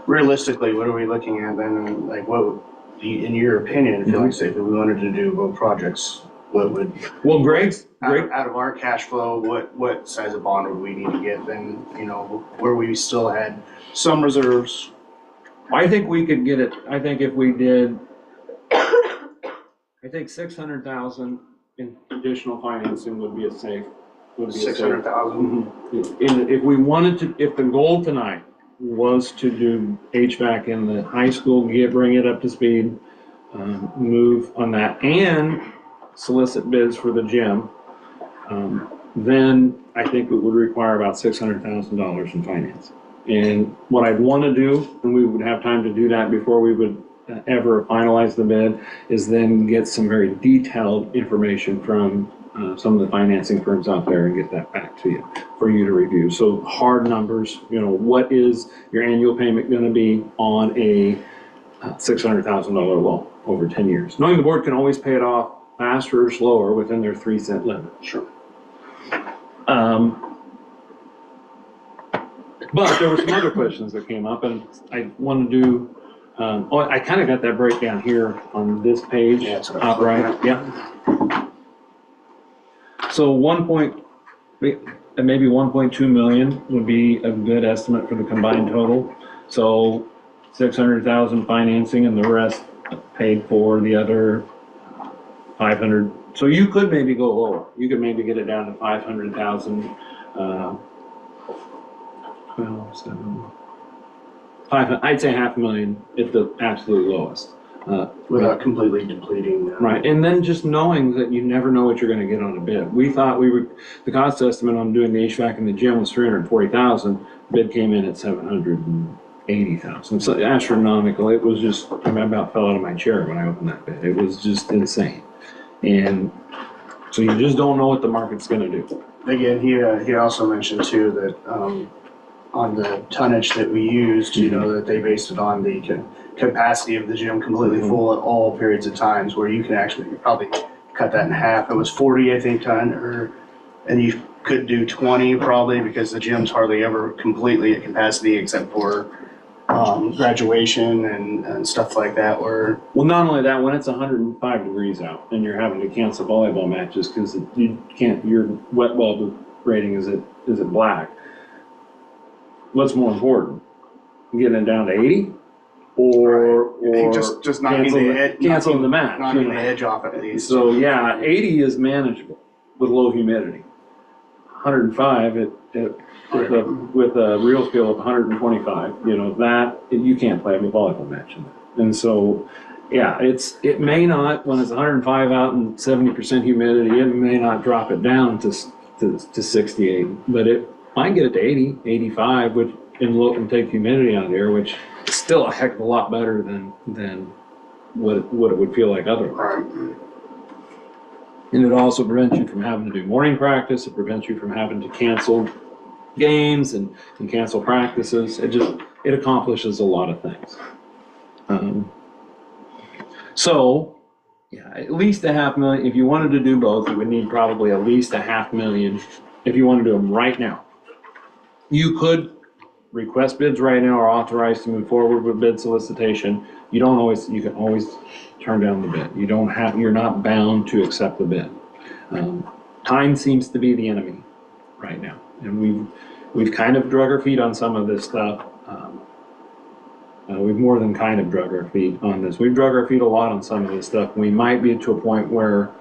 [SPEAKER 2] Realistically, what are we looking at then? Like, what, in your opinion, if like say, if we wanted to do both projects, what would,
[SPEAKER 6] Well, Greg,
[SPEAKER 2] out of our cash flow, what size of bond would we need to get then, you know, where we still had some reserves?
[SPEAKER 6] I think we could get it, I think if we did, I think 600,000 in additional financing would be a safe, would be a safe.
[SPEAKER 2] 600,000?
[SPEAKER 6] If we wanted to, if the goal tonight was to do HVAC in the high school, bring it up to speed, move on that, and solicit bids for the gym, then I think it would require about $600,000 in finance. And what I'd want to do, and we would have time to do that before we would ever finalize the bid, is then get some very detailed information from some of the financing firms out there and get that back to you for you to review. So hard numbers, you know, what is your annual payment going to be on a $600,000 loan over 10 years? Knowing the board can always pay it off faster or slower within their 3 cent limit.
[SPEAKER 2] Sure.
[SPEAKER 6] But there were some other questions that came up, and I want to do, I kind of got that breakdown here on this page.
[SPEAKER 2] Yeah, that's what I
[SPEAKER 6] Top
[SPEAKER 2] was
[SPEAKER 6] right,
[SPEAKER 2] looking
[SPEAKER 6] yeah. So maybe 1.2 million would be a good estimate for the combined total. So 600,000 financing and the rest paid for, the other 500. So you could maybe go lower. You could maybe get it down to 500,000, 12, 7, 500, I'd say 500,000 at the absolute lowest.
[SPEAKER 2] Without completely depleting.
[SPEAKER 6] Right, and then just knowing that you never know what you're gonna get on a bid. We thought the cost estimate on doing the HVAC in the gym was 340,000, bid came in at 780,000. So astronomical, it was just, I about fell out of my chair when I opened that bid. It was just insane. And so you just don't know what the market's gonna do.
[SPEAKER 2] Again, he also mentioned too that, on the tonnage that we used, you know, that they based it on the capacity of the gym completely full at all periods of times, where you can actually probably cut that in half. It was 40, I think, and you could do 20 probably, because the gym's hardly ever completely at capacity except for graduation and stuff like that, where.
[SPEAKER 6] Well, not only that, when it's 105 degrees out and you're having to cancel volleyball matches because you can't, your wet bulb rating is it black. What's more important, getting it down to 80 or
[SPEAKER 2] just knocking
[SPEAKER 6] canceling the match,
[SPEAKER 2] knocking the edge off at least.
[SPEAKER 6] So yeah, 80 is manageable with low humidity. 105 with a real feel of 125, you know, that you can't play a volleyball match in that. And so yeah, it may not, when it's 105 out and 70% humidity, it may not drop it down to 68, but it might get it to 80, 85, which and take humidity out of the air, which is still a heck of a lot better than what it would feel like otherwise. And it also prevents you from having to do morning practice. It prevents you from having to cancel games and cancel practices. It accomplishes a lot of things. So yeah, at least $500,000. If you wanted to do both, you would need probably at least $500,000 if you want to do them right now. You could request bids right now or authorize to move forward with bid solicitation. You can always turn down the bid. You're not bound to accept the bid. Time seems to be the enemy right now. And we've kind of drug our feet on some of this stuff. We've more than kind of drug our feet on this. We've drug our feet a lot on some of this stuff. We might be to a point where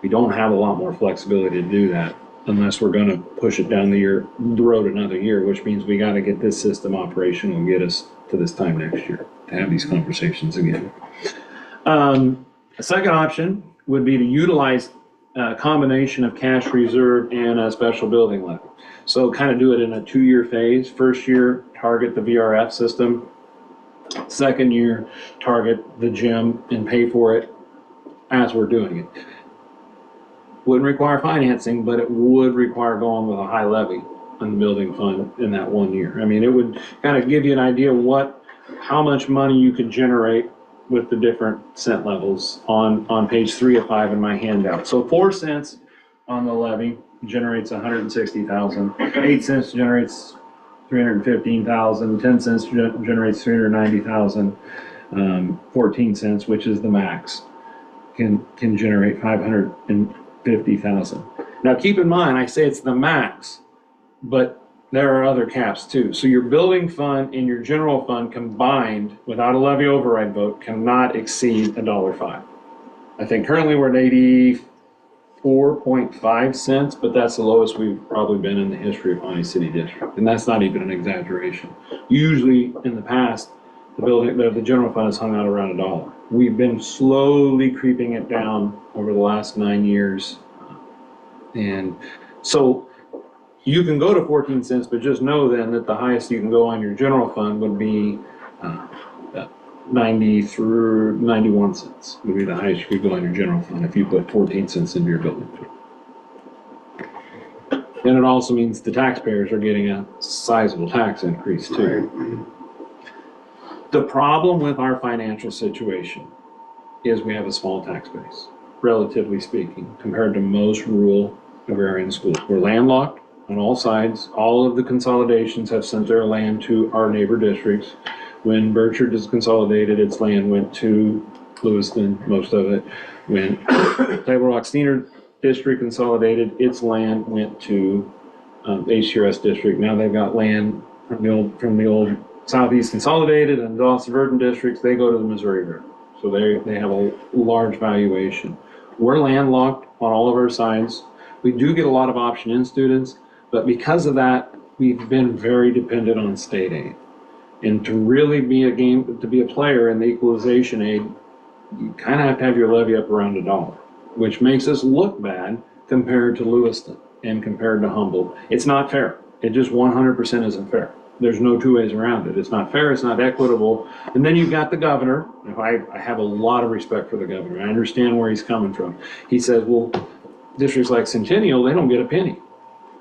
[SPEAKER 6] we don't have a lot more flexibility to do that, unless we're gonna push it down the road another year, which means we gotta get this system operational and get us to this time next year to have these conversations again. A second option would be to utilize a combination of cash reserve and a special building levy. So kind of do it in a 2-year phase. First year, target the VRF system. Second year, target the gym and pay for it as we're doing it. Wouldn't require financing, but it would require going with a high levy on the building fund in that 1 year. I mean, it would kind of give you an idea how much money you could generate with the different cent levels on page 3 of 5 in my handout. So 4 cents on the levy generates 160,000. 8 cents generates 315,000. 10 cents generates 390,000. 14 cents, which is the max, can generate 550,000. Now keep in mind, I say it's the max, but there are other caps too. So your building fund and your general fund combined, without a levy override vote, cannot exceed $1.05. I think currently we're at 84.5 cents, but that's the lowest we've probably been in the history of Pawnee City District, and that's not even an exaggeration. Usually in the past, the general fund has hung out around $1. We've been slowly creeping it down over the last 9 years, and so you can go to 14 cents, but just know then that the highest you can go on your general fund would be 90 through 91 cents would be the highest you could go on your general fund if you put 14 cents into your building fund. And it also means the taxpayers are getting a sizable tax increase too. The problem with our financial situation is we have a small tax base, relatively speaking, compared to most rural agrarian schools. We're landlocked on all sides. All of the consolidations have sent their land to our neighbor districts. When Burchard is consolidated, its land went to Lewiston, most of it. When Table Rock Steiner District consolidated, its land went to HCRS District. Now they've got land from the old Southeast Consolidated and Dawson Verdon districts. They go to the Missouri River. So they have a large valuation. We're landlocked on all of our sides. We do get a lot of option-in students, but because of that, we've been very dependent on state aid. And to really be a player in the equalization aid, you kind of have to have your levy up around $1, which makes us look bad compared to Lewiston and compared to Humboldt. It's not fair. It just 100% isn't fair. There's no two ways around it. It's not fair, it's not equitable. And then you've got the governor. I have a lot of respect for the governor. I understand where he's coming from. He says, well, districts like Centennial, they don't get a penny.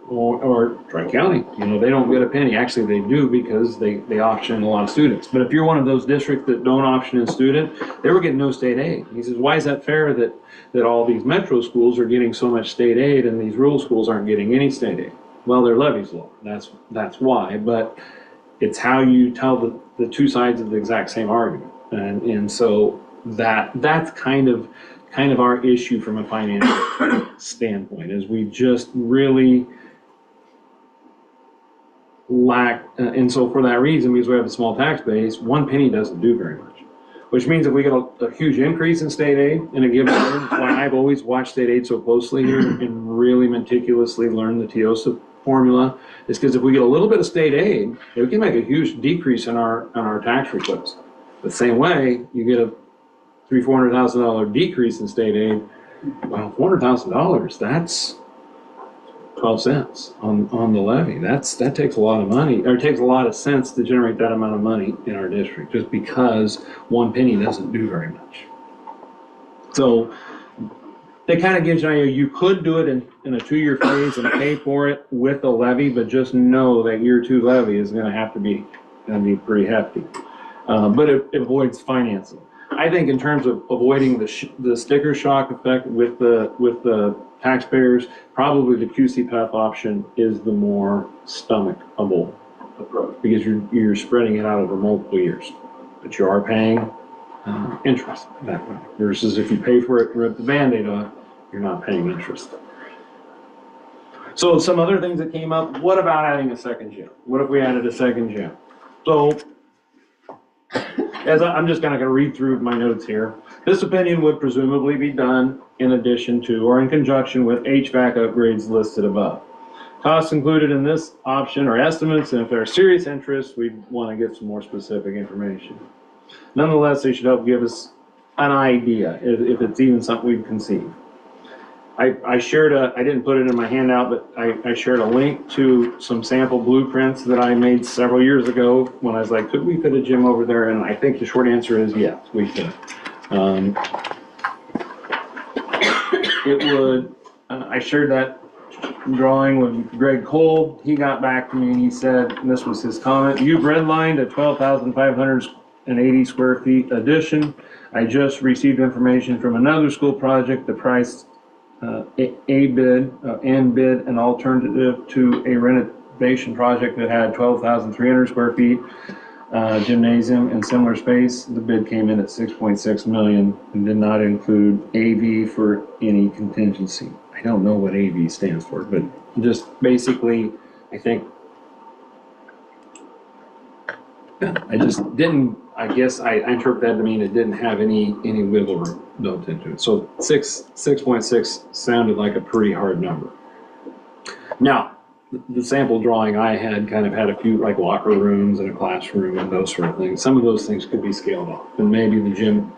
[SPEAKER 6] Or Tri-County, they don't get a penny. Actually, they do because they option a lot of students. But if you're one of those districts that don't option a student, they were getting no state aid. He says, why is that fair that all these metro schools are getting so much state aid and these rural schools aren't getting any state aid? Well, their levy's low. That's why. But it's how you tell the two sides of the exact same argument. And so that's kind of our issue from a financial standpoint, is we just really lack, and so for that reason, because we have a small tax base, 1 penny doesn't do very much. Which means if we get a huge increase in state aid in a given year, that's why I've always watched state aid so closely here and really meticulously learned the TIOSA formula, is because if we get a little bit of state aid, we can make a huge decrease in our tax request. The same way, you get a $300,000-$400,000 decrease in state aid, well, $400,000, that's 12 cents on the levy. That takes a lot of money, or it takes a lot of sense to generate that amount of money in our district, just because 1 penny doesn't do very much. So that kind of gives you an idea. You could do it in a 2-year phase and pay for it with a levy, but just know that year 2 levy is going to have to be pretty hefty. But it avoids financing. I think in terms of avoiding the sticker shock effect with the taxpayers, probably the QCPF option is the more stomachable approach, because you're spreading it out over multiple years, but you are paying interest that way. Versus if you pay for it and rip the Band-Aid off, you're not paying interest. So some other things that came up. What about adding a second gym? What if we added a second gym? So I'm just going to read through my notes here. This opinion would presumably be done in addition to or in conjunction with HVAC upgrades listed above. Costs included in this option are estimates, and if there are serious interests, we'd want to get some more specific information. Nonetheless, they should help give us an idea if it's even something we'd conceive. I shared I didn't put it in my handout, but I shared a link to some sample blueprints that I made several years ago when I was like, could we put a gym over there? And I think the short answer is yes, we could. I shared that drawing with Greg Cole. He got back to me and he said, and this was his comment, you've redlined a 12,580 square feet addition I just received information from another school project, the price, and bid an alternative to a renovation project that had 12,300 square feet, gymnasium and similar space. The bid came in at 6.6 million and did not include AV for any contingency. I don't know what AV stands for, but just basically, I think, I just didn't, I guess I interpret that to mean it didn't have any wiggle room built into it. So 6.6 sounded like a pretty hard number. Now, the sample drawing I had kind of had a few like locker rooms and a classroom and those sort of things. Some of those things could be scaled off. And maybe the gym,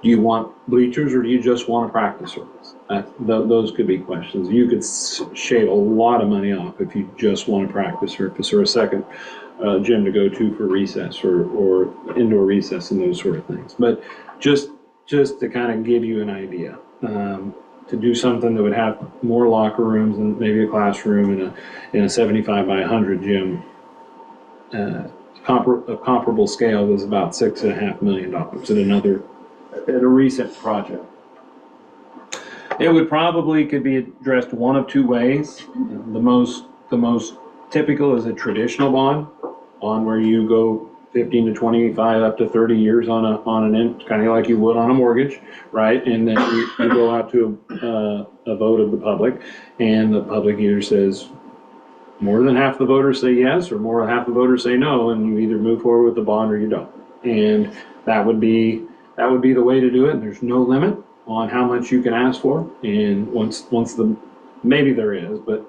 [SPEAKER 6] do you want bleachers or do you just want a practice surface? Those could be questions. You could shave a lot of money off if you just want a practice surface or a second gym to go to for recess or indoor recess and those sort of things. But just to kind of give you an idea, to do something that would have more locker rooms and maybe a classroom in a 75 by 100 gym, a comparable scale was about $6.5 million at a recent project. It would probably could be addressed one of two ways. The most typical is a traditional bond where you go 15 to 25 up to 30 years on an kind of like you would on a mortgage, right? And then you go out to a vote of the public, and the public either says more than half the voters say yes, or more than half the voters say no, and you either move forward with the bond or you don't. And that would be the way to do it. There's no limit on how much you can ask for, and maybe there is, but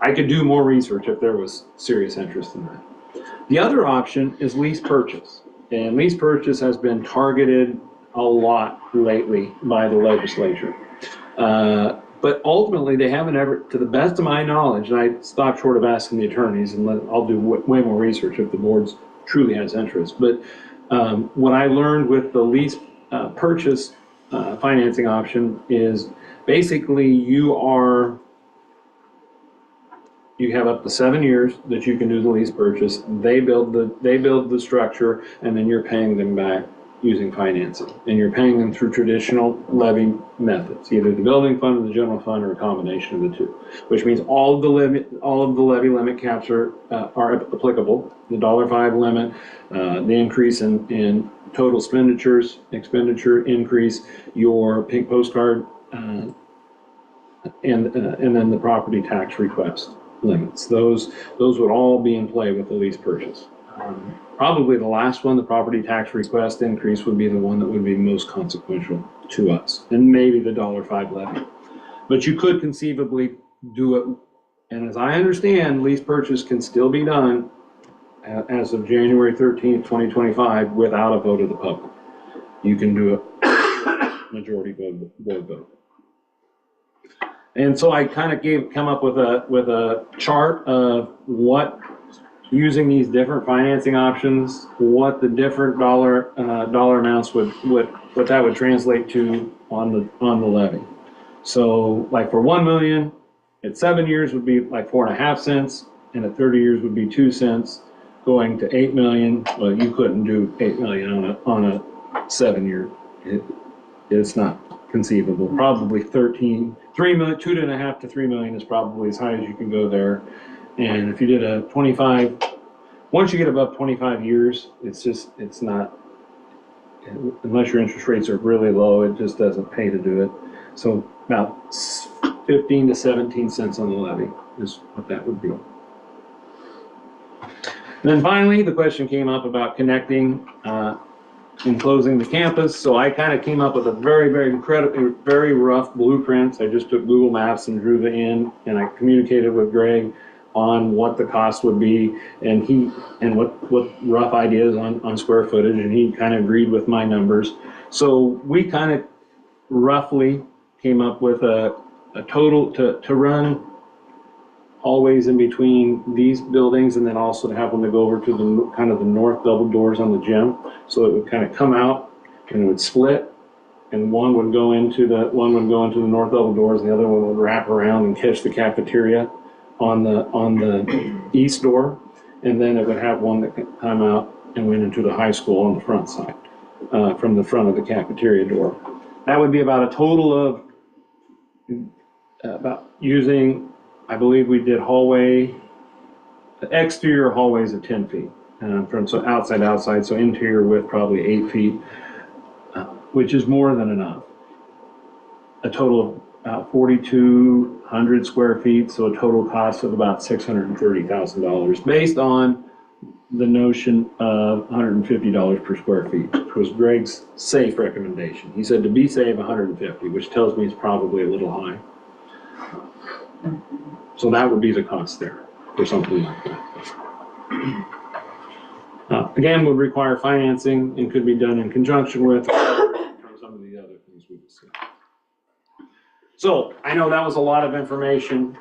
[SPEAKER 6] I could do more research if there was serious interest in that. The other option is lease purchase, and lease purchase has been targeted a lot lately by the legislature. But ultimately, they haven't ever, to the best of my knowledge, and I stopped short of asking the attorneys, and I'll do way more research if the board truly has interest. But what I learned with the lease purchase financing option is basically you have up to 7 years that you can do the lease purchase. They build the structure, and then you're paying them back using financing. And you're paying them through traditional levy methods, either the building fund or the general fund or a combination of the two, which means all of the levy limit caps are applicable. The $5 limit, the increase in total expenditure increase, your pink postcard, and then the property tax request limits. Those would all be in play with the lease purchase. Probably the last one, the property tax request increase, would be the one that would be most consequential to us, and maybe the $5 levy. But you could conceivably do it, and as I understand, lease purchase can still be done as of January 13th, 2025, without a vote of the public. You can do a majority board vote. And so I kind of come up with a chart of what, using these different financing options, what the different dollar amounts what that would translate to on the levy. So like for 1 million, at 7 years would be like 4.5 cents, and at 30 years would be 2 cents. Going to 8 million, well, you couldn't do 8 million on a 7 year. It's not conceivable. Probably 3 million, 2.5 to 3 million is probably as high as you can go there. And if you did a 25, once you get above 25 years, it's not, unless your interest rates are really low, it just doesn't pay to do it. So about 15 to 17 cents on the levy is what that would be. And then finally, the question came up about connecting and closing the campus. So I kind of came up with a very rough blueprint. I just took Google Maps and drew it in, and I communicated with Greg on what the cost would be, and what rough ideas on square footage, and he kind of agreed with my numbers. So we kind of roughly came up with a total to run hallways in between these buildings, and then also to have them to go over to the kind of the north double doors on the gym. So it would kind of come out and it would split, and one would go into the north double doors, and the other one would wrap around and catch the cafeteria on the east door, and then it would have one that could come out and went into the high school on the front side, from the front of the cafeteria door. That would be about a total of, about using, I believe we did hallway, the exterior hallways of 10 feet, from so outside, so interior width probably 8 feet, which is more than enough. A total of about 4,200 square feet, so a total cost of about $630,000, based on the notion of $150 per square feet, which was Greg's safe recommendation. He said to be safe, 150, which tells me it's probably a little high. So that would be the cost there for something like that. Again, would require financing and could be done in conjunction with some of the other things we discussed. So I know that was a lot of information,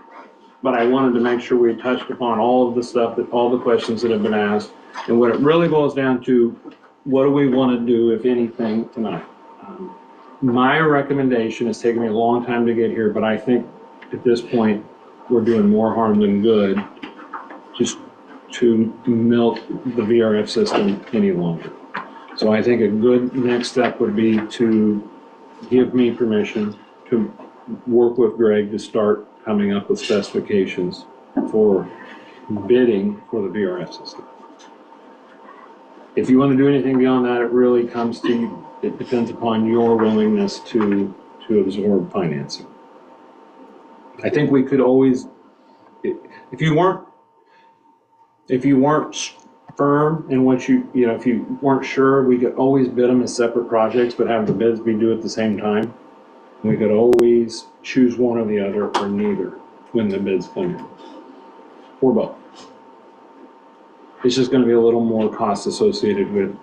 [SPEAKER 6] but I wanted to make sure we touched upon all of the stuff, that all the questions that have been asked, and what it really boils down to, what do we want to do, if anything, tonight? My recommendation, it's taken me a long time to get here, but I think at this point, we're doing more harm than good just to milk the VRF system any longer. So I think a good next step would be to give me permission to work with Greg to start coming up with specifications for bidding for the VRF system. If you want to do anything beyond that, it really comes to, it depends upon your willingness to absorb financing. I think we could always, if you weren't firm in what if you weren't sure, we could always bid them as separate projects, but have the bids be due at the same time. We could always choose one or the other or neither when the bids come in, or both. It's just going to be a little more cost associated with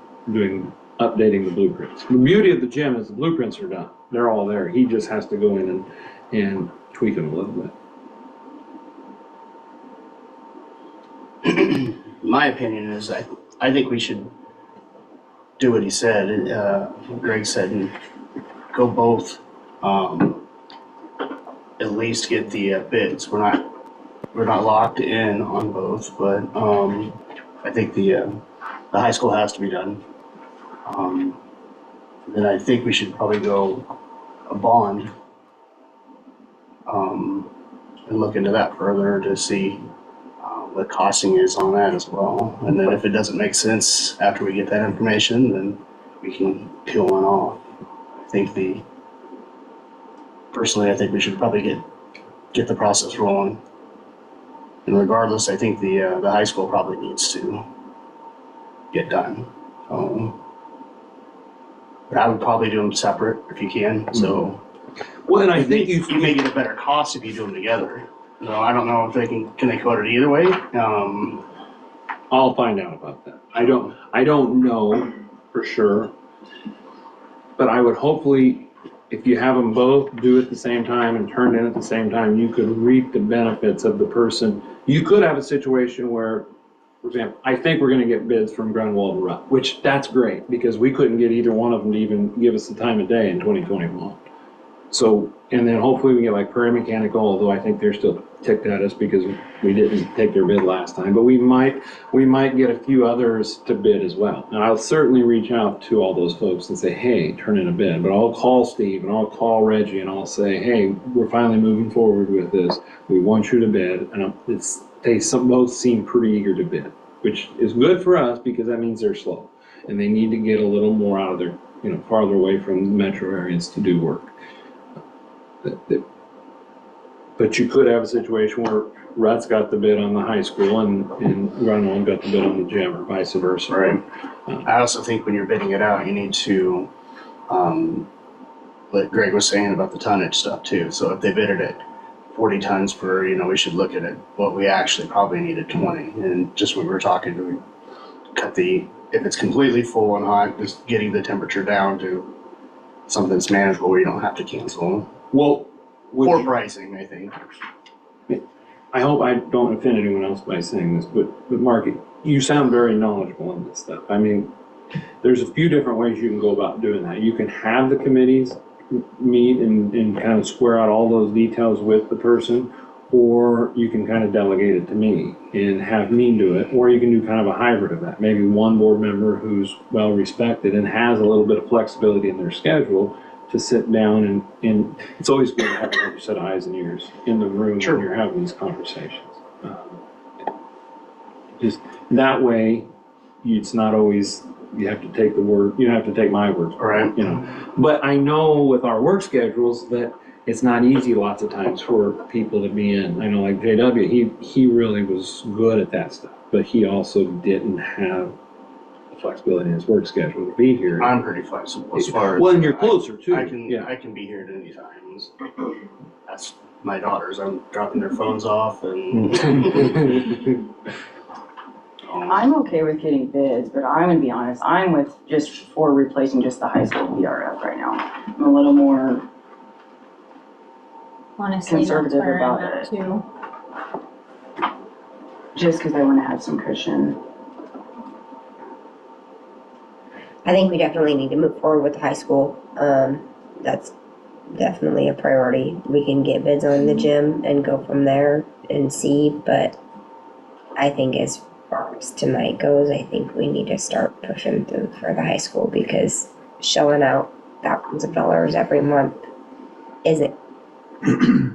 [SPEAKER 6] updating the blueprints. The beauty of the gym is the blueprints are done. They're all there. He just has to go in and tweak them a little bit.
[SPEAKER 2] My opinion is I think we should do what he said, Greg said, and go both. At least get the bids. We're not locked in on both, but I think the high school has to be done. Then I think we should probably go a bond and look into that further to see what costing is on that as well. And then if it doesn't make sense after we get that information, then we can peel one off. Personally, I think we should probably get the process rolling. And regardless, I think the high school probably needs to get done. But I would probably do them separate if you can. So,
[SPEAKER 6] well, and I think
[SPEAKER 2] you may get a better cost if you do them together. So I don't know if they can they code it either way.
[SPEAKER 6] I'll find out about that. I don't know for sure, but I would hopefully, if you have them both do at the same time and turn in at the same time, you could reap the benefits of the person. You could have a situation where, for example, I think we're going to get bids from Grunwald and Rupp, which that's great because we couldn't get either one of them to even give us the time of day in 2021. So, and then hopefully we get like Prairie Mechanical, although I think they're still ticked at us because we didn't take their bid last time, but we might get a few others to bid as well. And I'll certainly reach out to all those folks and say, hey, turn in a bid, but I'll call Steve and I'll call Reggie and I'll say, hey, we're finally moving forward with this. We want you to bid. And they both seem pretty eager to bid, which is good for us because that means they're slow and they need to get a little more out of their, farther away from the metro areas to do work. But you could have a situation where Rutt's got the bid on the high school and Grunwald got the bid on the gym or vice versa.
[SPEAKER 2] Right. I also think when you're bidding it out, you need to, what Greg was saying about the tonnage stuff too. So if they bid it at 40 tons per, we should look at it, what we actually probably need at 20. And just when we were talking, to cut if it's completely full and hot, just getting the temperature down to something that's manageable where you don't have to cancel.
[SPEAKER 6] Well,
[SPEAKER 2] for pricing, I think.
[SPEAKER 6] I hope I don't offend anyone else by saying this, but Mark, you sound very knowledgeable in this stuff. I mean, there's a few different ways you can go about doing that. You can have the committees meet and kind of square out all those details with the person, or you can kind of delegate it to me and have me do it, or you can do kind of a hybrid of that. Maybe one board member who's well-respected and has a little bit of flexibility in their schedule to sit down and it's always good to have another set of eyes and ears in the room
[SPEAKER 2] Sure.
[SPEAKER 6] when you're having these conversations. Just that way, it's not always, you have to take the word, you don't have to take my word.
[SPEAKER 2] Right.
[SPEAKER 6] You know, but I know with our work schedules that it's not easy lots of times for people to be in. I know like JW, he really was good at that stuff, but he also didn't have the flexibility in his work schedule to be here.
[SPEAKER 2] I'm pretty flexible as far as.
[SPEAKER 6] Well, and you're closer too.
[SPEAKER 2] I can be here at any time. That's my daughters. I'm dropping their phones off and.
[SPEAKER 3] I'm okay with getting bids, but I'm gonna be honest, I'm with just for replacing just the high school VRF right now. I'm a little more,
[SPEAKER 5] Honestly, that's
[SPEAKER 3] Conservative
[SPEAKER 5] where I'm
[SPEAKER 3] about
[SPEAKER 5] at
[SPEAKER 3] it.
[SPEAKER 5] too.
[SPEAKER 3] just because I wanna have some cushion.
[SPEAKER 4] I think we definitely need to move forward with the high school. That's definitely a priority. We can get bids on the gym and go from there and see, but I think as far as tonight goes, I think we need to start pushing through for the high school because shelling out thousands of dollars every month isn't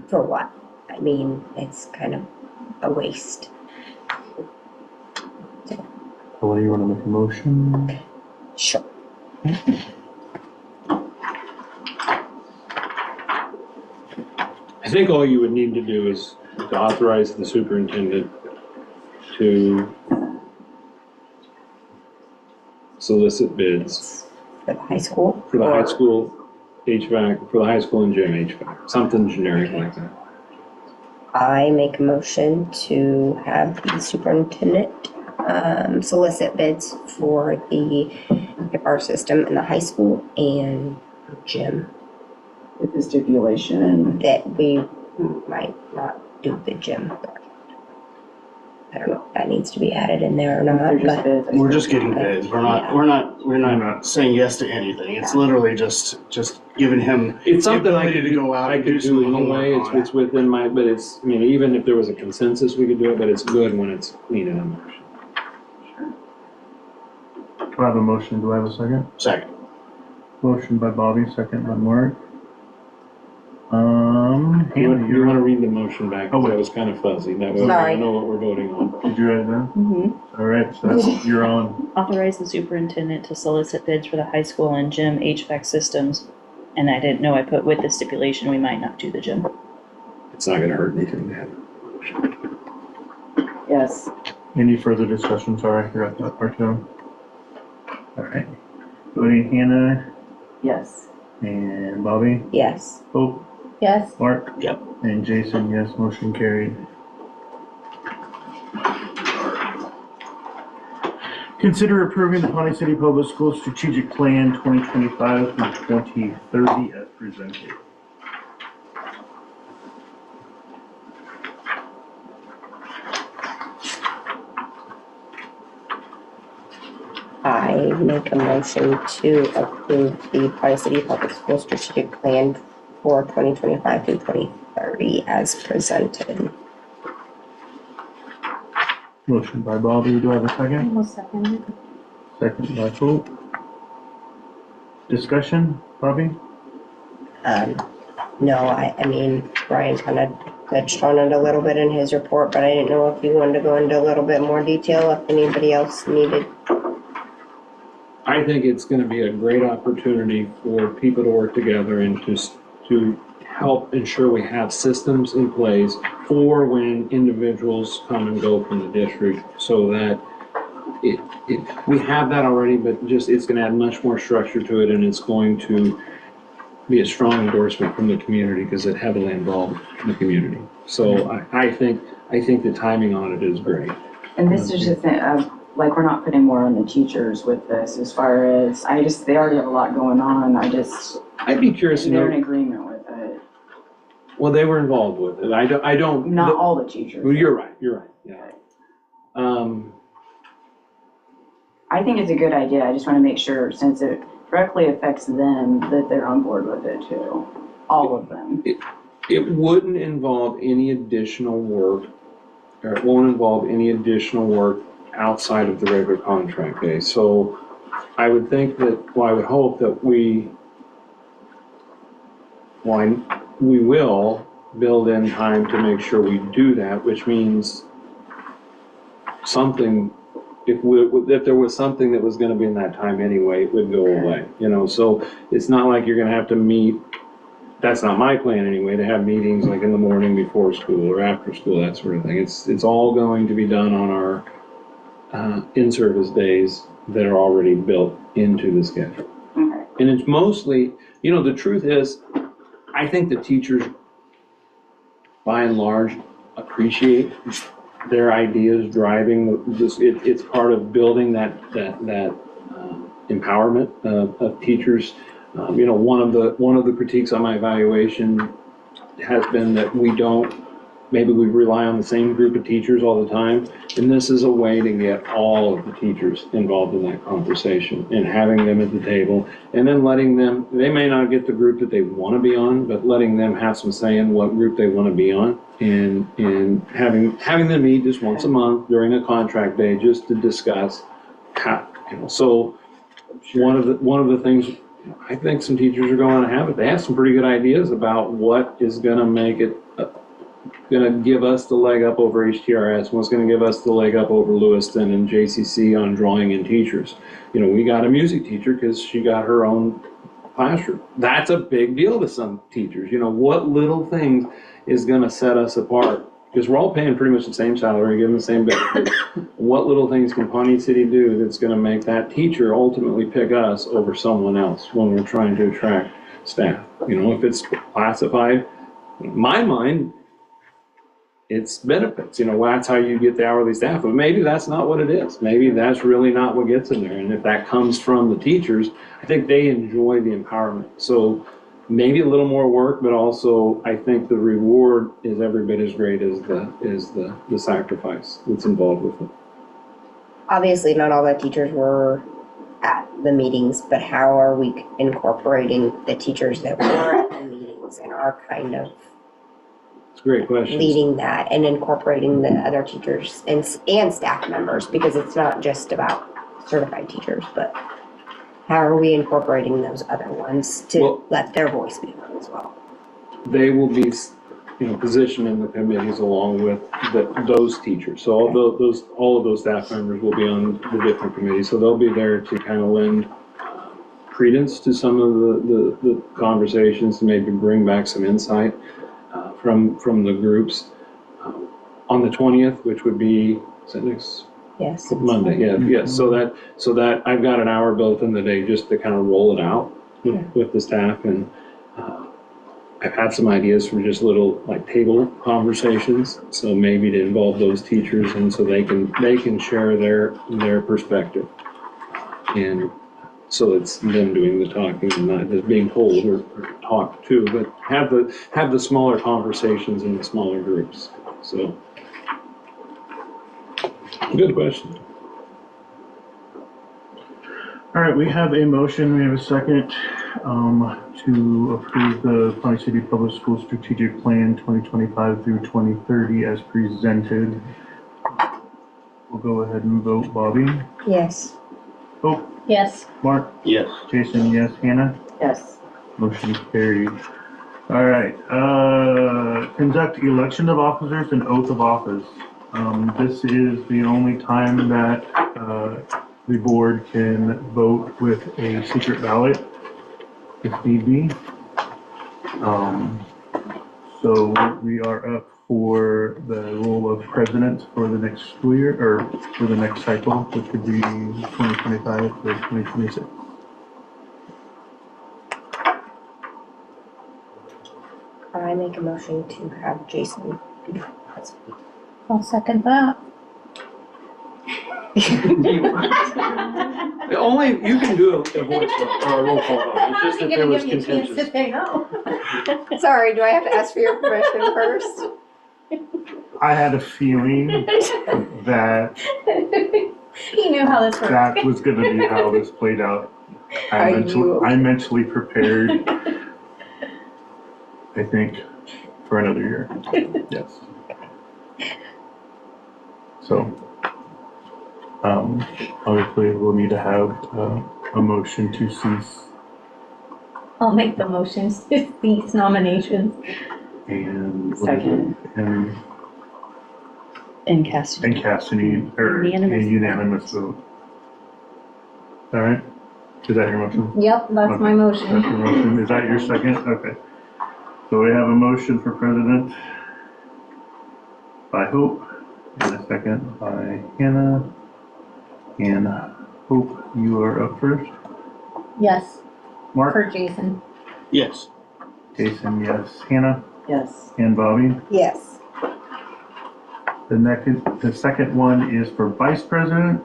[SPEAKER 4] for what? I mean, it's kind of a waste.
[SPEAKER 1] What do you want to make a motion?
[SPEAKER 4] Sure.
[SPEAKER 6] I think all you would need to do is to authorize the superintendent to solicit bids
[SPEAKER 4] For the high school?
[SPEAKER 6] for the high
[SPEAKER 4] Or-
[SPEAKER 6] school HVAC, for the high school and gym HVAC, something generic like that.
[SPEAKER 4] I make a motion to have the superintendent solicit bids for the HIPAA system in the high school and gym.
[SPEAKER 3] With the stipulation,
[SPEAKER 4] That we might not do the gym. I don't know if that needs to be added in there or
[SPEAKER 3] they're
[SPEAKER 4] not,
[SPEAKER 3] just
[SPEAKER 4] but
[SPEAKER 3] bids.
[SPEAKER 2] We're just getting bids. We're not saying yes to anything. It's literally just giving him
[SPEAKER 6] It's something I
[SPEAKER 2] ability
[SPEAKER 6] could
[SPEAKER 2] to go out
[SPEAKER 6] I
[SPEAKER 2] and do
[SPEAKER 6] could
[SPEAKER 2] some
[SPEAKER 6] do anyway,
[SPEAKER 2] homework on
[SPEAKER 6] it's within my, but it's, I mean, even if there was a consensus, we could do it, but it's good when it's clean in a motion.
[SPEAKER 1] Do I have a motion? Do I have a second?
[SPEAKER 2] Second.
[SPEAKER 1] Motion by Bobby, second by Mark.
[SPEAKER 6] You
[SPEAKER 1] Hannah,
[SPEAKER 6] wanna read the motion back,
[SPEAKER 1] Oh,
[SPEAKER 6] because
[SPEAKER 1] wait.
[SPEAKER 6] that was kind of fuzzy, that way we
[SPEAKER 4] Sorry.
[SPEAKER 6] know what we're voting on.
[SPEAKER 1] did you write it down?
[SPEAKER 12] Mm-hmm.
[SPEAKER 1] All right, so you're on.
[SPEAKER 12] Authorize the superintendent to solicit bids for the high school and gym HVAC systems. And I didn't know I put with the stipulation we might not do the gym.
[SPEAKER 6] It's not gonna hurt anything to have.
[SPEAKER 3] Yes,
[SPEAKER 1] Any further discussion? Sorry, I forgot that part too. All right. Voting Hannah
[SPEAKER 3] yes.
[SPEAKER 1] and Bobby,
[SPEAKER 4] yes.
[SPEAKER 1] Hope,
[SPEAKER 5] Yes,
[SPEAKER 1] Mark.
[SPEAKER 2] Yep.
[SPEAKER 1] And Jason, yes, motion carried. Consider approving the Pawnee City Public Schools Strategic Plan 2025 through 2030 as presented.
[SPEAKER 4] I make a motion to approve the Pawnee City Public School Strategic Plan for 2025 through 2030 as presented.
[SPEAKER 1] Motion by Bobby, do I have a second?
[SPEAKER 5] almost second.
[SPEAKER 1] Second by Hope. Discussion, Bobby?
[SPEAKER 4] No, I mean, Brian kind of touched on it a little bit in his report, but I didn't know if you wanted to go into a little bit more detail, if anybody else needed.
[SPEAKER 6] I think it's gonna be a great opportunity for people to work together and to help ensure we have systems in place for when individuals come and go from the district, so that we have that already, but just, it's gonna add much more structure to it, and it's going to be a strong endorsement from the community, because it heavily involved the community. So I think the timing on it is great.
[SPEAKER 3] And this is just, like, we're not putting more on the teachers with this as far as, they already have a lot going on.
[SPEAKER 6] I'd be curious to
[SPEAKER 3] They're in
[SPEAKER 6] know,
[SPEAKER 3] agreement with it.
[SPEAKER 6] well, they were involved with it, I don't.
[SPEAKER 3] Not all the teachers.
[SPEAKER 6] Well, you're right, yeah.
[SPEAKER 3] I think it's a good idea. I just want to make sure, since it directly affects them, that they're on board with it too. All of them.
[SPEAKER 6] It wouldn't involve any additional work, or it won't involve any additional work outside of the regular contract day. So I would think that, well, I would hope that we will build in time to make sure we do that, which means something, if there was something that was gonna be in that time anyway, it would go away, you know? So it's not like you're gonna have to meet, that's not my plan anyway, to have meetings like in the morning before school or after school, that sort of thing. It's all going to be done on our in-service days that are already built into the schedule.
[SPEAKER 3] Okay.
[SPEAKER 6] And it's mostly, you know, the truth is, I think the teachers, by and large, appreciate their ideas driving this. It's part of building that empowerment of teachers. You know, one of the critiques on my evaluation has been that we rely on the same group of teachers all the time. And this is a way to get all of the teachers involved in that conversation and having them at the table, and then letting them, they may not get the group that they want to be on, but letting them have some say in what group they want to be on, and having them meet just once a month during a contract day just to discuss how, you know. So one of the things I think some teachers are going to have it. They have some pretty good ideas about what is going to make it, going to give us the leg up over HTRS, what's going to give us the leg up over Lewiston and JCC on drawing in teachers. You know, we got a music teacher because she got her own classroom. That's a big deal to some teachers. You know, what little things is going to set us apart? Because we're all paying pretty much the same salary, given the same benefits. What little things can Pawnee City do that's going to make that teacher ultimately pick us over someone else when we're trying to attract staff? You know, if it's classified, in my mind, it's benefits. You know, that's how you get the hourly staff. But maybe that's not what it is. Maybe that's really not what gets in there. And if that comes from the teachers, I think they enjoy the empowerment. So maybe a little more work, but also I think the reward is every bit as great as the sacrifice that's involved with it.
[SPEAKER 4] Obviously, not all the teachers were at the meetings, but how are we incorporating the teachers that were at the meetings and are kind of
[SPEAKER 6] It's a great question.
[SPEAKER 4] leading that and incorporating the other teachers and staff members, because it's not just about certified teachers, but how are we incorporating those other ones to let their voice be heard as well?
[SPEAKER 6] They will be, you know, positioned in the committees along with those teachers. So all of those staff members will be on the different committees. So they'll be there to kind of lend credence to some of the conversations, to maybe bring back some insight from the groups. On the 20th, which would be, is that next?
[SPEAKER 4] Yes.
[SPEAKER 6] Monday, yeah. So that I've got an hour built in the day just to kind of roll it out with the staff, and I've had some ideas for just little like table conversations. So maybe to involve those teachers, and so they can share their perspective, and so it's them doing the talking and not just being told or talked to, but have the smaller conversations in the smaller groups. So. Good question.
[SPEAKER 1] All right, we have a motion, we have a second to approve the Pawnee City Public Schools Strategic Plan 2025 through 2030 as presented. We'll go ahead and vote. Bobby?
[SPEAKER 4] Yes.
[SPEAKER 1] Hope?
[SPEAKER 5] Yes.
[SPEAKER 1] Mark?
[SPEAKER 2] Yes.
[SPEAKER 1] Jason, yes. Hannah?
[SPEAKER 3] Yes.
[SPEAKER 1] Motion carried. All right, conduct election of officers and oath of office. This is the only time that the board can vote with a secret ballot, if need be. So we are up for the role of president for the next school year, or for the next cycle, which would be 2025 or 2026.
[SPEAKER 4] I make a motion to have Jason be president.
[SPEAKER 5] I'll second that.
[SPEAKER 6] Only you can do a voice vote or a roll call vote. It's just that there was contentious.
[SPEAKER 5] Say no.
[SPEAKER 4] Sorry, do I have to ask for your permission first?
[SPEAKER 1] I had a feeling that
[SPEAKER 5] You knew how this worked.
[SPEAKER 1] that was gonna be how this played out. I mentally prepared. I think for another year. Yes. So, obviously we'll need to have a motion to cease
[SPEAKER 5] I'll make the motions to cease nominations.
[SPEAKER 1] and.
[SPEAKER 3] Second.
[SPEAKER 12] And Cassidy.
[SPEAKER 1] And Cassidy, or a
[SPEAKER 12] Unanimous.
[SPEAKER 1] unanimous vote. All right, is that your motion?
[SPEAKER 5] Yep, that's my
[SPEAKER 1] That's
[SPEAKER 5] motion.
[SPEAKER 1] your motion, is that your second? Okay. So we have a motion for president by Hope, and a second by Hannah. And Hope, you are up first.
[SPEAKER 5] Yes,
[SPEAKER 1] Mark?
[SPEAKER 5] for Jason.
[SPEAKER 2] Yes.
[SPEAKER 1] Jason, yes. Hannah?
[SPEAKER 3] Yes.
[SPEAKER 1] And Bobby?
[SPEAKER 4] Yes.
[SPEAKER 1] The second one is for vice president.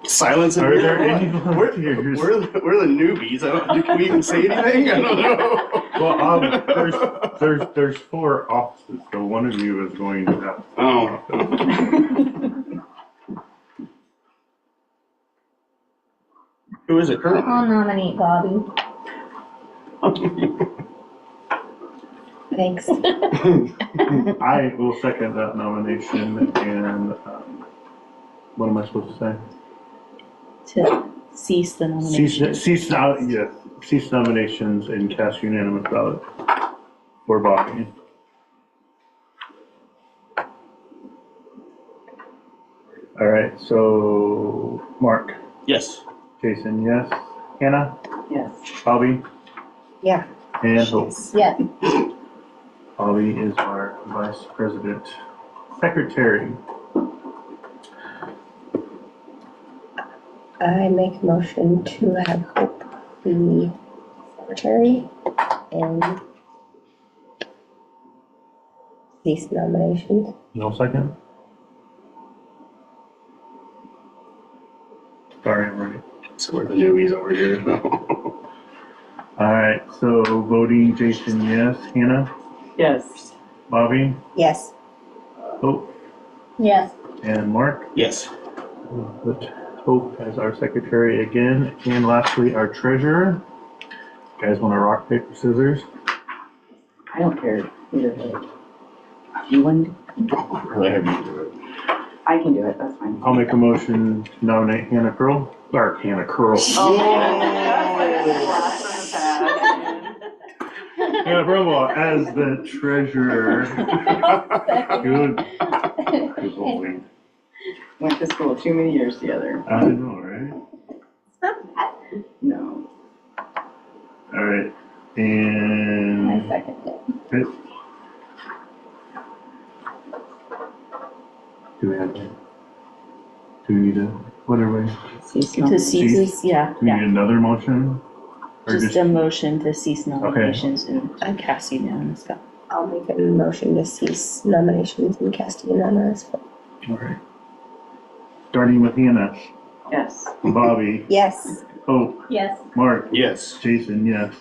[SPEAKER 2] Silence in
[SPEAKER 1] Are
[SPEAKER 2] here.
[SPEAKER 1] there any
[SPEAKER 2] We're,
[SPEAKER 1] volunteers?
[SPEAKER 2] we're the newbies. Can we even say anything? I don't know.
[SPEAKER 1] Well, there's 4 offices, so one of you is going to have.
[SPEAKER 2] Oh. Who is it currently?
[SPEAKER 5] I'll nominate Bobby.
[SPEAKER 4] Thanks.
[SPEAKER 1] I will second that nomination, and what am I supposed to
[SPEAKER 12] To cease the
[SPEAKER 1] say?
[SPEAKER 12] nomination.
[SPEAKER 1] Cease nominations and cast unanimous ballot for Bobby. All right, so Mark,
[SPEAKER 2] Yes.
[SPEAKER 1] Jason, yes. Hannah,
[SPEAKER 3] Yes.
[SPEAKER 1] Bobby,
[SPEAKER 4] Yeah.
[SPEAKER 1] and Hope.
[SPEAKER 5] Yes,
[SPEAKER 1] Bobby is our vice president. Secretary,
[SPEAKER 4] I make a motion to have Hope be secretary and cease nominations.
[SPEAKER 1] no second? Sorry, I'm ready.
[SPEAKER 2] So we're the newbies over here.
[SPEAKER 1] All right, so voting Jason, yes. Hannah,
[SPEAKER 3] Yes.
[SPEAKER 1] Bobby,
[SPEAKER 4] Yes.
[SPEAKER 1] Hope,
[SPEAKER 5] yes.
[SPEAKER 1] and Mark.
[SPEAKER 2] Yes.
[SPEAKER 1] We'll put Hope as our secretary again. And lastly, our treasurer. You guys want to rock, paper, scissors?
[SPEAKER 3] I don't care either way. You want,
[SPEAKER 2] Really have you do it.
[SPEAKER 3] I can do it, that's fine.
[SPEAKER 1] I'll make a motion to nominate Hannah Curl, or Hannah Curl. Hannah Brumbaugh as the treasurer. Good. Good boy.
[SPEAKER 3] Went to school too many years together.
[SPEAKER 1] I know, right?
[SPEAKER 3] No.
[SPEAKER 1] All right,
[SPEAKER 5] I
[SPEAKER 1] and
[SPEAKER 5] second it.
[SPEAKER 1] do we have, do we need a, what are we,
[SPEAKER 3] Cease
[SPEAKER 12] To
[SPEAKER 3] nominations.
[SPEAKER 12] cease, yeah,
[SPEAKER 1] do we need another motion? Or
[SPEAKER 12] just a motion to cease nominations and cast unanimous ballot.
[SPEAKER 4] I'll make a motion to cease nominations and cast unanimous vote.
[SPEAKER 1] All right. Starting with Hannah,
[SPEAKER 3] Yes.
[SPEAKER 1] Bobby,
[SPEAKER 4] Yes.
[SPEAKER 1] Hope,
[SPEAKER 5] Yes,
[SPEAKER 1] Mark,
[SPEAKER 2] Yes.
[SPEAKER 1] Jason, yes.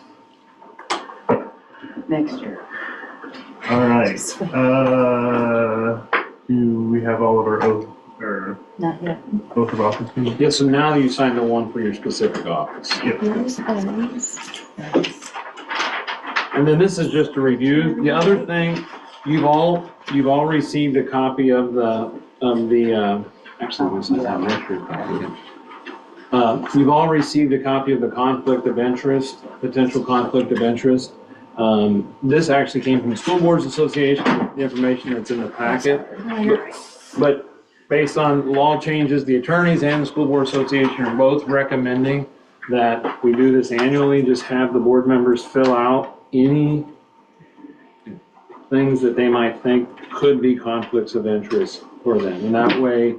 [SPEAKER 3] Next year.
[SPEAKER 1] All right, do we have all of our oath, or
[SPEAKER 12] Not yet.
[SPEAKER 1] oath of office?
[SPEAKER 6] Yeah, so now you sign the one for your specific office.
[SPEAKER 1] Yep.
[SPEAKER 6] And then this is just a review. The other thing, you've all received a copy of actually, this is not record copy. You've all received a copy of the conflict of interest, potential conflict of interest. This actually came from the School Boards Association, the information that's in the packet. But based on law changes, the attorneys and the School Board Association are both recommending that we do this annually, just have the board members fill out any things that they might think could be conflicts of interest for them. And that way,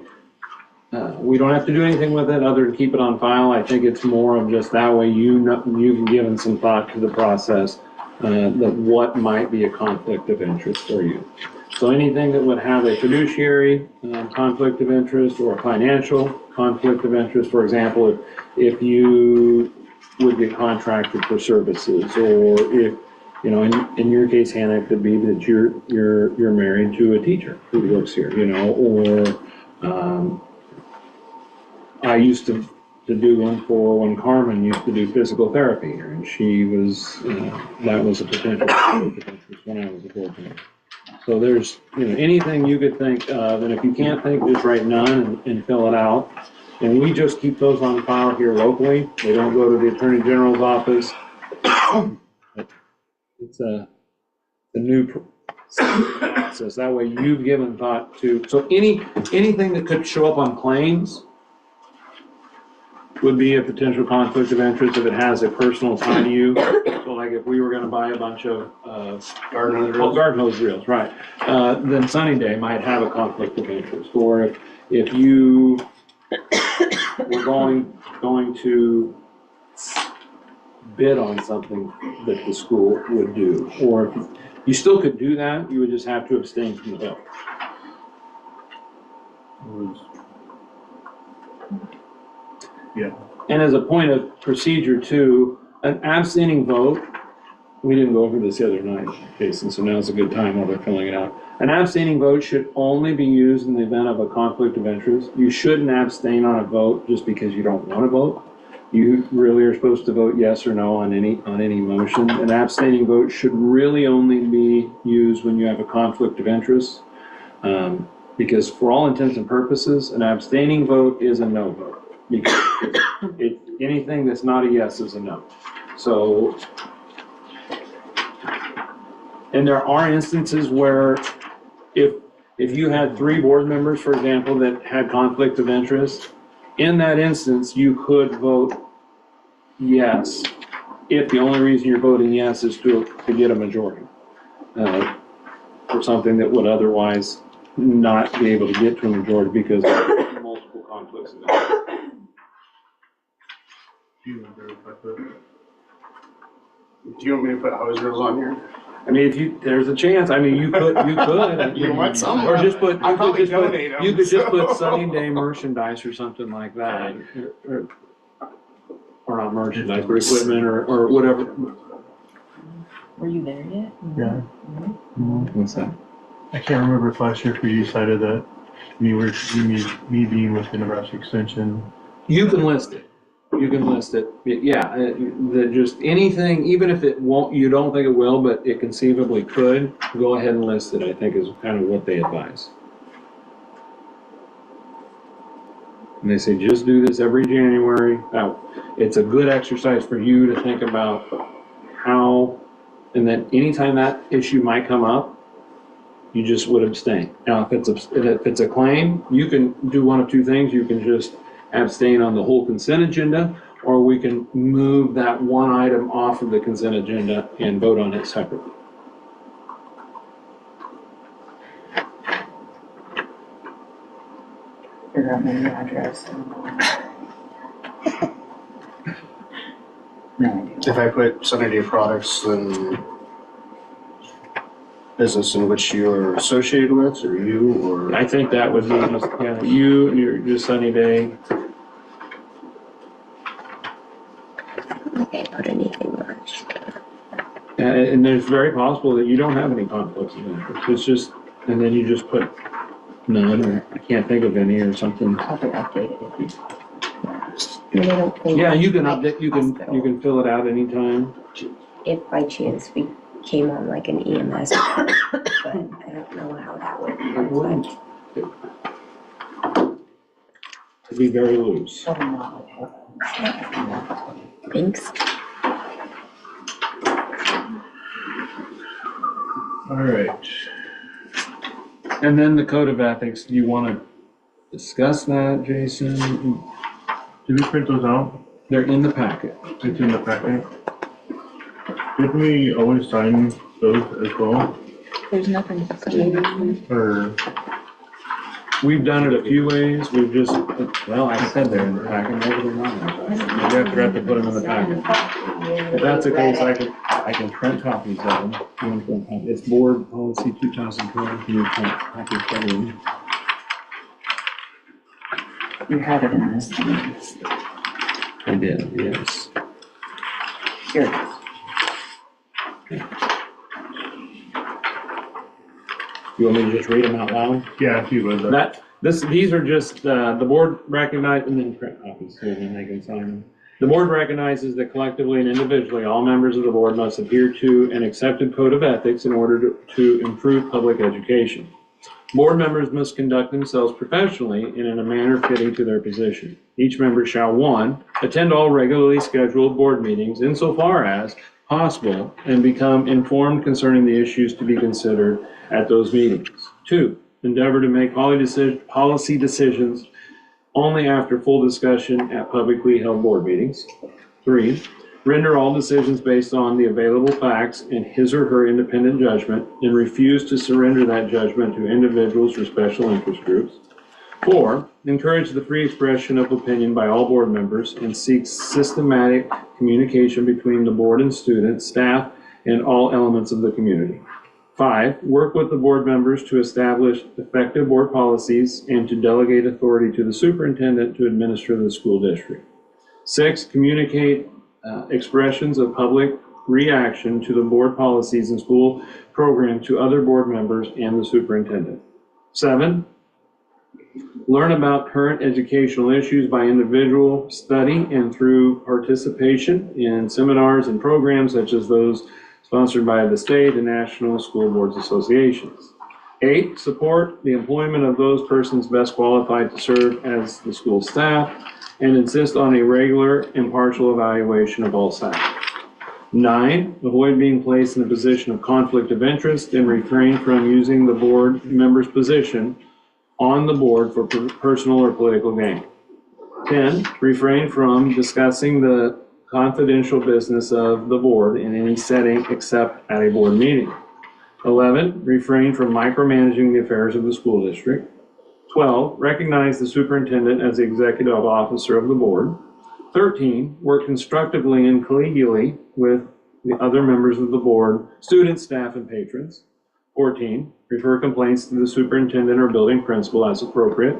[SPEAKER 6] we don't have to do anything with it other than keep it on file. I think it's more of just that way you've given some thought to the process, that what might be a conflict of interest for you. So anything that would have a fiduciary conflict of interest or a financial conflict of interest, for example, if you would get contracted for services, or if You know, in your case, Hannah, it could be that you're married to a teacher who works here, you know, or, I used to do one for when Carmen used to do physical therapy here, and she was, that was a potential when I was a board member. So there's, you know, anything you could think of, and if you can't think, just write none and fill it out. And we just keep those on file here locally. They don't go to the Attorney General's office. It's a new process. That way you've given thought to, so anything that could show up on claims would be a potential conflict of interest if it has a personal tie to you. So like if we were gonna buy a bunch of,
[SPEAKER 2] Garden hose.
[SPEAKER 6] garden hose reels, right, then Sunny Day might have a conflict of interest. Or if you were going to bid on something that the school would do, or if you still could do that, you would just have to abstain from the vote.
[SPEAKER 1] Yeah.
[SPEAKER 6] And as a point of procedure too, an abstaining vote, we didn't go over this the other night, Jason, so now's a good time while they're filling it out. An abstaining vote should only be used in the event of a conflict of interest. You shouldn't abstain on a vote just because you don't want to vote. You really are supposed to vote yes or no on any motion. An abstaining vote should really only be used when you have a conflict of interest. Because for all intents and purposes, an abstaining vote is a no vote. Because anything that's not a yes is a no. So, and there are instances where if you had 3 board members, for example, that had conflict of interest, in that instance, you could vote yes, if the only reason you're voting yes is to get a majority, for something that would otherwise not be able to get to a majority because of multiple conflicts of interest.
[SPEAKER 2] Do you want me to put hose reels on here?
[SPEAKER 6] I mean, there's a chance, I mean, you could.
[SPEAKER 2] You want some?
[SPEAKER 6] Or just put,
[SPEAKER 2] I'll probably donate them,
[SPEAKER 6] you could just put
[SPEAKER 2] so.
[SPEAKER 6] Sunny Day merchandise or something like that. Or not merchandise, but equipment or whatever.
[SPEAKER 12] Were you there yet?
[SPEAKER 1] Yeah.
[SPEAKER 6] What's that?
[SPEAKER 1] I can't remember if last year for you cited that me being with the Nebraska Extension.
[SPEAKER 6] You can list it. You can list it. Yeah, that just anything, even if it won't, you don't think it will, but it conceivably could, go ahead and list it, I think is kind of what they advise. And they say, just do this every January. Now, it's a good exercise for you to think about how, and then anytime that issue might come up, you just would abstain. Now, if it's a claim, you can do one of two things. You can just abstain on the whole consent agenda, or we can move that one item off of the consent agenda and vote on it separately.
[SPEAKER 3] Figure out my new address. No idea.
[SPEAKER 2] If I put Sunny Day Products, then business in which you're associated with, or you, or?
[SPEAKER 6] I think that would be, yeah, you're just Sunny Day.
[SPEAKER 4] Okay, put anything much.
[SPEAKER 6] And there's very possible that you don't have any conflicts of interest. It's just, and then you just put none, or I can't think of any, or something.
[SPEAKER 3] Probably updated it.
[SPEAKER 4] I mean, I don't think.
[SPEAKER 6] Yeah, you can update, you can fill it out anytime.
[SPEAKER 4] If by chance we came on like an EMS, but I don't know how that would
[SPEAKER 6] It wouldn't.
[SPEAKER 4] work.
[SPEAKER 6] It'd be very loose.
[SPEAKER 4] Thanks.
[SPEAKER 1] All right.
[SPEAKER 6] And then the code of ethics, do you want to discuss that, Jason?
[SPEAKER 1] Did we print those out?
[SPEAKER 6] They're in the packet.
[SPEAKER 1] It's in the packet. Didn't we always sign those as well?
[SPEAKER 12] There's nothing.
[SPEAKER 1] Or,
[SPEAKER 6] We've done it a few ways, we've just, well, like I said, they're in the packet, maybe they're not in the packet. Maybe I forgot to put them in the packet. If that's the case, I can print copies of them. You want to print copies? It's board policy 2012, you print copies of them.
[SPEAKER 3] You have it in this thing.
[SPEAKER 6] I did, yes.
[SPEAKER 3] Here it is.
[SPEAKER 6] You want me to just read them out loud?
[SPEAKER 1] Yeah, if you would.
[SPEAKER 6] These are just, the board recognizes, and then print copies, so then they can sign them. The board recognizes that collectively and individually, all members of the board must adhere to an accepted code of ethics in order to improve public education. Board members must conduct themselves professionally and in a manner fitting to their position. Each member shall, 1, attend all regularly scheduled board meetings insofar as possible and become informed concerning the issues to be considered at those meetings. 2, endeavor to make policy decisions only after full discussion at publicly held board meetings. 3, render all decisions based on the available facts and his or her independent judgment and refuse to surrender that judgment to individuals or special interest groups. 4, encourage the free expression of opinion by all board members and seek systematic communication between the board and students, staff, and all elements of the community. 5, work with the board members to establish effective board policies and to delegate authority to the superintendent to administer the school district. 6, communicate expressions of public reaction to the board policies and school program to other board members and the superintendent. 7, learn about current educational issues by individual study and through participation in seminars and programs such as those sponsored by the state and national school boards associations. 8, support the employment of those persons best qualified to serve as the school staff and insist on a regular, impartial evaluation of all staff. 9, avoid being placed in a position of conflict of interest and refrain from using the board member's position on the board for personal or political gain. 10, refrain from discussing the confidential business of the board in any setting except at a board meeting. 11, refrain from micromanaging the affairs of the school district. 12, recognize the superintendent as the executive officer of the board. 13, work constructively and collegially with the other members of the board, students, staff, and patrons. 14, refer complaints to the superintendent or building principal as appropriate.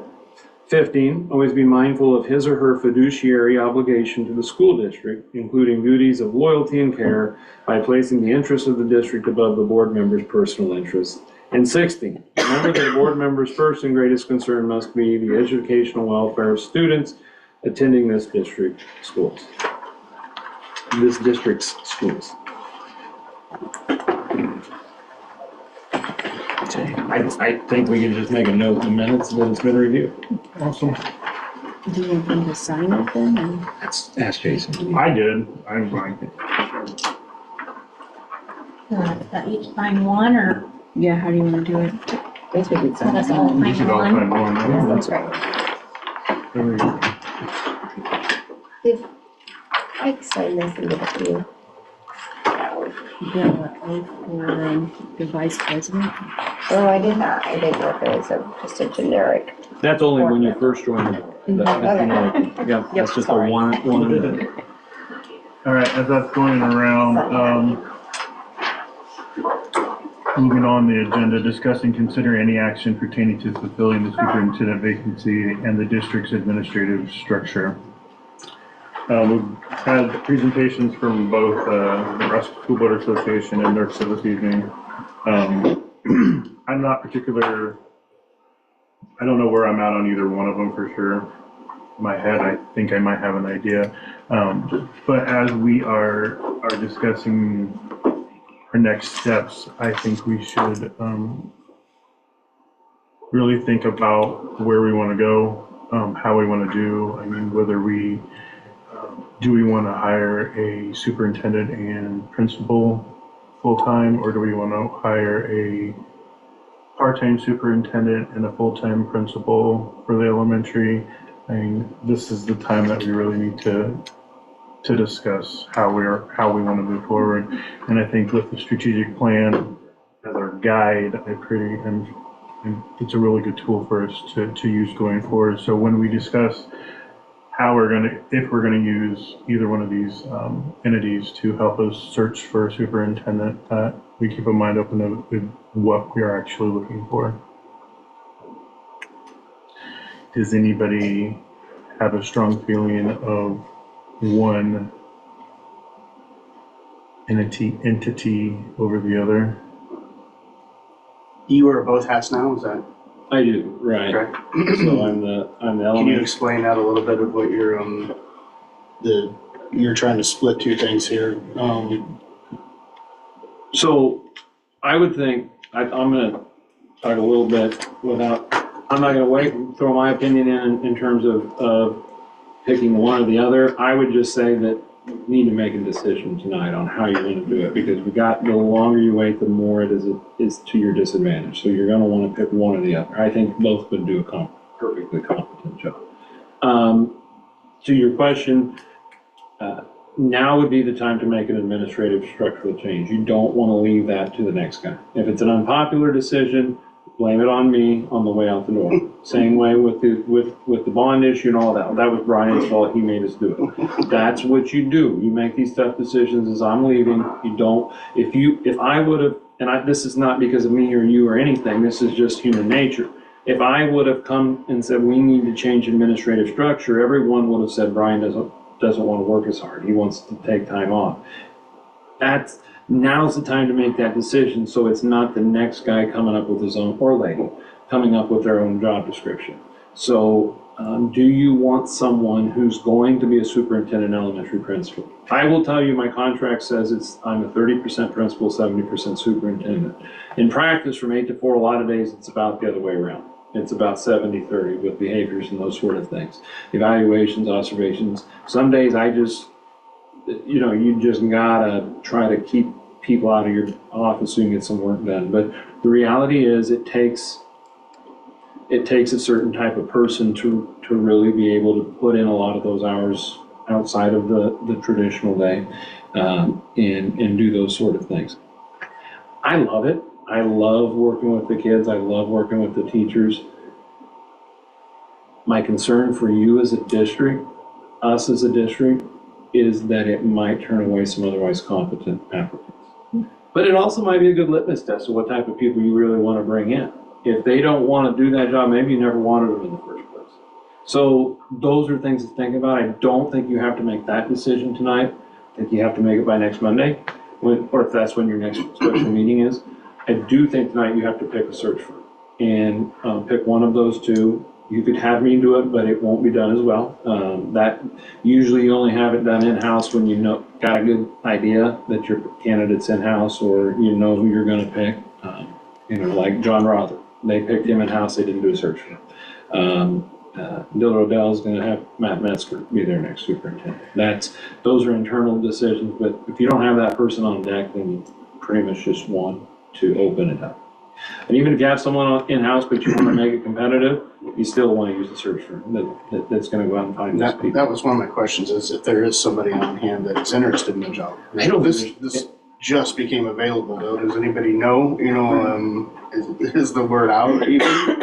[SPEAKER 6] 15, always be mindful of his or her fiduciary obligation to the school district, including duties of loyalty and care by placing the interests of the district above the board member's personal interests. And 16, remember that the board member's first and greatest concern must be the educational welfare of students attending this district's schools. I think we can just make a note in the minutes that it's been reviewed.
[SPEAKER 1] Awesome.
[SPEAKER 12] Do you want them to sign it then?
[SPEAKER 6] Ask Jason.
[SPEAKER 1] I did. I'm fine.
[SPEAKER 5] That each sign one, or
[SPEAKER 12] Yeah, how do you wanna do it?
[SPEAKER 3] Guess we could
[SPEAKER 5] let
[SPEAKER 3] sign
[SPEAKER 5] us
[SPEAKER 3] it.
[SPEAKER 5] all
[SPEAKER 1] We
[SPEAKER 5] sign
[SPEAKER 1] should all
[SPEAKER 5] one?
[SPEAKER 1] sign one.
[SPEAKER 4] Yeah,
[SPEAKER 1] right?
[SPEAKER 4] that's right.
[SPEAKER 1] There we go.
[SPEAKER 4] Did Mike sign this and give it to you?
[SPEAKER 12] The oath for the vice president?
[SPEAKER 4] Oh, I did not. I didn't know if it was just a generic.
[SPEAKER 6] That's only when you first join the board. Yeah, that's just a one and done.
[SPEAKER 1] All right, as that's going around, moving on the agenda, discuss and consider any action pertaining to fulfilling the superintendent vacancy and the district's administrative structure. We've had presentations from both the Nebraska School Board Association and NERCSA this evening. I'm not I don't know where I'm at on either one of them for sure. In my head, I think I might have an idea. But as we are discussing our next steps, I think we should really think about where we want to go, how we want to do. I mean, whether do we want to hire a superintendent and principal full-time, or do we want to hire a part-time superintendent and a full-time principal for the elementary? I mean, this is the time that we really need to discuss how we want to move forward. And I think with the strategic plan as our guide, and it's a really good tool for us to use going forward. So when we discuss if we're gonna use either one of these entities to help us search for a superintendent, we keep a mind open to what we are actually looking for. Does anybody have a strong feeling of one entity over the other?
[SPEAKER 2] You wear both hats now, is that
[SPEAKER 6] I do, right.
[SPEAKER 2] correct?
[SPEAKER 6] So I'm the
[SPEAKER 2] Can you
[SPEAKER 6] element.
[SPEAKER 2] explain that a little bit of what you're trying to split two things here?
[SPEAKER 6] So I would think, I'm gonna talk a little bit without, I'm not gonna throw my opinion in terms of picking one or the other. I would just say that you need to make a decision tonight on how you're gonna do it, because the longer you wait, the more it is to your disadvantage. So you're gonna wanna pick one or the other. I think both would do a perfectly competent job. To your question, now would be the time to make an administrative structural change. You don't want to leave that to the next guy. If it's an unpopular decision, blame it on me on the way out the door. Same way with the bond issue and all that. That was Brian's fault. He made us do it. That's what you do. You make these tough decisions as I'm leaving. You don't, if I would have, this is not because of me or you or anything, this is just human nature. If I would have come and said, we need to change administrative structure, everyone would have said, Brian doesn't want to work as hard. He wants to take time off. Now's the time to make that decision, so it's not the next guy coming up with his own, or lady, coming up with their own job description. So do you want someone who's going to be a superintendent elementary principal? I will tell you, my contract says I'm a 30% principal, 70% superintendent. In practice, from 8 to 4, a lot of days, it's about the other way around. It's about 70-30 with behaviors and those sort of things. Evaluations, observations. Some days you just gotta try to keep people out of your office so you can get some work done. But the reality is it takes a certain type of person to really be able to put in a lot of those hours outside of the traditional day and do those sort of things. I love it. I love working with the kids. I love working with the teachers. My concern for you as a district, us as a district, is that it might turn away some otherwise competent applicants. But it also might be a good litmus test of what type of people you really want to bring in. If they don't want to do that job, maybe you never wanted them in the first place. So those are things to think about. I don't think you have to make that decision tonight. I think you have to make it by next Monday, or if that's when your next special meeting is. I do think tonight you have to pick a search firm and pick one of those two. You could have me do it, but it won't be done as well. That usually you only have it done in-house when you got a good idea that your candidate's in-house, or you know who you're going to pick. Like John Rother, they picked him in-house. They didn't do a search for him. Dill Rodell's going to have Matt Metzger be their next superintendent. Those are internal decisions, but if you don't have that person on deck, then you pretty much just want to open it up. And even if you have someone in-house, but you want to make it competitive, you still want to use the search firm that's going to go out and find those people.
[SPEAKER 2] That was one of my questions, is if there is somebody on hand that is interested in the job. This just became available, though. Does anybody know, is the word out even?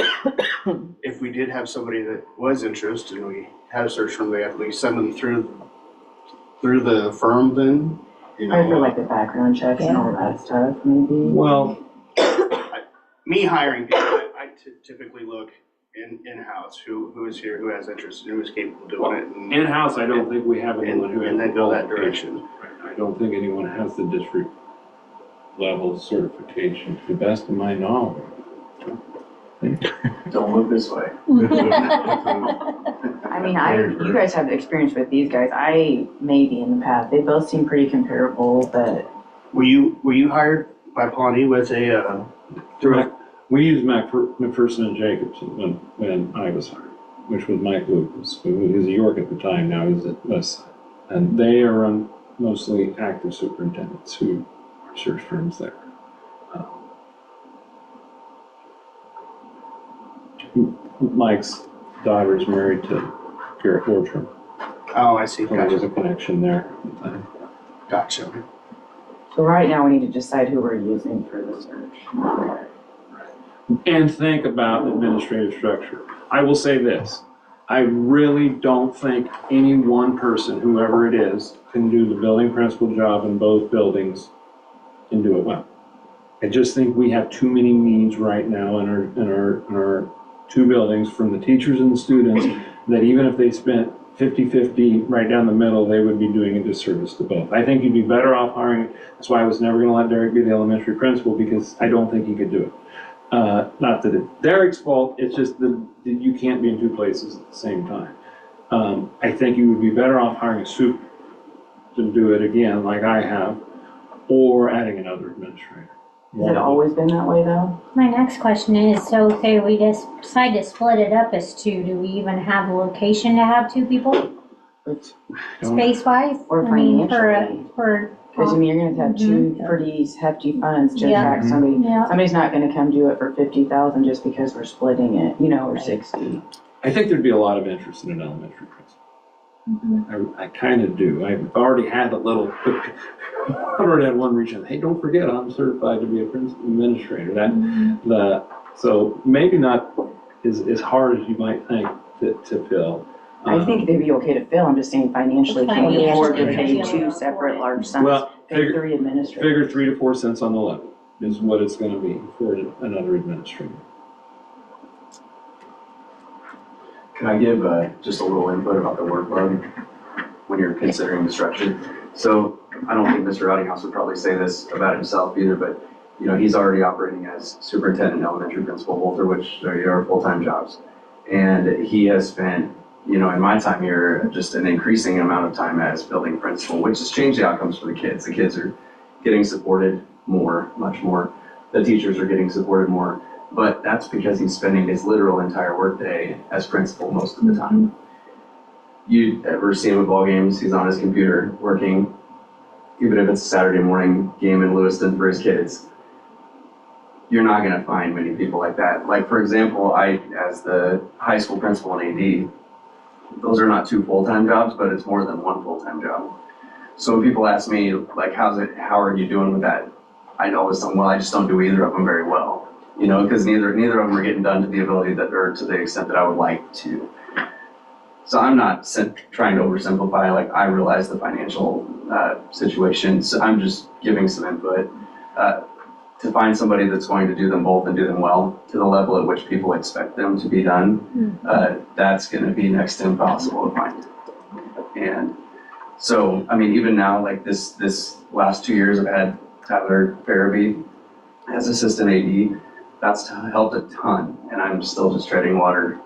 [SPEAKER 2] If we did have somebody that was interested and we had a search firm, they at least send them through the firm then?
[SPEAKER 3] I feel like the background checks and all that stuff, maybe.
[SPEAKER 6] Well,
[SPEAKER 2] me hiring people, I typically look in-house, who is here, who has interest, who is capable of doing it.
[SPEAKER 6] In-house, I don't think we have anyone who has.
[SPEAKER 2] And then go that direction.
[SPEAKER 6] I don't think anyone has the district level certification, to the best of my knowledge.
[SPEAKER 7] Don't move this way.
[SPEAKER 3] I mean, you guys have experience with these guys. I may be in the path. They both seem pretty comparable, but.
[SPEAKER 2] Were you hired by Pawnee with a direct?
[SPEAKER 6] We used McPherson and Jacobson when I was hired, which was Mike Lucas, who was at York at the time. Now he's at Westside, and they are mostly active superintendents who are search firms there. Mike's daughter is married to Garrett Bortram.
[SPEAKER 2] Oh, I see.
[SPEAKER 6] So there's a connection there.
[SPEAKER 2] Gotcha.
[SPEAKER 3] So right now we need to decide who we're using for the search.
[SPEAKER 6] And think about administrative structure. I will say this. I really don't think any one person, whoever it is, can do the building principal job in both buildings and do it well. I just think we have too many needs right now in our two buildings, from the teachers and the students, that even if they spent 50-50 right down the middle, they would be doing a disservice to both. I think you'd be better off hiring. That's why I was never going to let Derek be the elementary principal, because I don't think he could do it. Not that it's Derek's fault, it's just that you can't be in two places at the same time. I think you would be better off hiring a super to do it again, like I have, or adding another administrator.
[SPEAKER 3] Has it always been that way though?
[SPEAKER 5] My next question is, so say we just decide to split it up as two, do we even have a location to have two people, space wise?
[SPEAKER 3] Or
[SPEAKER 5] I mean,
[SPEAKER 3] financially? Cause I mean, you're gonna have two pretty hefty funds to
[SPEAKER 5] Yeah.
[SPEAKER 3] attract somebody.
[SPEAKER 5] Yeah.
[SPEAKER 3] Somebody's not gonna come do it for 50,000 just because we're splitting it, you know, or 60.
[SPEAKER 6] I think there'd be a lot of interest in an elementary principal. I kind of do. I've already had a little, I've already had one reach out, hey, don't forget, I'm certified to be a principal administrator. So maybe not as hard as you might think to fill.
[SPEAKER 3] I think they'd be okay to fill, I'm just saying financially, can we afford to pay
[SPEAKER 5] Financially.
[SPEAKER 3] two separate large sums?
[SPEAKER 6] Well,
[SPEAKER 3] Pay 3 administrators.
[SPEAKER 6] figure 3 to 4 cents on the levy is what it's gonna be for another administrator.
[SPEAKER 11] Can I give just a little input about the workload when you're considering the structure? So I don't think Mr. Rottinghouse would probably say this about himself either, but you know, he's already operating as superintendent and elementary principal, both of which are full-time jobs. And he has spent, you know, in my time here, just an increasing amount of time as building principal, which has changed the outcomes for the kids. The kids are getting supported more, much more. The teachers are getting supported more. But that's because he's spending his literal entire workday as principal most of the time. You ever see him at ball games, he's on his computer working, even if it's a Saturday morning game in Lewiston for his kids. You're not gonna find many people like that. Like, for example, I, as the high school principal and AD, those are not 2 full-time jobs, but it's more than 1 full-time job. So when people ask me, like, how are you doing with that? I always tell them, well, I just don't do either of them very well. You know, because neither of them are getting done to the ability that, or to the extent that I would like to. So I'm not trying to oversimplify, like, I realize the financial situation, so I'm just giving some input. To find somebody that's going to do them both and do them well to the level at which people expect them to be done, that's gonna be next to impossible to find. And so, I mean, even now, like this last 2 years, I've had Tyler Farabee as assistant AD. That's helped a ton, and I'm still just treading water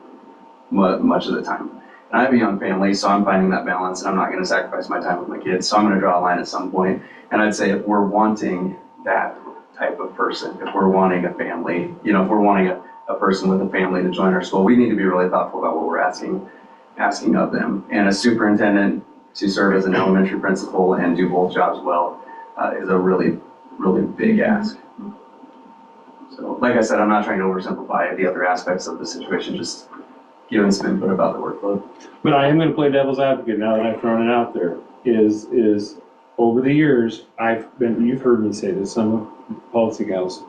[SPEAKER 11] much of the time. And I have a young family, so I'm finding that balance, and I'm not gonna sacrifice my time with my kids, so I'm gonna draw a line at some point. And I'd say if we're wanting that type of person, if we're wanting a family, you know, if we're wanting a person with a family to join our school, we need to be really thoughtful about what we're asking of them. And a superintendent to serve as an elementary principal and do both jobs well is a really, really big ask. So, like I said, I'm not trying to oversimplify the other aspects of the situation, just giving some input about the workload.
[SPEAKER 6] But I am gonna play devil's advocate now that I've thrown it out there, is over the years, you've heard me say this, some of the policy gals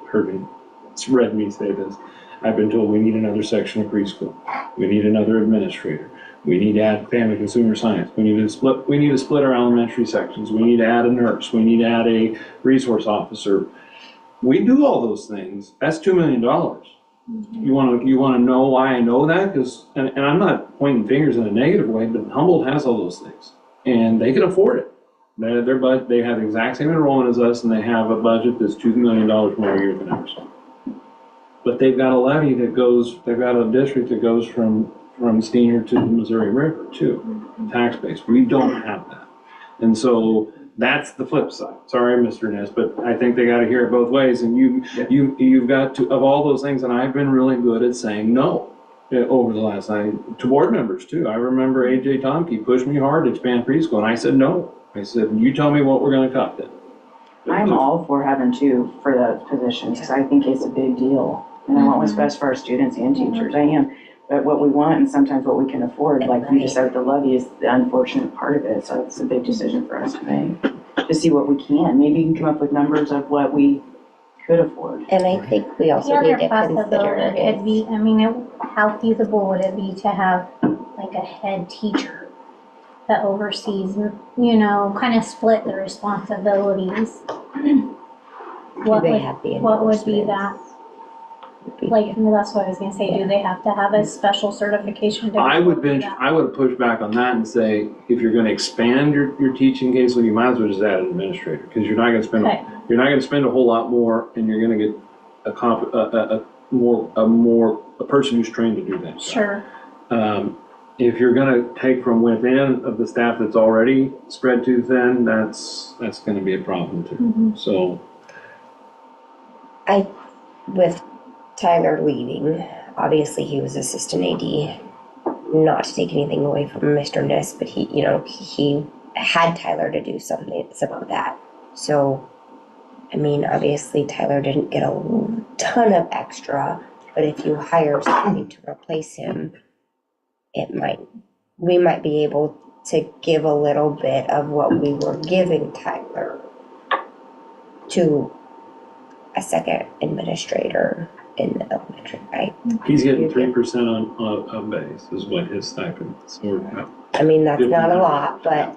[SPEAKER 6] read me say this. I've been told we need another section of preschool. We need another administrator. We need to add family consumer science. We need to split our elementary sections. We need to add a nurse. We need to add a resource officer. We do all those things. That's $2 million. You wanna know why I know that? And I'm not pointing fingers in a negative way, but Humboldt has all those things. And they can afford it. They have the exact same enrollment as us, and they have a budget that's $2 million more a year than ours. But they've got a levy they've got a district that goes from Steiner to the Missouri River too, tax base. We don't have that. And so that's the flip side. Sorry, Mr. Ness, but I think they gotta hear it both ways. And you've got to, of all those things, and I've been really good at saying no over the last night, to board members too. I remember AJ Tomke pushed me hard to expand preschool, and I said no. I said, you tell me what we're gonna cut then.
[SPEAKER 3] I'm all for having 2 for the positions, because I think it's a big deal. And I want what's best for our students and teachers, I am. But what we want and sometimes what we can afford, like you just said, the levy is the unfortunate part of it. So it's a big decision for us to make, to see what we can. Maybe you can come up with numbers of what we could afford.
[SPEAKER 4] And I think we also
[SPEAKER 5] The
[SPEAKER 4] need
[SPEAKER 5] other
[SPEAKER 4] to consider
[SPEAKER 5] possibility could
[SPEAKER 4] is,
[SPEAKER 5] be, I mean, how feasible would it be to have like a head teacher that oversees, you know, kind of split the responsibilities? What would be that? Like, that's what I was gonna say, do they have to have a special certification? to
[SPEAKER 6] I would
[SPEAKER 5] do that?
[SPEAKER 6] push back on that and say, if you're gonna expand your teaching caseload, you might as well just add an administrator, because you're not gonna spend a whole lot more, and you're gonna get a person who's trained to do that job.
[SPEAKER 5] Sure.
[SPEAKER 6] If you're gonna take from within of the staff that's already spread too thin, that's gonna be a problem too. So,
[SPEAKER 4] With Tyler leaving, obviously he was assistant AD, not to take anything away from Mr. Ness, but he had Tyler to do some of that. So, I mean, obviously Tyler didn't get a ton of extra, but if you hire somebody to replace him, we might be able to give a little bit of what we were giving Tyler to a second administrator in the elementary, right?
[SPEAKER 6] he's getting 3% on base is what his stipend is.
[SPEAKER 4] I mean, that's not a lot, but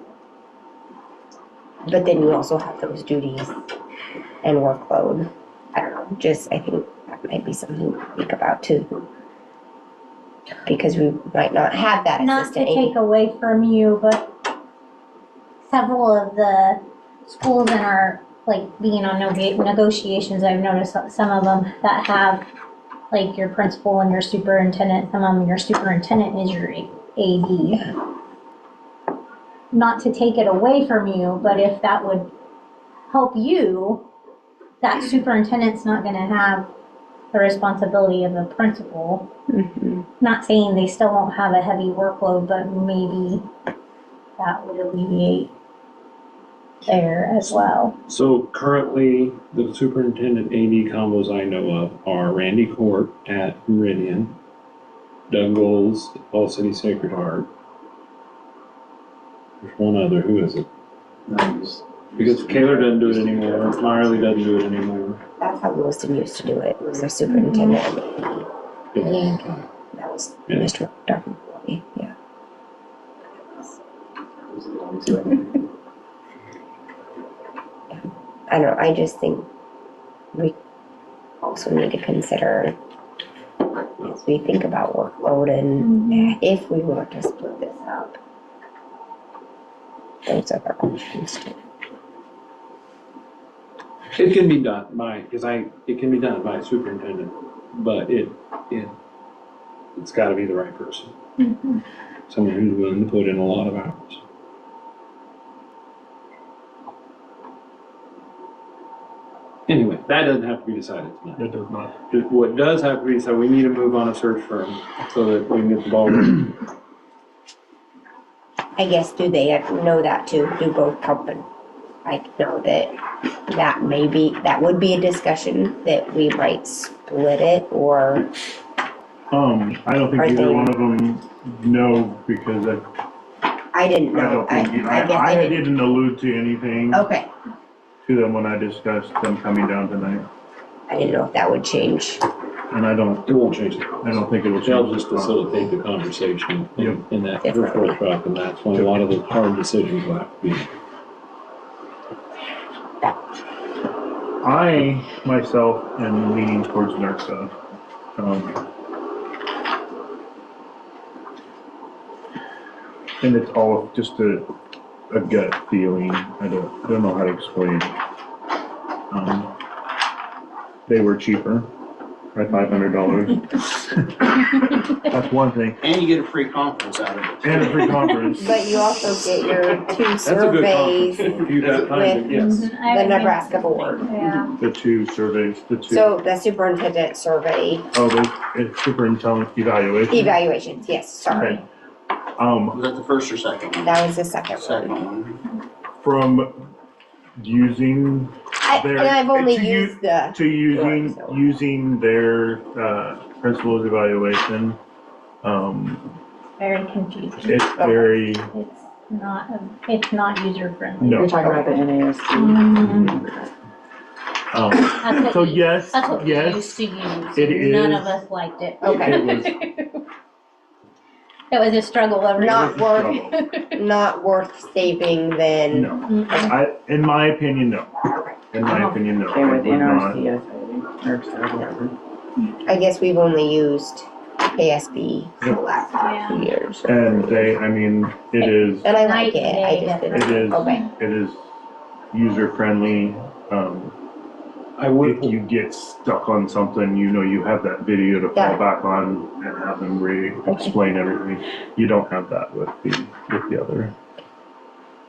[SPEAKER 4] then you also have those duties and workload. I don't know, I think that might be something to think about too. Because we might not have that
[SPEAKER 5] Not to
[SPEAKER 4] assistant
[SPEAKER 5] take away from you, but several of the schools in our, like, being on negotiations, I've noticed some of them that have, like, your principal and your superintendent, some of them, your superintendent is your AD. Not to take it away from you, but if that would help you, that superintendent's not gonna have the responsibility of the principal. Not saying they still won't have a heavy workload, but maybe that would alleviate there as well.
[SPEAKER 6] So currently, the superintendent AD combos I know of are Randy Court at Meridian, Doug Goals at Fall City Sacred Heart. There's one other, who is it? Because Kaler doesn't do it anymore, Marley doesn't do it anymore.
[SPEAKER 4] That's how Williston used to do it, was their superintendent.
[SPEAKER 6] Yeah.
[SPEAKER 4] That was
[SPEAKER 6] Yeah.
[SPEAKER 4] Mr. Duncan, yeah. I don't know, I just think we also need to consider, as we think about workload and if we were to split this up, those are our options too.
[SPEAKER 6] It can be done it can be done by a superintendent, but it's gotta be the right person. Someone who's willing to put in a lot of hours. Anyway, that doesn't have to be decided tonight.
[SPEAKER 1] It does not.
[SPEAKER 6] What does have to be decided, we need to move on a search firm so that we can get the ball rolling.
[SPEAKER 4] I guess, do they know that too? Do both companies know that would be a discussion that we might split it, or?
[SPEAKER 1] I don't think
[SPEAKER 4] Are
[SPEAKER 1] either
[SPEAKER 4] they-
[SPEAKER 1] one of them know because
[SPEAKER 4] I didn't
[SPEAKER 1] I
[SPEAKER 4] know.
[SPEAKER 1] don't think,
[SPEAKER 4] guess
[SPEAKER 1] I
[SPEAKER 4] didn't.
[SPEAKER 1] didn't allude to anything
[SPEAKER 4] Okay,
[SPEAKER 1] to them when I discussed them coming down tonight.
[SPEAKER 4] I didn't know if that would change.
[SPEAKER 1] And I don't
[SPEAKER 6] It won't change the
[SPEAKER 1] think it will change.
[SPEAKER 6] They'll just facilitate the conversation in that first
[SPEAKER 4] Definitely.
[SPEAKER 6] workshop, and that's when a lot of the hard decisions will have to be.
[SPEAKER 1] I, myself, am leaning towards NERCA. And it's all just a gut feeling. I don't know how to explain. They were cheaper by $500. That's one thing.
[SPEAKER 2] And you get a free conference out of it.
[SPEAKER 1] And a free conference.
[SPEAKER 4] But you also get your two
[SPEAKER 6] That's a good
[SPEAKER 4] surveys,
[SPEAKER 6] conference. If you've got time, to- yes.
[SPEAKER 4] the Nebraska board.
[SPEAKER 5] Yeah.
[SPEAKER 1] The two surveys, the two.
[SPEAKER 4] So the superintendent survey,
[SPEAKER 1] It's superintendent evaluation.
[SPEAKER 4] evaluations, yes, sorry.
[SPEAKER 2] Was that the first or second one?
[SPEAKER 4] That was the second
[SPEAKER 2] Second
[SPEAKER 4] one.
[SPEAKER 2] one.
[SPEAKER 1] From using
[SPEAKER 4] And I've only
[SPEAKER 1] to
[SPEAKER 4] used the,
[SPEAKER 1] using their principal's evaluation.
[SPEAKER 5] Very confusing.
[SPEAKER 1] It's very,
[SPEAKER 5] It's not user friendly.
[SPEAKER 1] no.
[SPEAKER 3] You're talking about the NASC.
[SPEAKER 1] So yes,
[SPEAKER 5] That's what we
[SPEAKER 1] yes,
[SPEAKER 5] used to use.
[SPEAKER 1] it
[SPEAKER 5] None
[SPEAKER 1] is.
[SPEAKER 5] of us liked it.
[SPEAKER 4] Okay.
[SPEAKER 1] It was,
[SPEAKER 5] It was a struggle every
[SPEAKER 4] Not
[SPEAKER 1] it was a struggle.
[SPEAKER 4] not worth saving then.
[SPEAKER 1] No, in my opinion, no. In my opinion, no.
[SPEAKER 3] Same with
[SPEAKER 1] It was not.
[SPEAKER 3] NRC, NERCA, whatever.
[SPEAKER 4] I guess we've only used KSB for the last few years.
[SPEAKER 1] And it is,
[SPEAKER 4] And I like it, I just
[SPEAKER 1] it
[SPEAKER 4] didn't,
[SPEAKER 1] is,
[SPEAKER 4] okay.
[SPEAKER 1] it is user friendly.
[SPEAKER 6] I would,
[SPEAKER 1] if you get stuck on something, you know you have that video to fall
[SPEAKER 4] Yeah.
[SPEAKER 1] back on and have them re-explain everything. You don't have that with the other.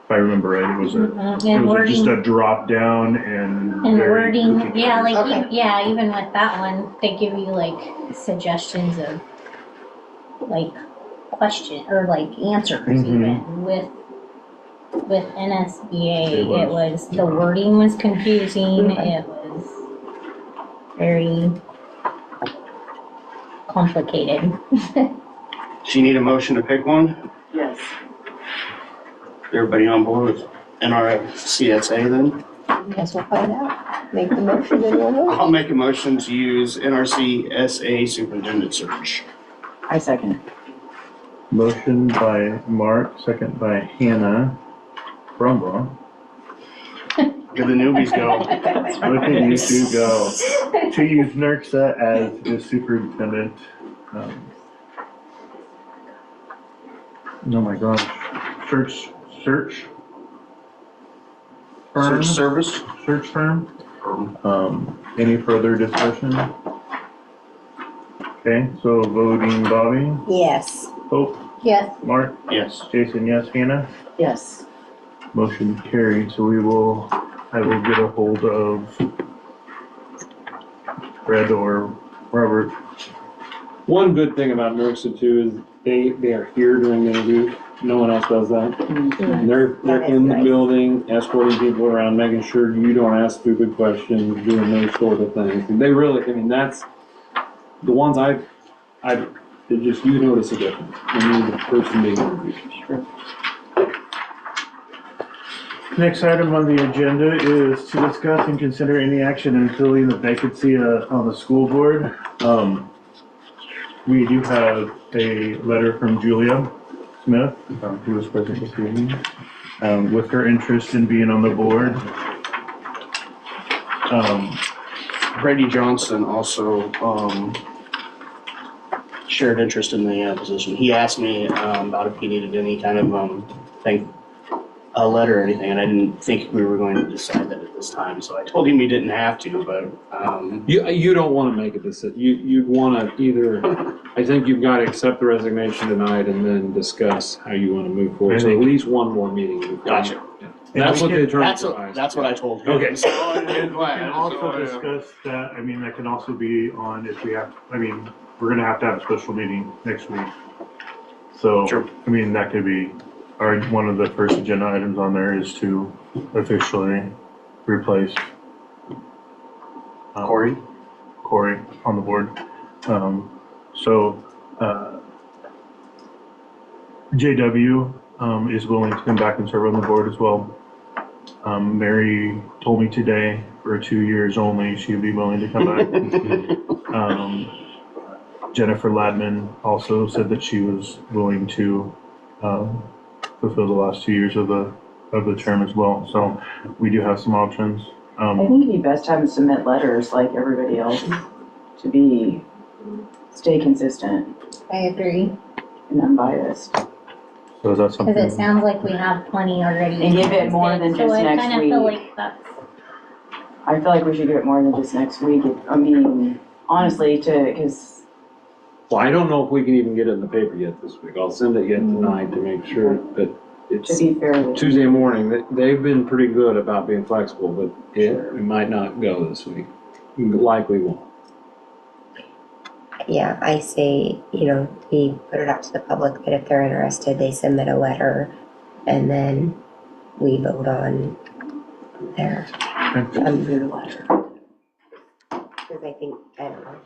[SPEAKER 1] If I remember right, it was
[SPEAKER 5] And
[SPEAKER 1] just
[SPEAKER 5] wording,
[SPEAKER 1] a drop down and.
[SPEAKER 5] and
[SPEAKER 1] very
[SPEAKER 5] wording,
[SPEAKER 1] cookie
[SPEAKER 5] yeah,
[SPEAKER 1] cutter.
[SPEAKER 5] like,
[SPEAKER 4] Okay.
[SPEAKER 5] yeah, even with that one, they give you like suggestions of like question, or like answers
[SPEAKER 1] Mhm.
[SPEAKER 5] even. With NSBA,
[SPEAKER 1] It
[SPEAKER 5] it was, the wording was confusing, it was very complicated.
[SPEAKER 2] So you need a motion to pick one?
[SPEAKER 3] Yes.
[SPEAKER 2] Everybody on board with NRCSA then?
[SPEAKER 4] Guess we'll find out. Make the motion and we'll vote.
[SPEAKER 2] I'll make a motion to use NRCSA superintendent search.
[SPEAKER 3] I second.
[SPEAKER 1] Motion by Mark, second by Hannah Brumbaugh.
[SPEAKER 2] Give the newbies go.
[SPEAKER 1] Look at you two go. To use NERCSA as the superintendent. Oh my gosh. Search firm?
[SPEAKER 2] Search service?
[SPEAKER 1] Search firm? Any further discussion? Okay, so voting Bobby,
[SPEAKER 4] Yes.
[SPEAKER 1] Hope,
[SPEAKER 5] Yes,
[SPEAKER 1] Mark,
[SPEAKER 2] Yes.
[SPEAKER 1] Jason, yes, Hannah?
[SPEAKER 3] Yes.
[SPEAKER 1] Motion carried, so I will get a hold of Fred or Robert.
[SPEAKER 6] one good thing about NERCSA too is they are here during the interview. No one else does that. They're
[SPEAKER 4] That is
[SPEAKER 6] in the
[SPEAKER 4] nice.
[SPEAKER 6] building, escorting people around, making sure you don't ask stupid questions, doing those sort of things. And they really, I mean, that's, the ones it just, you notice a difference when you're the person being interviewed.
[SPEAKER 1] Next item on the agenda is to discuss and consider any action in filling the vacancy on the school board. We do have a letter from Julia Smith, who was present this evening, with her interest in being on the board.
[SPEAKER 2] Brady Johnson also, shared interest in the position. He asked me, about if he needed any kind of, thing, a letter or anything, and I didn't think we were going to decide that at this time, so I told him we didn't have to, but,
[SPEAKER 6] You don't wanna make a decision. You'd wanna either, I think you've gotta accept the resignation tonight and then discuss how you wanna move forward. So at least one more meeting. before-
[SPEAKER 2] Gotcha.
[SPEAKER 6] Yeah. That's what the attorney
[SPEAKER 2] that's
[SPEAKER 6] advised.
[SPEAKER 2] what I told him.
[SPEAKER 6] Okay.
[SPEAKER 2] So I did
[SPEAKER 1] We
[SPEAKER 2] what?
[SPEAKER 1] can also discuss that, I mean, that can also be on if we have, I mean, we're gonna have to have a special meeting next week. So,
[SPEAKER 2] Sure.
[SPEAKER 1] I mean, that could be, one of the first agenda items on there is to officially replace
[SPEAKER 2] Corey?
[SPEAKER 1] Corey on the board. JW, is willing to come back and serve on the board as well. Mary told me today for 2 years only, she'd be willing to come back. Jennifer Ladman also said that she was willing to, fulfill the last 2 years of the term as well. So we do have some options.
[SPEAKER 3] I think it'd be best to have them submit letters like everybody else to stay consistent
[SPEAKER 5] I agree,
[SPEAKER 3] and unbiased.
[SPEAKER 1] So is that
[SPEAKER 5] cause
[SPEAKER 1] something?
[SPEAKER 5] it sounds like we have plenty already.
[SPEAKER 3] And give it more than just next
[SPEAKER 5] So I kinda feel
[SPEAKER 3] week.
[SPEAKER 5] like that's,
[SPEAKER 3] I feel like we should give it more than just next week. I mean, honestly, because
[SPEAKER 6] Well, I don't know if we can even get it in the paper yet this week. I'll send it yet tonight to make sure that
[SPEAKER 3] to
[SPEAKER 6] it's
[SPEAKER 3] be fair.
[SPEAKER 6] Tuesday morning. They've been pretty good about being flexible, but it might not go this week. Likely won't.
[SPEAKER 4] Yeah, I say, we put it out to the public that if they're interested, they submit a letter and then we vote on their,
[SPEAKER 3] Your letter.
[SPEAKER 4] because I think, I don't know,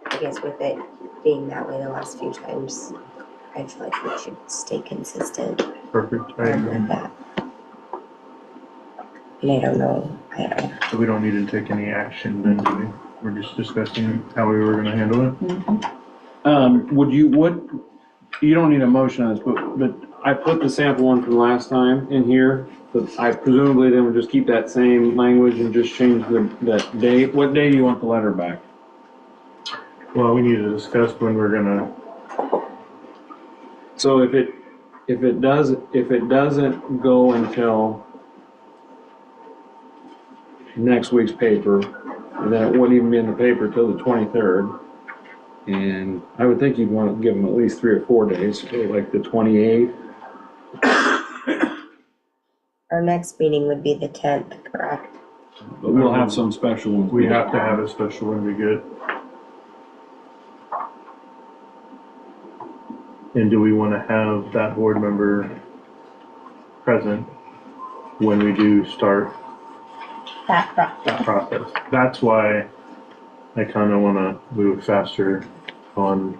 [SPEAKER 4] I guess with it being that way the last few times, I feel like we should stay consistent
[SPEAKER 1] Perfect, I agree.
[SPEAKER 4] with that. And I don't know,
[SPEAKER 1] So we don't need to take any action then, do we? We're just discussing how we were gonna handle it?
[SPEAKER 6] You don't need a motion on this, but I put the sample one from last time in here, but I presumably then would just keep that same language and just change that date. What day do you want the letter back?
[SPEAKER 1] Well, we need to discuss when we're gonna,
[SPEAKER 6] So if it doesn't go until next week's paper, and then it wouldn't even be in the paper till the 23rd. And I would think you'd want to give them at least 3 or 4 days, so like the 28th.
[SPEAKER 4] Our next meeting would be the 10th, correct?
[SPEAKER 6] But we'll have some special ones.
[SPEAKER 1] We have to have a special one to get. And do we want to have that board member present when we do start
[SPEAKER 5] That process.
[SPEAKER 1] that process? That's why I kind of want to move faster on.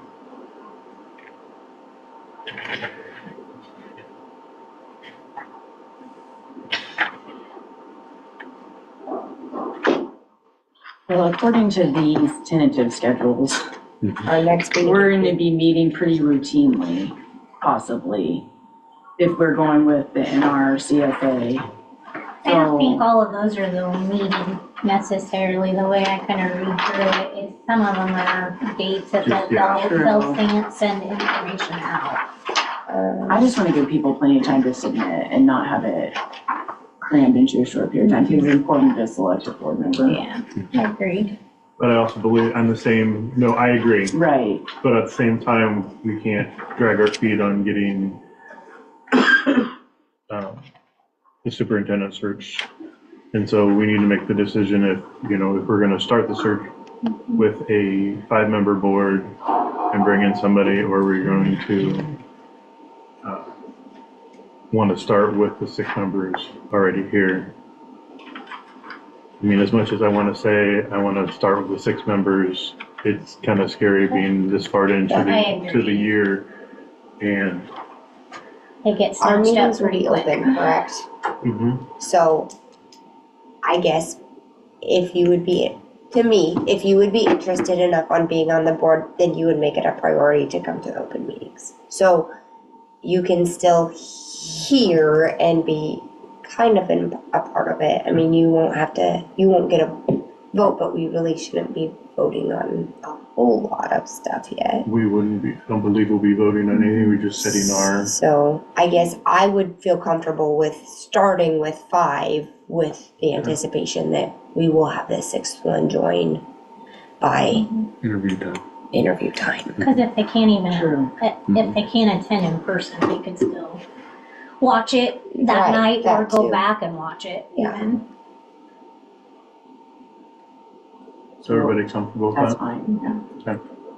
[SPEAKER 3] Well, according to these tentative schedules,
[SPEAKER 4] Our next meeting.
[SPEAKER 3] we're going to be meeting pretty routinely, possibly, if we're going with the NRCSA.
[SPEAKER 5] I don't think all of those are the meeting necessarily, the way I kind of read through it, is some of them are dates that
[SPEAKER 1] Yeah.
[SPEAKER 5] they'll send information out.
[SPEAKER 3] I just want to give people plenty of time to submit and not have it crammed into a short period of time, because it's important to select a board member.
[SPEAKER 5] Yeah, I agree.
[SPEAKER 1] But I also believe I'm the same, no, I agree.
[SPEAKER 3] Right.
[SPEAKER 1] But at the same time, we can't drag our feet on getting the superintendent search. And so we need to make the decision if we're gonna start the search with a 5-member board and bring in somebody, or we're going to want to start with the 6 members already here. I mean, as much as I want to say I want to start with the 6 members, it's kind of scary being this far into
[SPEAKER 5] I
[SPEAKER 1] the
[SPEAKER 5] agree.
[SPEAKER 1] year. And
[SPEAKER 5] It gets
[SPEAKER 4] Our
[SPEAKER 5] snatched up
[SPEAKER 4] meetings will
[SPEAKER 5] pretty
[SPEAKER 4] be
[SPEAKER 5] quick.
[SPEAKER 4] open, correct? So I guess if you would be, to me, if you would be interested enough on being on the board, then you would make it a priority to come to open meetings. So you can still hear and be kind of a part of it. I mean, you won't get a vote, but we really shouldn't be voting on a whole lot of stuff yet.
[SPEAKER 1] we don't believe we'll be voting on anything, we're just setting our,
[SPEAKER 4] So I guess I would feel comfortable with starting with 5 with the anticipation that we will have the 6th one join by
[SPEAKER 6] Interview time.
[SPEAKER 4] interview time.
[SPEAKER 5] Because if they can't even,
[SPEAKER 3] True.
[SPEAKER 5] if they can't attend in person, they could still watch it that
[SPEAKER 4] Right,
[SPEAKER 5] night or
[SPEAKER 4] that
[SPEAKER 5] go
[SPEAKER 4] too.
[SPEAKER 5] back and watch it
[SPEAKER 4] Yeah.
[SPEAKER 5] even.
[SPEAKER 1] so everybody comfortable with
[SPEAKER 3] That's
[SPEAKER 1] that?
[SPEAKER 3] fine,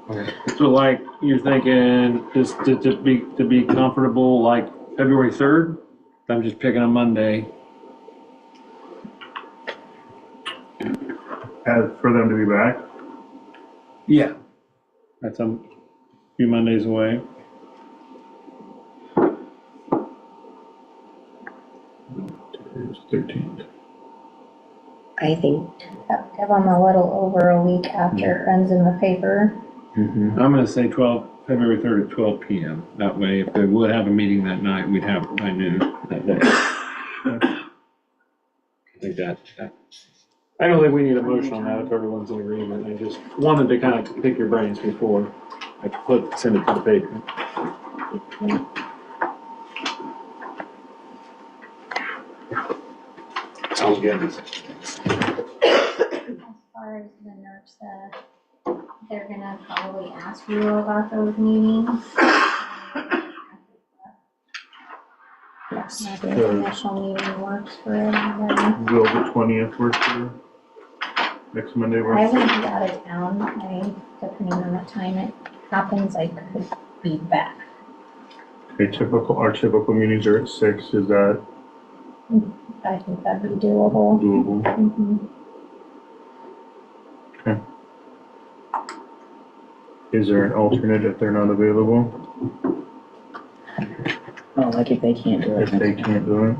[SPEAKER 3] yeah.
[SPEAKER 6] So like, you're thinking, just to be comfortable, like February 3rd? I'm just picking a Monday.
[SPEAKER 1] As for them to be back,
[SPEAKER 6] Yeah. That's a few Mondays away.
[SPEAKER 1] it's 13th.
[SPEAKER 4] I think
[SPEAKER 5] Give them a little over a week after it runs in the paper.
[SPEAKER 6] I'm gonna say February 3rd at 12 PM. That way, if they would have a meeting that night, we'd have it by noon that day. I think that, I don't think we need a motion on that if everyone's in agreement. I just wanted to kind of pick your brains before I send it to the paper. Sounds good.
[SPEAKER 5] As far as the NERC, they're gonna probably ask you about those meetings.
[SPEAKER 4] yes.
[SPEAKER 5] Like the initial meeting works for everybody.
[SPEAKER 1] Will the 20th work for next Monday
[SPEAKER 5] I
[SPEAKER 1] work?
[SPEAKER 5] would be out of town, depending on what time it happens, I could be back.
[SPEAKER 1] Okay, our typical meetings are at 6, is that
[SPEAKER 5] I think that'd be doable.
[SPEAKER 1] doable?
[SPEAKER 5] Mhm.
[SPEAKER 1] Is there an alternate if they're not available?
[SPEAKER 3] Oh, like if they can't do
[SPEAKER 1] If
[SPEAKER 3] it.
[SPEAKER 1] they can't do it?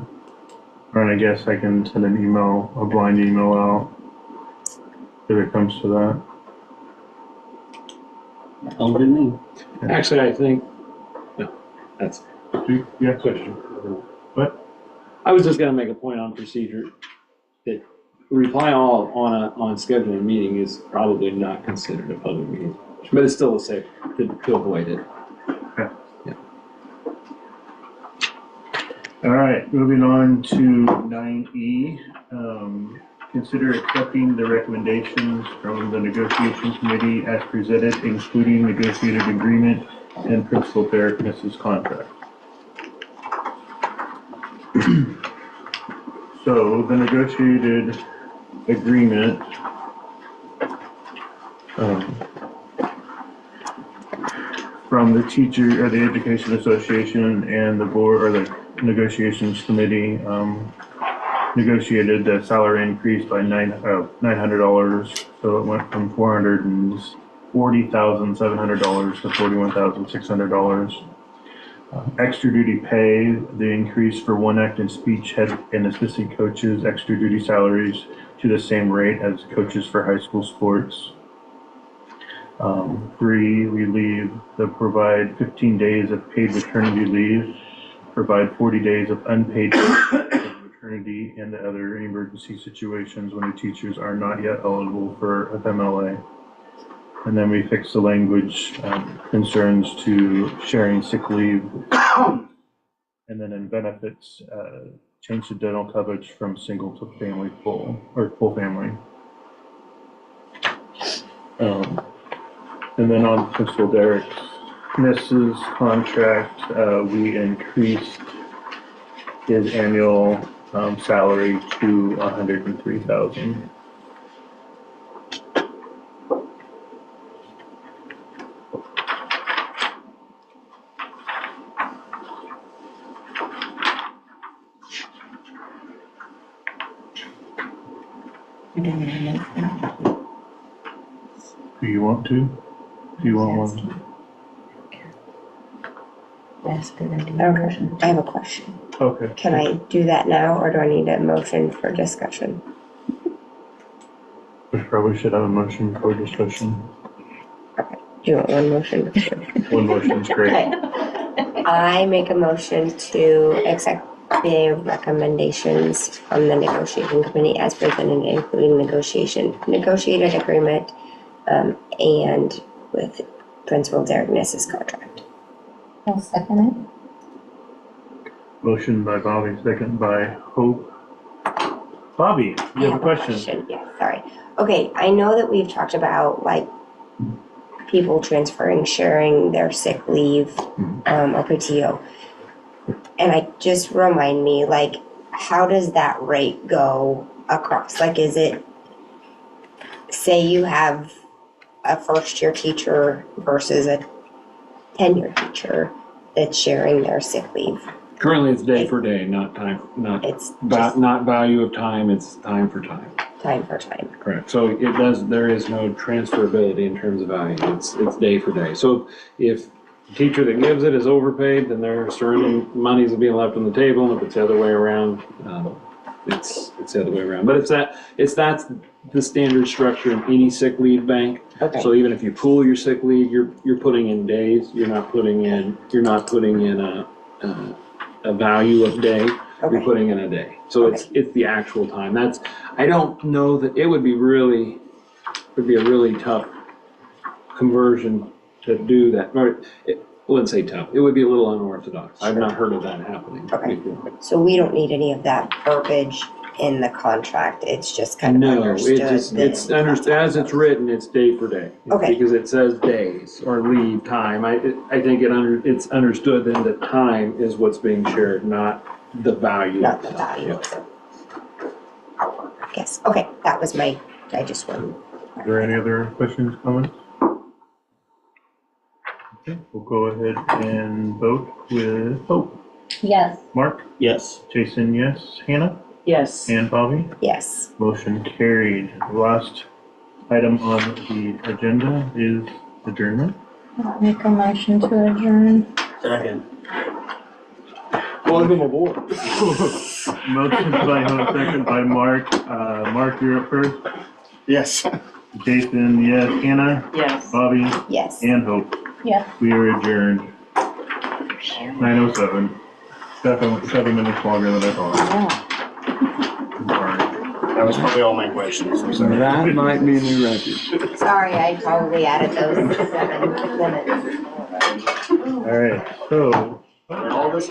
[SPEAKER 1] Or I guess I can send an email, a blind email out if it comes to that.
[SPEAKER 6] Sounds good to me. Actually, I think, no, that's
[SPEAKER 1] Yeah,
[SPEAKER 6] question.
[SPEAKER 1] What?
[SPEAKER 6] I was just gonna make a point on procedure, that reply all on scheduling a meeting is probably not considered a public meeting, but it's still a safe to avoid it.
[SPEAKER 1] All right, moving on to 9E, consider accepting the recommendations from the negotiation committee as presented, including negotiated agreement and principal therapist's contract. So the negotiated agreement from the teacher or the education association and the board or the negotiations committee negotiated the salary increase by $900. So it went from $440,700 to $41,600. Extra duty pay, the increase for one act and speech head and assistant coaches, extra duty salaries to the same rate as coaches for high school sports. 3, we leave the provide 15 days of paid maternity leave, provide 40 days of unpaid maternity and the other emergency situations when the teachers are not yet eligible for FMLA. And then we fix the language concerns to sharing sick leave. And then in benefits, change the dental coverage from single to family full, or full family. And then on Principal Derek Smith's contract, we increased his annual salary to $103,000. Do you want to? Do you want one?
[SPEAKER 4] Okay, I have a question.
[SPEAKER 1] Okay.
[SPEAKER 4] Can I do that now, or do I need a motion for discussion?
[SPEAKER 1] We probably should have a motion for discussion.
[SPEAKER 4] Do you want one motion?
[SPEAKER 1] One motion's great.
[SPEAKER 4] I make a motion to accept the recommendations from the negotiation committee as presented, including negotiated agreement, and with Principal Derek Ness's contract.
[SPEAKER 5] I'll second
[SPEAKER 1] Motion by Bobby, second by Hope. Bobby, you have a question?
[SPEAKER 4] Yeah, sorry. Okay, I know that we've talked about like people transferring, sharing their sick leave, or PTO. And just remind me, like, how does that rate go across? Like, is it, say you have a first-year teacher versus a 10-year teacher that's sharing their sick leave?
[SPEAKER 6] Currently, it's day for day, not time,
[SPEAKER 4] It's
[SPEAKER 6] not value of time, it's time for time.
[SPEAKER 4] time for time.
[SPEAKER 6] Correct. So there is no transferability in terms of value. It's day for day. So if the teacher that gives it is overpaid, then there are certain monies that are being left on the table. And if it's the other way around, it's the other way around. But that's the standard structure in any sick leave bank.
[SPEAKER 4] Okay.
[SPEAKER 6] So even if you pool your sick leave, you're putting in days. You're not putting in a value of day. You're putting in a day. So it's the actual time. I don't know that it would be a really tough conversion to do that. Or I wouldn't say tough. It would be a little unorthodox. I've not heard of that happening before.
[SPEAKER 4] So we don't need any of that verbiage in the contract. It's just kind of understood.
[SPEAKER 6] As it's written, it's day for day.
[SPEAKER 4] Okay.
[SPEAKER 6] Because it says days or leave time. I think it's understood then that time is what's being shared, not the value.
[SPEAKER 4] Not the value. Yes. Okay. That was I just wanted.
[SPEAKER 1] Are there any other questions, comments? Okay, we'll go ahead and vote with Hope.
[SPEAKER 5] Yes.
[SPEAKER 1] Mark?
[SPEAKER 2] Yes.
[SPEAKER 1] Jason, yes. Hannah?
[SPEAKER 3] Yes.
[SPEAKER 1] And Bobby?
[SPEAKER 4] Yes.
[SPEAKER 1] Motion carried. Last item on the agenda is adjournment.
[SPEAKER 5] I'll make a motion to adjourn.
[SPEAKER 2] Second.
[SPEAKER 6] Welcome aboard.
[SPEAKER 1] Motion by Hope, second by Mark. Mark, you're up first.
[SPEAKER 2] Yes.
[SPEAKER 1] Jason, yes. Hannah?
[SPEAKER 3] Yes.
[SPEAKER 1] Bobby?
[SPEAKER 4] Yes.
[SPEAKER 1] And Hope.
[SPEAKER 5] Yes.
[SPEAKER 1] We are adjourned. 9:07. 7 minutes longer than I thought. Sorry.
[SPEAKER 2] That was probably all my questions. I'm sorry.
[SPEAKER 6] That might be a new record.
[SPEAKER 4] Sorry, I probably added those 7 minutes.
[SPEAKER 1] All right, so.
[SPEAKER 2] All this